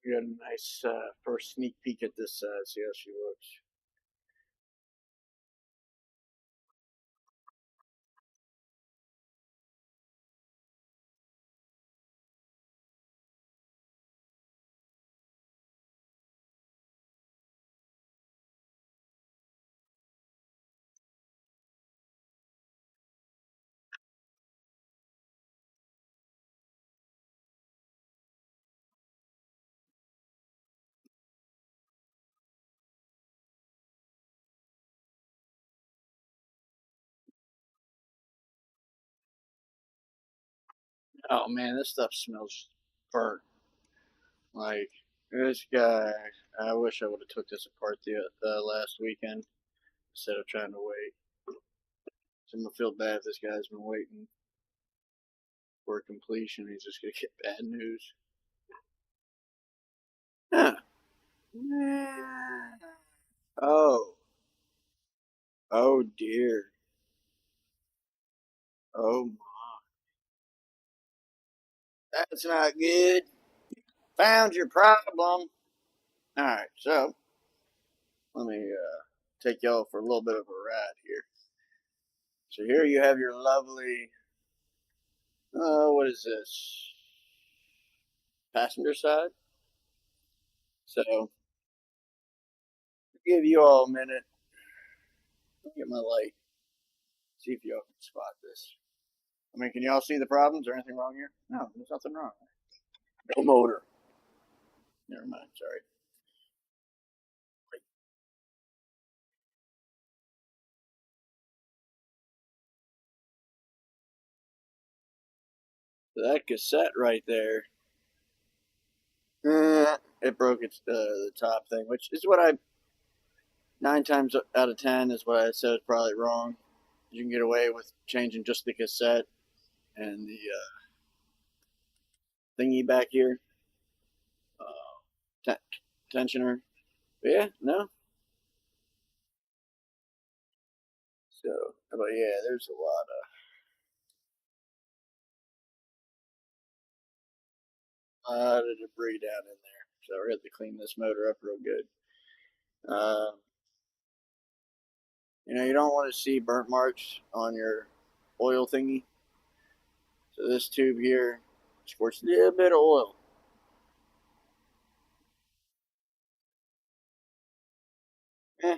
We got a nice first sneak peek at this. See how she looks. Oh man, this stuff smells burnt. Like this guy, I wish I would have took this apart the last weekend instead of trying to wait. So I'm gonna feel bad if this guy's been waiting for completion. He's just gonna get bad news. Huh. Oh. Oh dear. Oh, that's not good. Found your problem. All right, so let me take y'all for a little bit of a ride here. So here you have your lovely. What is this? Passenger side. So I'll give you all a minute. Let me get my light. See if y'all can spot this. I mean, can y'all see the problems or anything wrong here? No, there's nothing wrong. No motor. Never mind. Sorry. So that cassette right there. It broke its the top thing, which is what I 9 times out of 10 is what I said is probably wrong. You can get away with changing just the cassette and the thingy back here, tensioner. But yeah, no. So, but yeah, there's a lot of debris down in there. So we're going to clean this motor up real good. You don't want to see burnt marks on your oil thingy. So this tube here squirts a little bit of oil. Eh,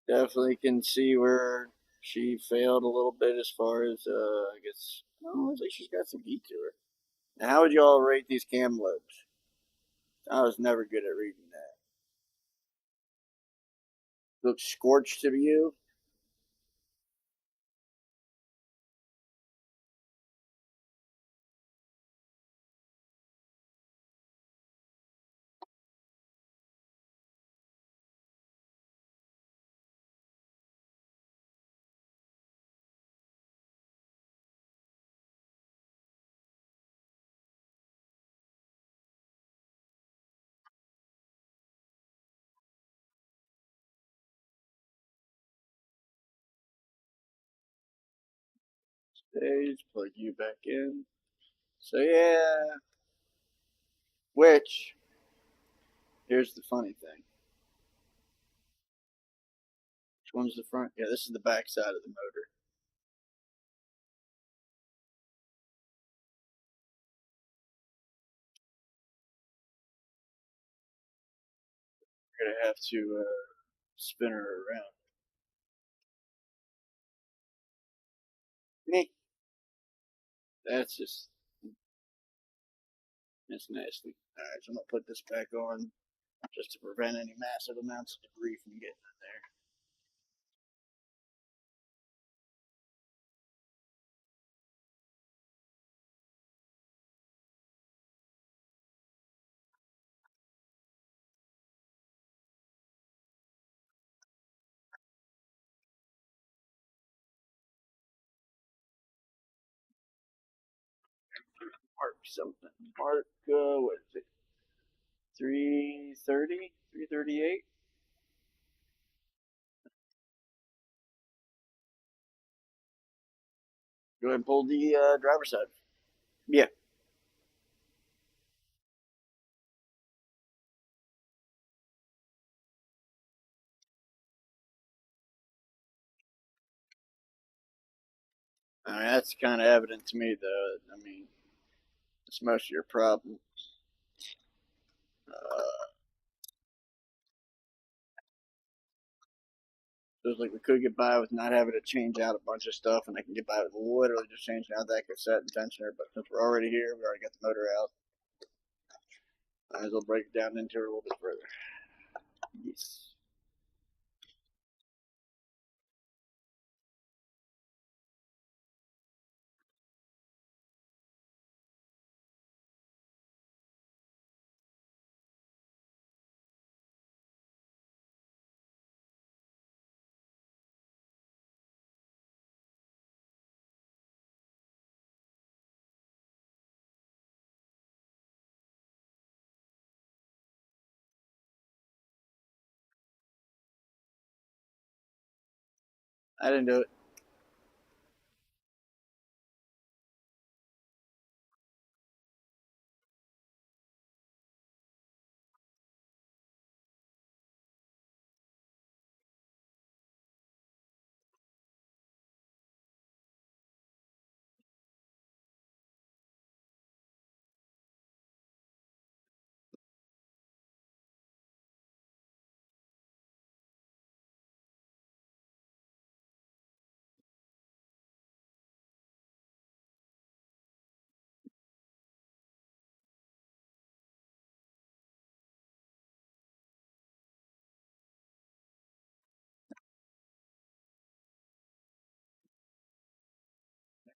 definitely can see where she failed a little bit as far as, I guess, oh, looks like she's got some heat to her. Now, how would you all rate these cam lobes? I was never good at reading that. Looks scorched to you. Stage, plug you back in. So yeah, which here's the funny thing. Which one's the front? Yeah, this is the back side of the motor. We're gonna have to spin her around. Me. That's just it's nasty. All right, so I'm gonna put this back on just to prevent any massive amounts of debris from getting in there. Mark something. Mark, what is it? 330? 338? Go ahead and pull the driver's side. Yeah. I mean, that's kind of evident to me, though. I mean, it's most of your problem. Feels like we could get by with not having to change out a bunch of stuff, and I can get by with literally just changing out that cassette and tensioner. But since we're already here, we already got the motor out. Might as well break it down into it a little bit further. Yes. I didn't do it.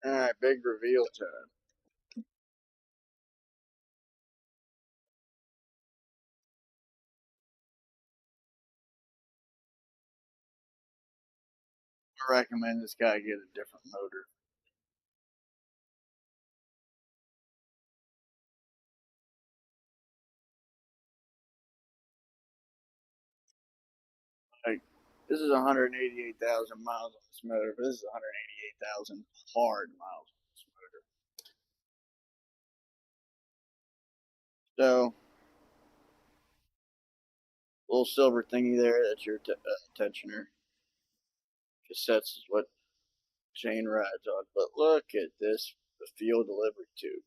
All right, big reveal time. I recommend this guy get a different motor. Like, this is 188,000 miles on this motor, but this is 188,000 hard miles on this motor. So, little silver thingy there, that's your tensioner. Cassettes is what chain rides on. But look at this, the fuel delivery tube.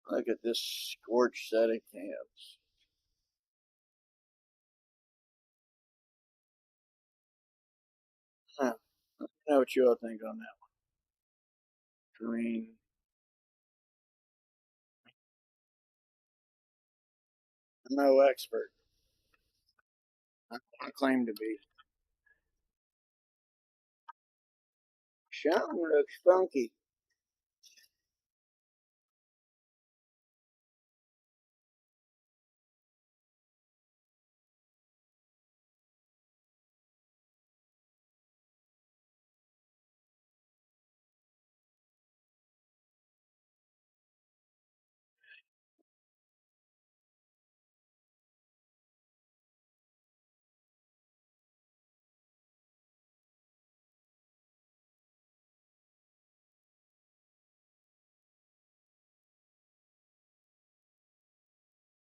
Look at this scorched set of cams. Huh. Let me know what you all think on that one. Green. no expert. I claim to be. Something looks funky.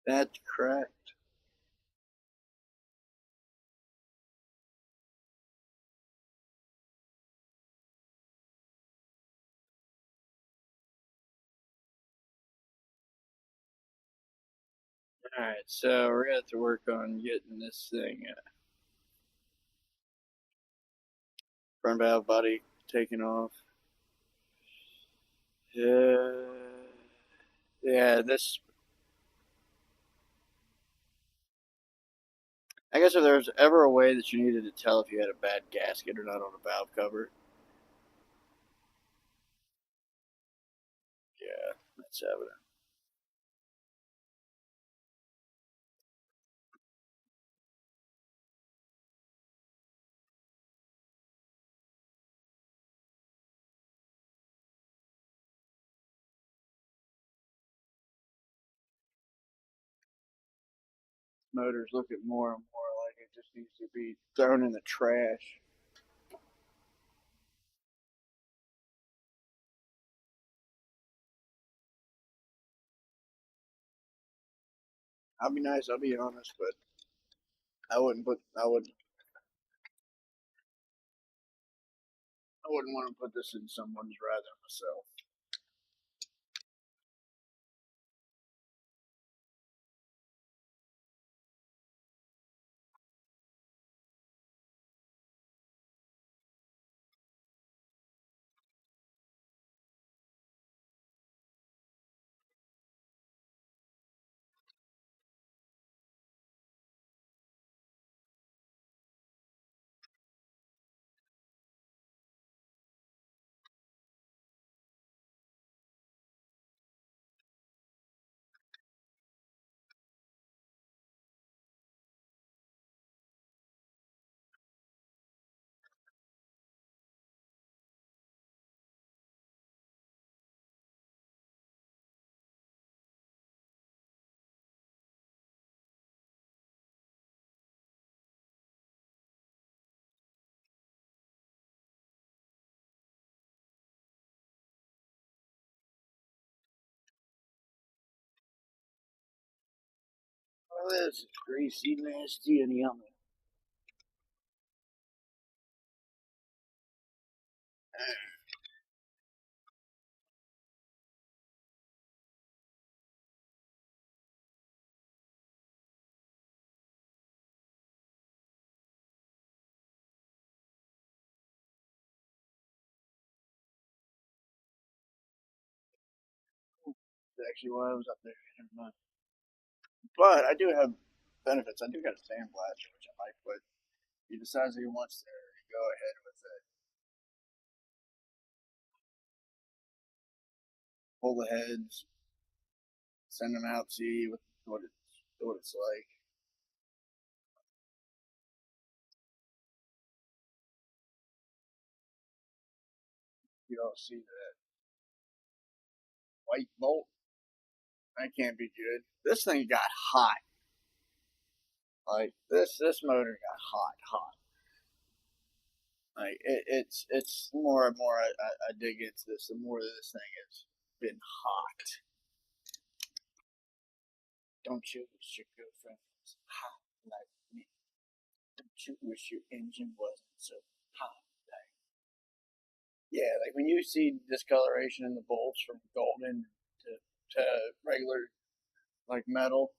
That's correct. Alright, so we're going to have to work on getting this thing front valve body taken off. Yeah, this. I guess if there's ever a way that you needed to tell if you had a bad gasket or not on a valve cover, yeah, that's evident. Motor's looking more and more like it just needs to be thrown in the trash. I'll be nice, I'll be honest, but I wouldn't want to put this in someone's rather myself. Well, this is greasy, nasty, and yummy. That's actually why I was up there. Never mind. But I do have benefits. I do got a sandblaster, which I might put. He decides he wants to go ahead with it. Pull the heads, send them out, see what it's like. You all see that white bolt? That can't be good. This thing got hot. Like this motor got hot. Like it's more and more I dig into this, the more this thing has been hot. Don't you wish your girlfriend was hot like me? Don't you wish your engine wasn't so hot like? Yeah, like when you see discoloration in the bolts from golden to regular like metal,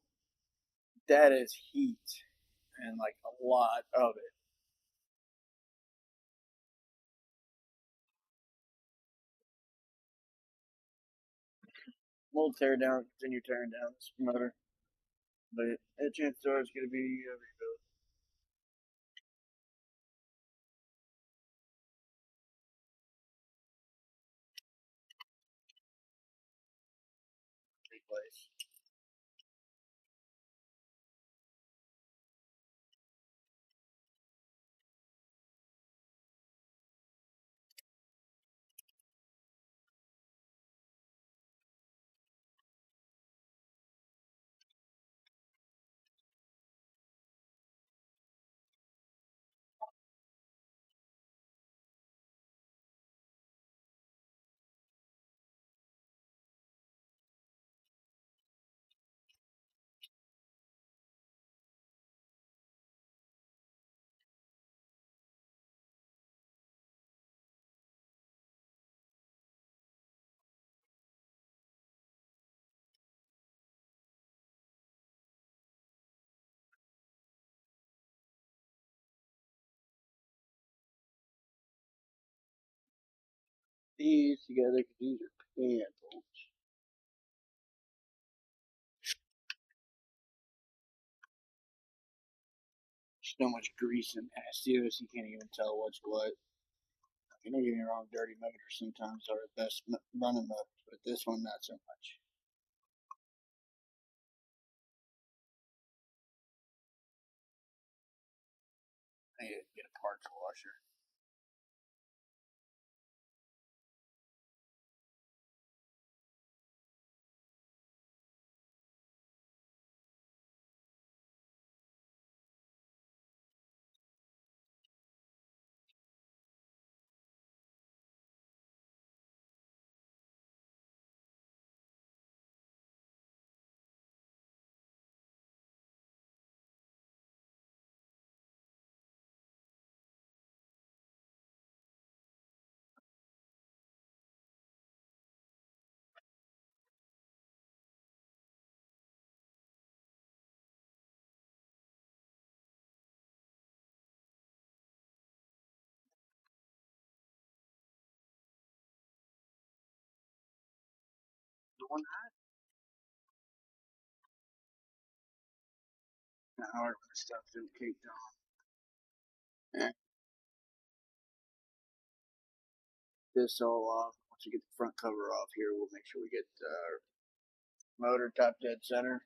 that is heat and like a lot of it. We'll tear down, continue tearing down this motor. But a chances are it's going to be a rebuild. Replace. These together because these are painful. So much grease in pastillas, you can't even tell what's what. Don't get me wrong, dirty motors sometimes are the best running motors, but this one not so much. I need to get a parts washer. The one not hard when the stuff's in caked on. This all off. Once we get the front cover off here, we'll make sure we get motor top dead center.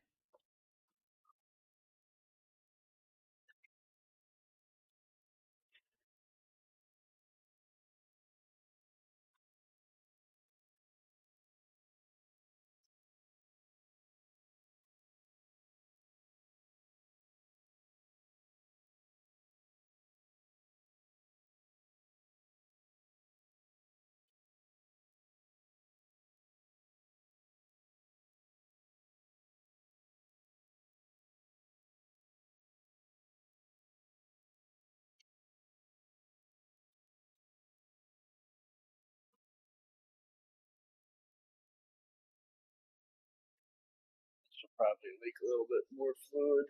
This will probably leak a little bit more fluid.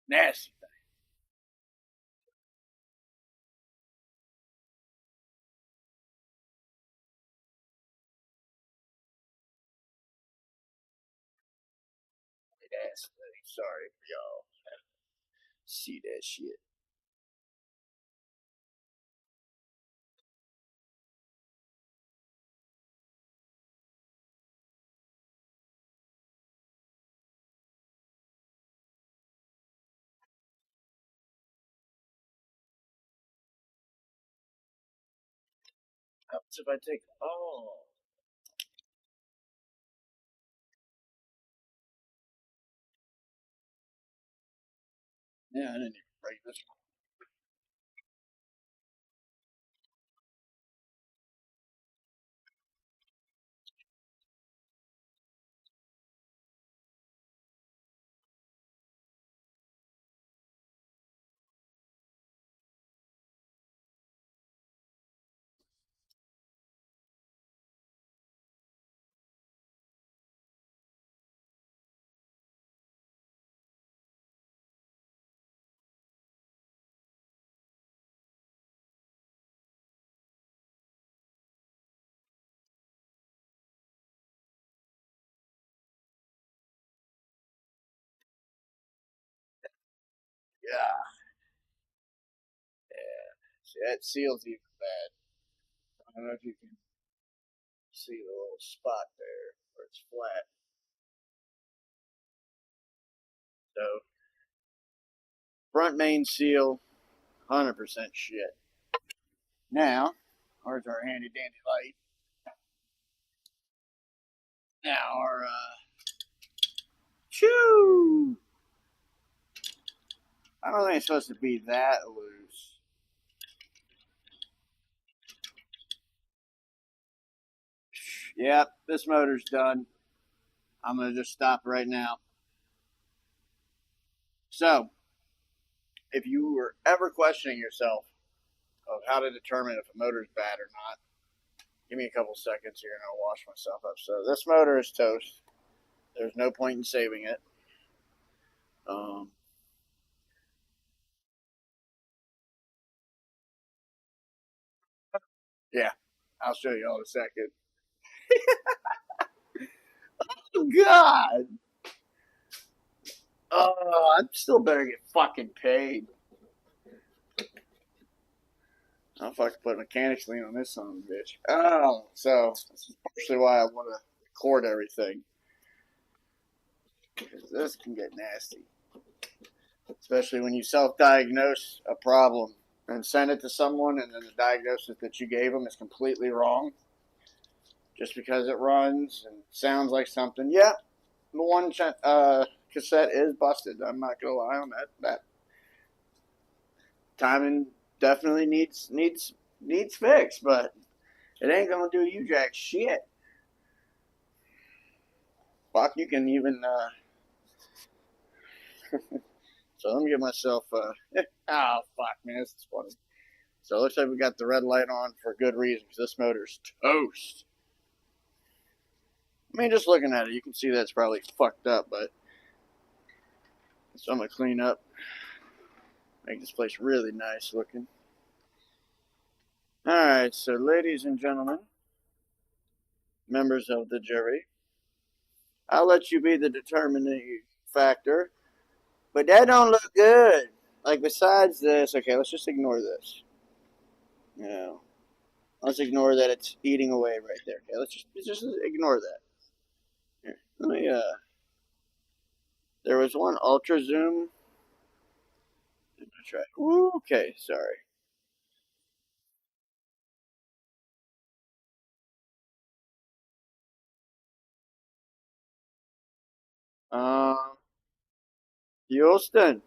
Nasty. Ass thing. Sorry for y'all. See that shit. Happens if I take yeah, I didn't even break this one. See, that seal's even bad. I don't know if you can see the little spot there where it's flat. So, front main seal, 100% shit. Now, where's our handy dandy light? Now, our, Choo! I don't think it's supposed to be that loose. Yep, this motor's done. I'm going to just stop right now. So, if you were ever questioning yourself of how to determine if a motor's bad or not, give me a couple seconds here and I'll wash myself up. So, this motor is toast. There's no point in saving it. Yeah, I'll show you all in a second. Oh, God! Oh, I still better get fucking paid. I'll fucking put a mechanics lien on this son of a bitch. Oh, so this is partially why I want to record everything. Because this can get nasty. Especially when you self-diagnose a problem and send it to someone and then the diagnosis that you gave them is completely wrong. Just because it runs and sounds like something. Yeah, the one cassette is busted. I'm not going to lie on that. That timing definitely needs fix, but it ain't gonna do you jack shit. Fuck, you can even. So let me get myself. Oh fuck, man, this is funny. So it looks like we got the red light on for a good reason because this motor's toast. I mean, just looking at it, you can see that's probably fucked up, but so I'm gonna clean up, make this place really nice looking. All right, so ladies and gentlemen, members of the jury, I'll let you be the determining factor, but that don't look good. Like besides this, okay, let's just ignore this. You know, let's ignore that it's eating away right there. Okay, let's just ignore that. Here, let me. There was one ultra zoom. I'm gonna try. Ooh, okay, sorry. Houston,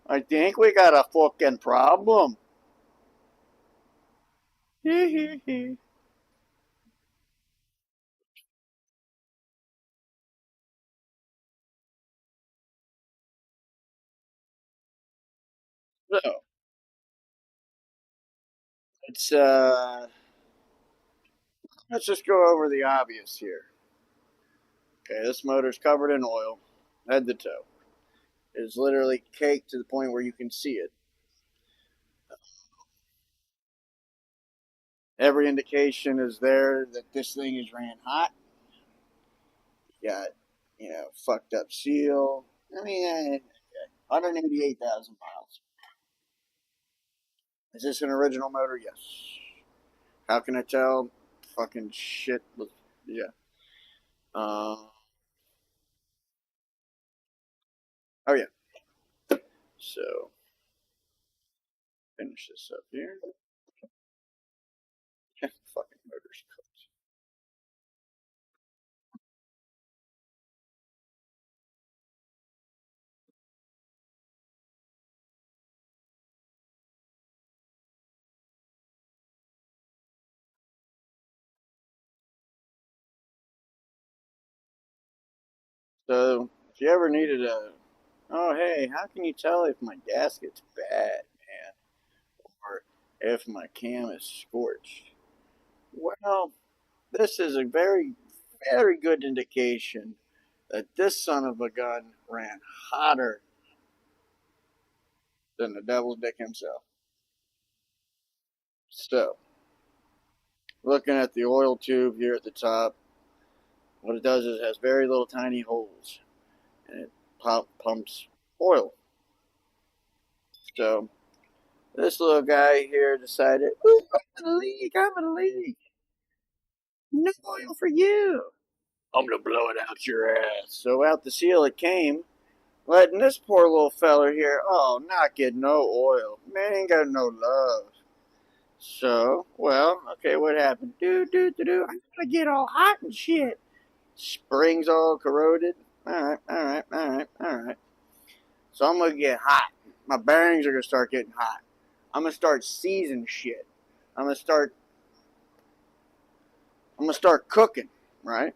I think we got a fucking problem. So it's let's just go over the obvious here. Okay, this motor's covered in oil, head to toe. It's literally caked to the point where you can see it. Every indication is there that this thing is ran hot. You got, fucked up seal. I mean, 188,000 miles. Is this an original motor? Yes. How can I tell? Fucking shit. Yeah. Oh yeah. So finish this up here. Fucking motor's cooked. So if you ever needed oh hey, how can you tell if my gasket's bad, man, or if my cam is scorched? Well, this is a very, very good indication that this son of a gun ran hotter than the devil's dick himself. So, looking at the oil tube here at the top, what it does is it has very little tiny holes, and it pumps oil. So, This little guy here decided, ooh, I'm gonna leak, I'm gonna leak. No oil for you. I'm gonna blow it out your ass. So out the seal it came, letting this poor little feller here, oh, not get no oil. Man ain't got no love. So, well, okay, what happened? I'm gonna get all hot and shit. Springs all corroded. Alright. So I'm gonna get hot. My bearings are gonna start getting hot. I'm gonna start seizing shit. I'm gonna start cooking, right?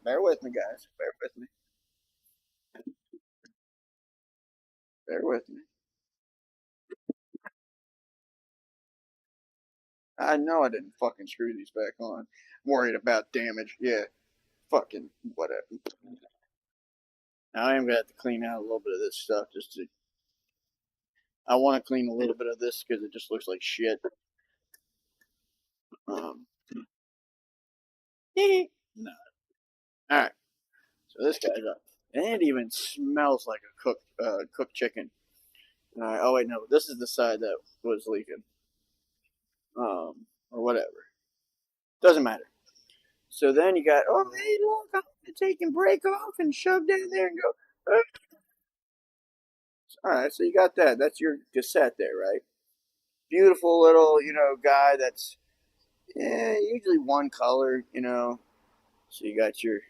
Bear with me, guys. Bear with me. Bear with me. I know I didn't fucking screw these back on. I'm worried about damage. Yeah, fucking whatever. Now I am gonna have to clean out a little bit of this stuff just to. I want to clean a little bit of this because it just looks like shit. Um, no. All right. So this guy's up, and it even smells like a cooked chicken. All right. Oh wait, no. This is the side that was leaking. Or whatever. Doesn't matter. So then you got, oh hey look, I'm gonna take and break off and shove down there and go. All right, so you got that. That's your cassette there, right? Beautiful little, guy that's usually one color, So you got your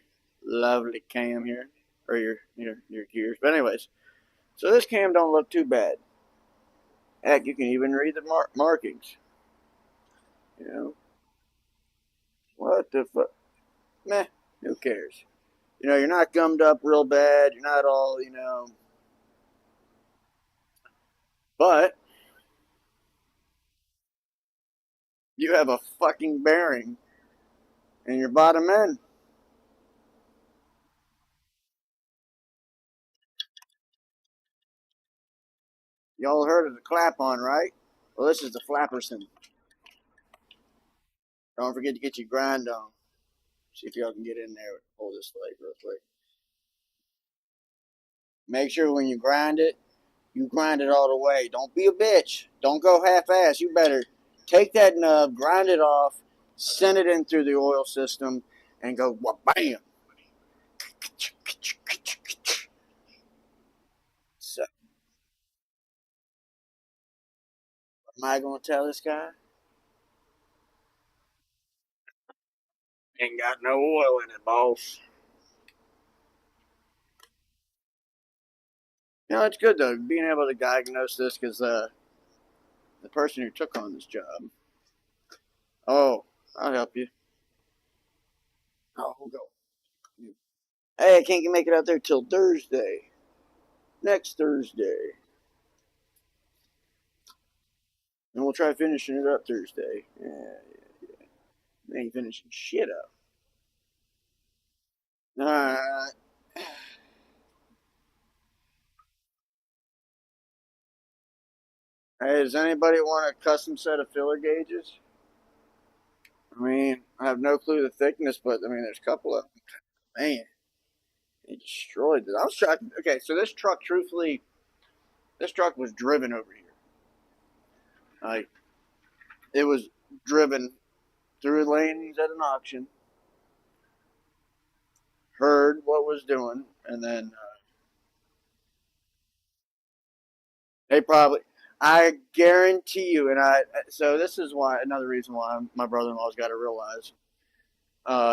lovely cam here, or your gears. But anyways, so this cam don't look too bad. Heck, you can even read the markings. What the fuck? Meh, who cares? You're not gummed up real bad. You're not all, but you have a fucking bearing in your bottom end. Y'all heard of the clap on, right? Well, this is the Flapperson. Don't forget to get your grind on. See if y'all can get in there. Hold this leg real quick. Make sure when you grind it all the way. Don't be a bitch. Don't go half-ass. You better take that nub, grind it off, send it in through the oil system, and go bam. So, what am I gonna tell this guy? Ain't got no oil in it, boss. It's good though being able to diagnose this because the person who took on this job. Oh, I'll help you. Oh, we'll go. Hey, I can't make it out there till Thursday. Next Thursday. And we'll try finishing it up Thursday. Yeah. They ain't finishing shit up. Alright. Hey, does anybody want a custom set of filler gauges? I mean, I have no clue the thickness, but I mean, there's a couple of them. Man, they destroyed it. I was shocked. Okay, so this truck, truthfully, this truck was driven over here. Like, it was driven through lanes at an auction, heard what was doing, and then they probably, I guarantee you, so this is why, another reason why my brother-in-law's got to realize,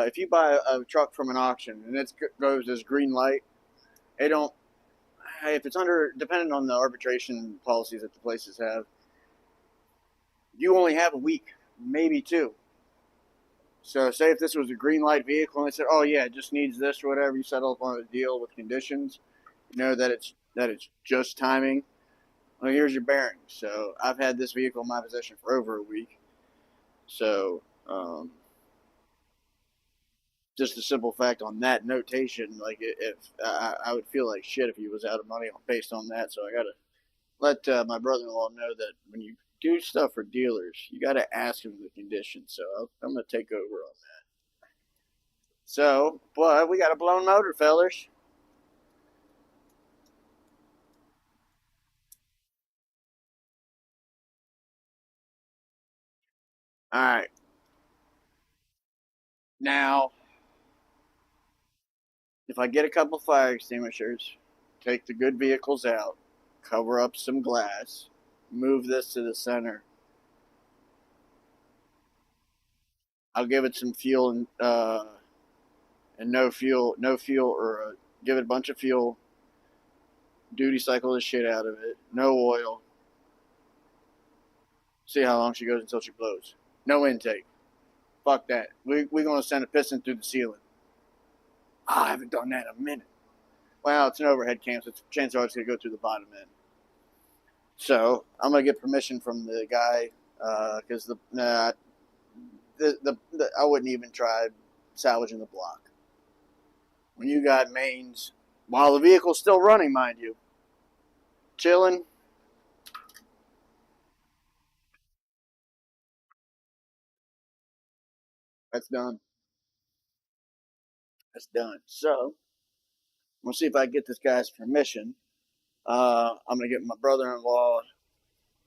if you buy a truck from an auction and it goes as green light, they don't, if it's depending on the arbitration policies that the places have, you only have a week, maybe two. So say if this was a green light vehicle and they said, oh yeah, it just needs this or whatever, you settle up on a deal with conditions, that it's just timing. Well, here's your bearings. So I've had this vehicle in my possession for over a week. So just a simple fact on that notation, like if I would feel like shit if he was out of money based on that. So I gotta let my brother-in-law know that when you do stuff for dealers, you gotta ask him the conditions. So I'm gonna take over on that. So, but we got a blown motor, fellers. All right. Now, if I get a couple fire extinguishers, take the good vehicles out, cover up some glass, move this to the center, I'll give it some fuel and no fuel, or give it a bunch of fuel, duty cycle the shit out of it, no oil. See how long she goes until she blows. No intake. Fuck that. We're going to send a piston through the ceiling. I haven't done that in a minute. Well, it's an overhead cam, so chances are it's going to go through the bottom end. So I'm going to get permission from the guy because I wouldn't even try salvaging the block. When you got mains, while the vehicle's still running, mind you, chilling, that's done. That's done. So we'll see if I can get this guy's permission. I'm going to get my brother-in-law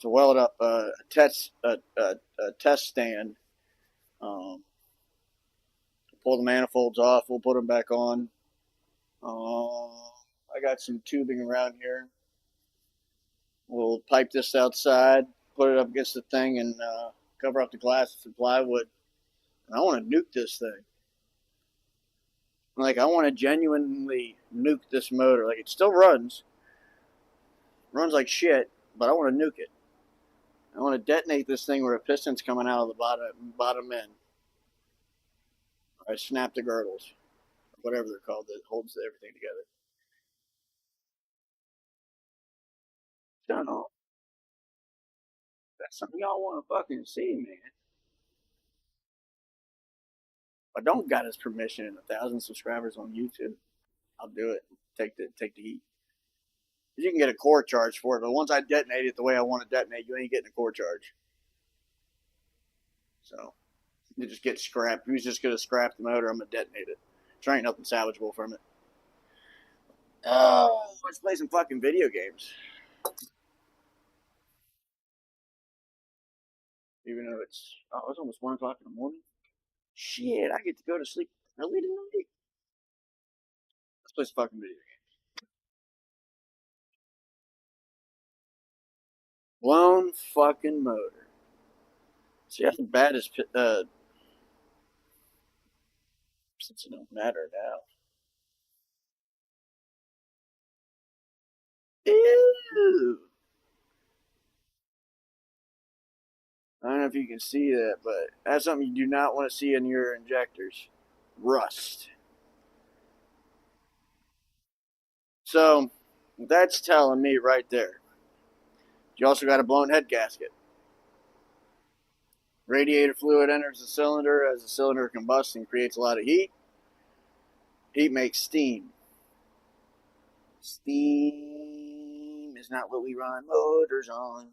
to weld up a test stand. Pull the manifolds off. We'll put them back on. I got some tubing around here. We'll pipe this outside, put it up against the thing, and cover up the glass with some plywood. And I want to nuke this thing. Like, I want to genuinely nuke this motor. Like, it still runs like shit, but I want to nuke it. I want to detonate this thing where a piston's coming out of the bottom end. I snap the girdles, whatever they're called, that holds everything together. So, that's something y'all want to fucking see, man. If I don't got his permission and 1,000 subscribers on YouTube, I'll do it. Take the heat. You can get a core charge for it, but once I detonate it the way I want to detonate, you ain't getting a core charge. So you just get scrapped. Who's just gonna scrap the motor? I'm gonna detonate it. There ain't nothing salvageable from it. Oh, let's play some fucking video games. Even though it's almost 1 o'clock in the morning. Shit, I get to go to sleep early tonight. Let's play some fucking video games. Blown fucking motor. See, that's bad as since it don't matter now. Ew. I don't know if you can see that, but that's something you do not want to see in your injectors. Rust. So that's telling me right there. You also got a blown head gasket. Radiator fluid enters the cylinder as the cylinder combusts and creates a lot of heat. Heat makes steam. Steam is not what we run motors on.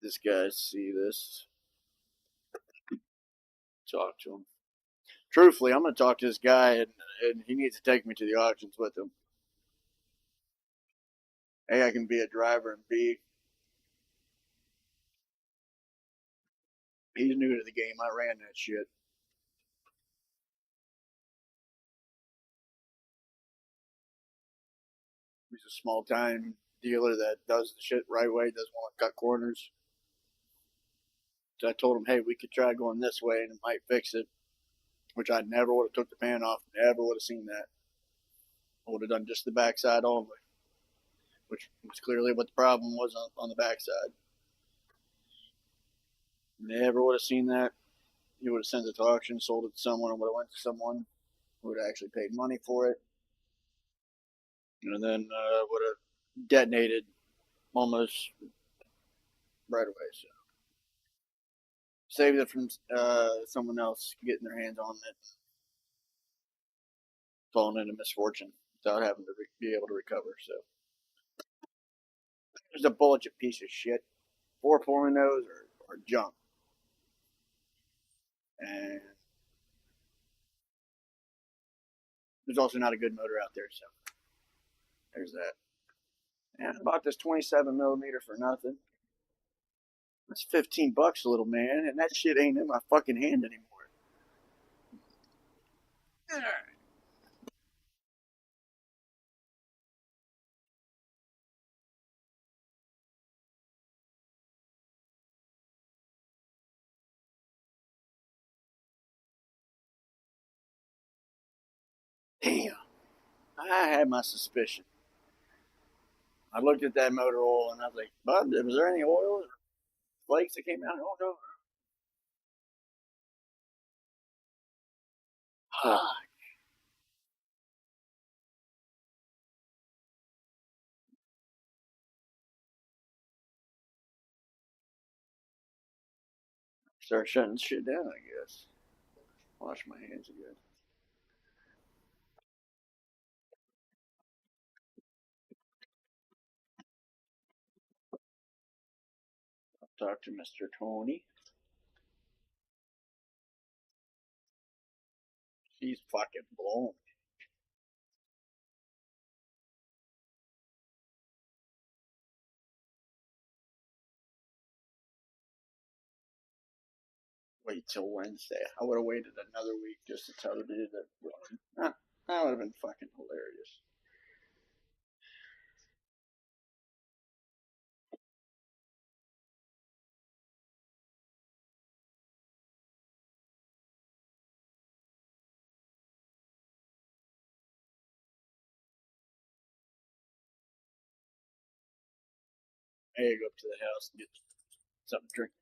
This guy see this. Talk to him. Truthfully, I'm going to talk to this guy, and he needs to take me to the auctions with him. A, I can be a driver, and B, he's new to the game. I ran that shit. He's a small time dealer that does the shit right way, doesn't want to cut corners. So I told him, hey, we could try going this way and it might fix it, which I never would have took the pan off, never would have seen that. I would have done just the backside only, which was clearly what the problem was on the backside. Never would have seen that. He would have sent it to auction, sold it to someone, or would have went to someone who would have actually paid money for it, and then would have detonated almost right away. So saved it from someone else getting their hands on it, falling into misfortune without having to be able to recover. So there's a bullshit piece of shit. 4.0s are junk, and there's also not a good motor out there. So There's that. And I bought this 27 millimeter for nothing. That's $15, little man, and that shit ain't in my fucking hand anymore. Damn, I had my suspicion. I looked at that motor oil and I was like, Bud, was there any oil or flakes that came out? Oh no. Start shutting shit down, I guess. Wash my hands again. I'll talk to Mr. Tony. He's fucking blown. Wait till Wednesday. I would have waited another week just to tell the dude that that would have been fucking hilarious. I gotta go up to the house and get something to drink.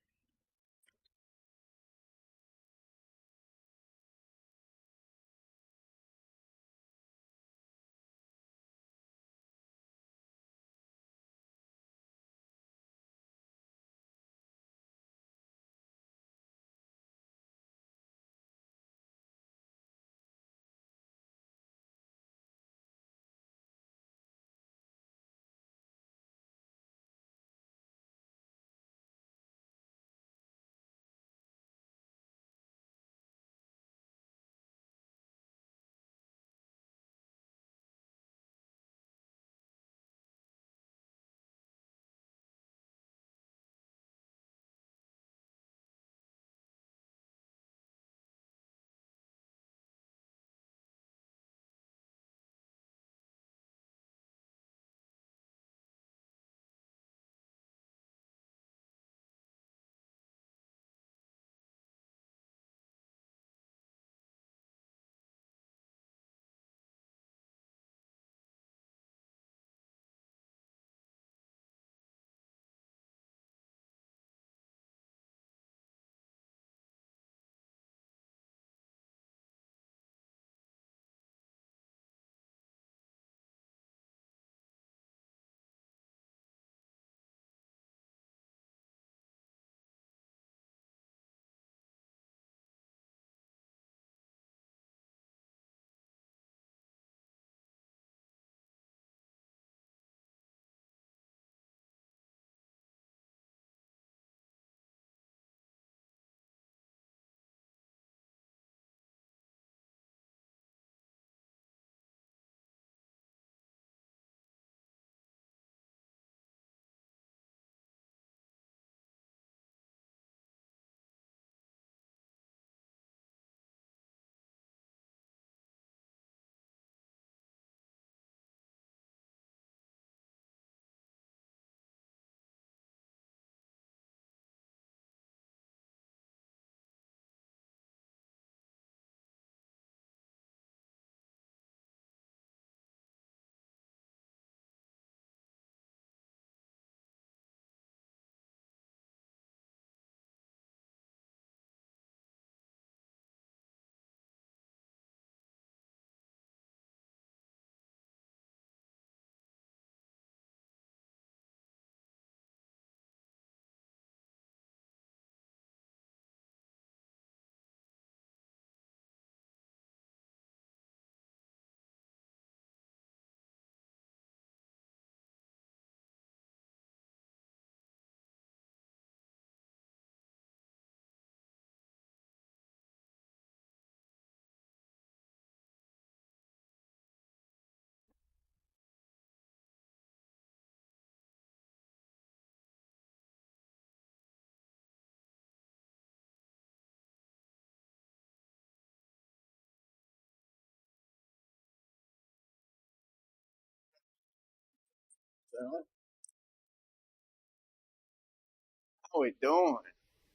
How we doing?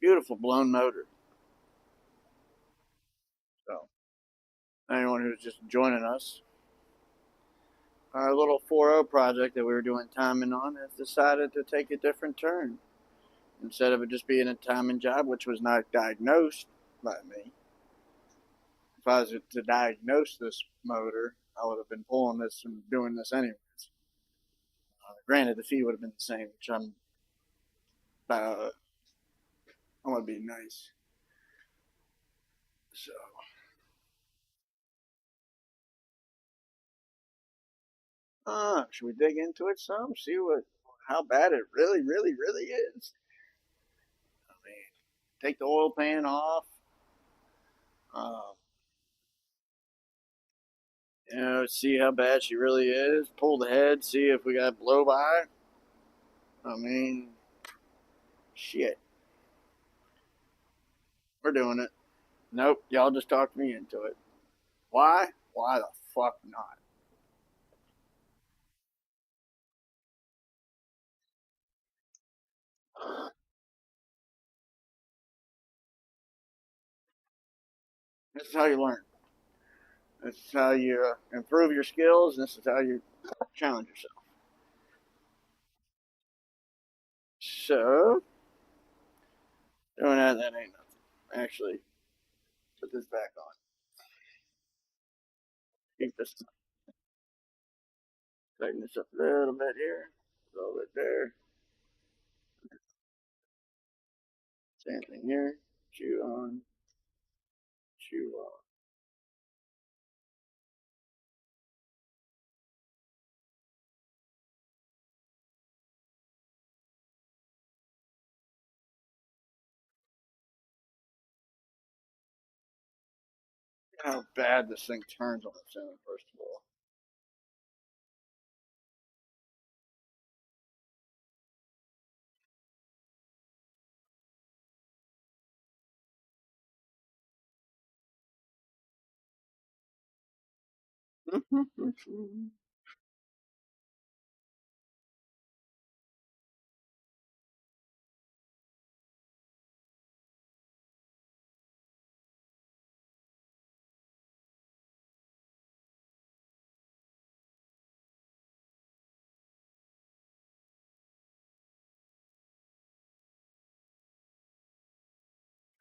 Beautiful blown motor. So, anyone who's just joining us, our little 4.0 project that we were doing timing on has decided to take a different turn. Instead of it just being a timing job, which was not diagnosed by me, if I was to diagnose this motor, I would have been pulling this and doing this anyways. Granted, the fee would have been the same, which I'm gonna be nice. So, should we dig into it some? See how bad it really, really, really is. I mean, take the oil pan off. Um, see how bad she really is. Pull the head, see if we got blow by. I mean, shit. We're doing it. Nope, y'all just talked me into it. Why? Why the fuck not? This is how you learn. This is how you improve your skills. This is how you challenge yourself. So, doing that ain't nothing. Actually, put this back on. Keep this, tighten this up a little bit here, a little bit there. Same thing here. Chew on, chew on. How bad this thing turns on its own, first of all.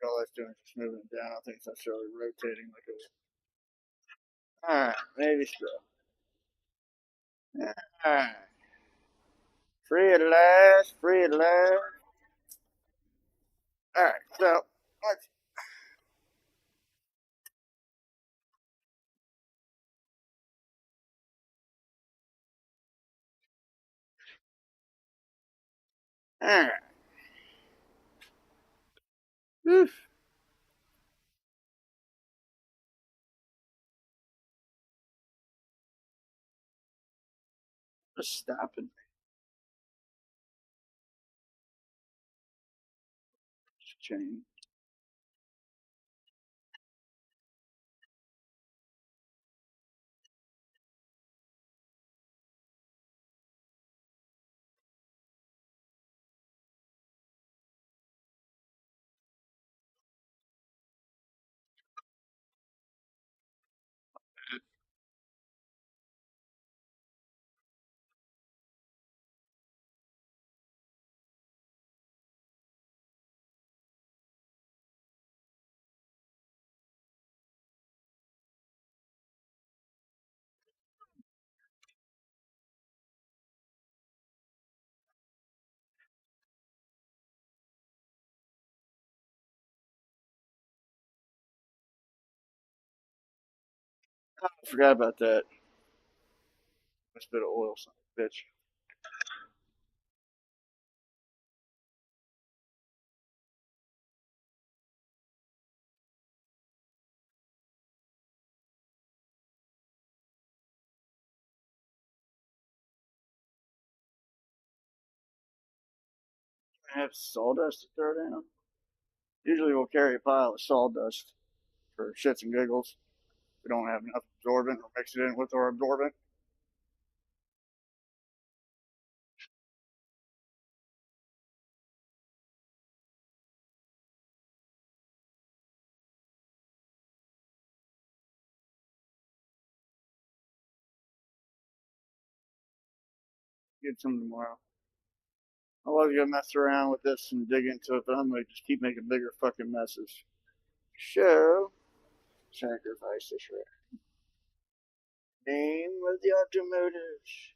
All that's doing is just moving it down. I think it's necessarily rotating like it was. Alright, maybe so. Alright. Free at last, free at last. Alright, so let's. Alright. Oof. Just stopping. Chain. I forgot about that. That's a bit of oil, son of a bitch. I have sawdust to throw down. Usually we'll carry a pile of sawdust for shits and giggles. We don't have enough absorbent or mix it in with our absorbent. Get some tomorrow. I was gonna mess around with this and dig into it, but I'm gonna just keep making bigger fucking messes. So, sacrifice this rare. Name of the automotives.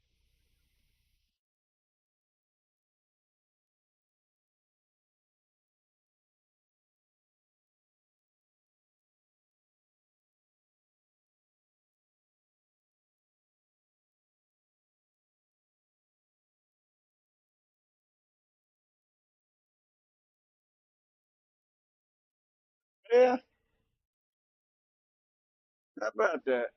Yeah, how about that?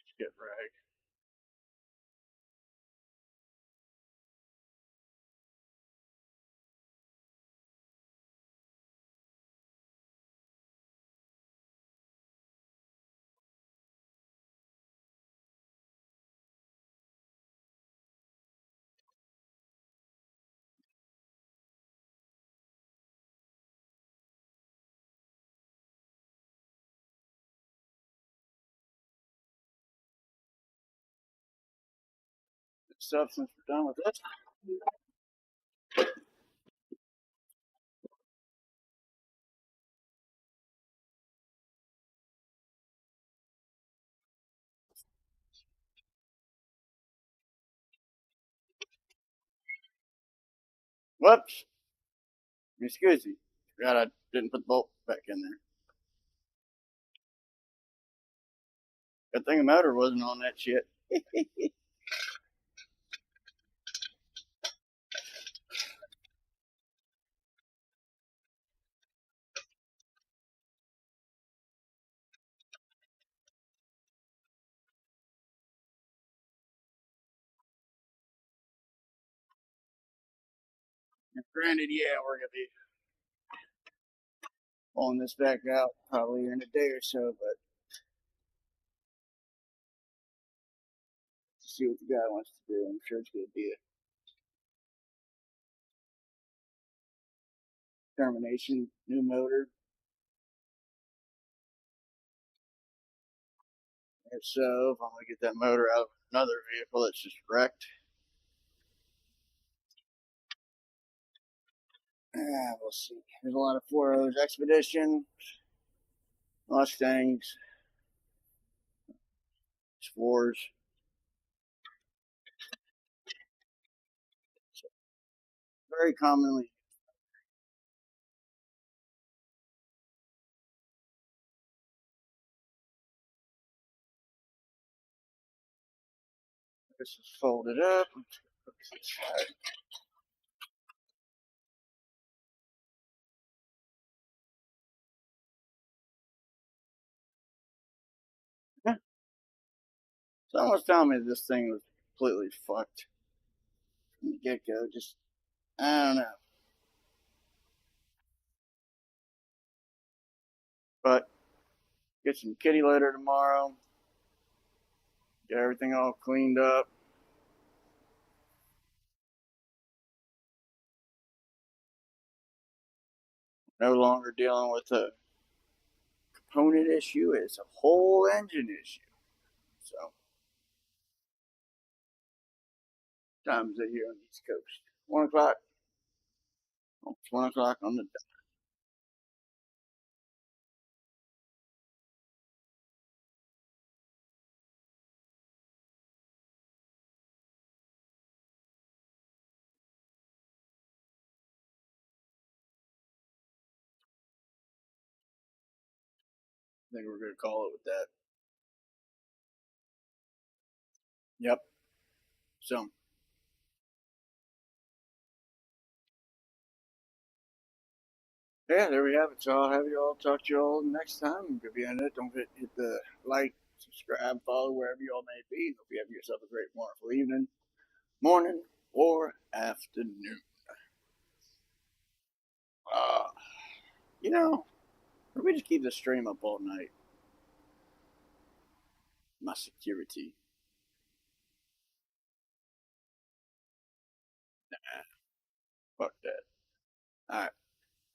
Just get right. Good stuff since we're done with this. Whoops. Excuse me. Forgot I didn't put the bolt back in there. Good thing the motor wasn't on that shit. Granted, yeah, we're gonna be pulling this back out probably in a day or so, but to see what the guy wants to do, I'm sure it's gonna be a termination, new motor. If so, if I'm gonna get that motor out of another vehicle that's just wrecked, we'll see. There's a lot of 4.0s, Expedition, Mustangs, Explorers. So very commonly. This is folded up. Yeah. Someone's telling me this thing was completely fucked from the get go. Just, I don't know. But get some kitty litter tomorrow. Get everything all cleaned up. No longer dealing with a component issue, it's a whole engine issue. So, times it here on the East Coast. 1 o'clock. Oh, it's 1 o'clock on the dot. I think we're going to call it with that. Yep. So, yeah, there we have it. So I'll have you all talk to you all next time. If you it, don't forget to hit the like, subscribe, follow wherever you all may be. Hope you have yourself a great, wonderful evening, morning, or afternoon. Uh, you know, let me just keep the stream up all night. My security. Fuck that. All right.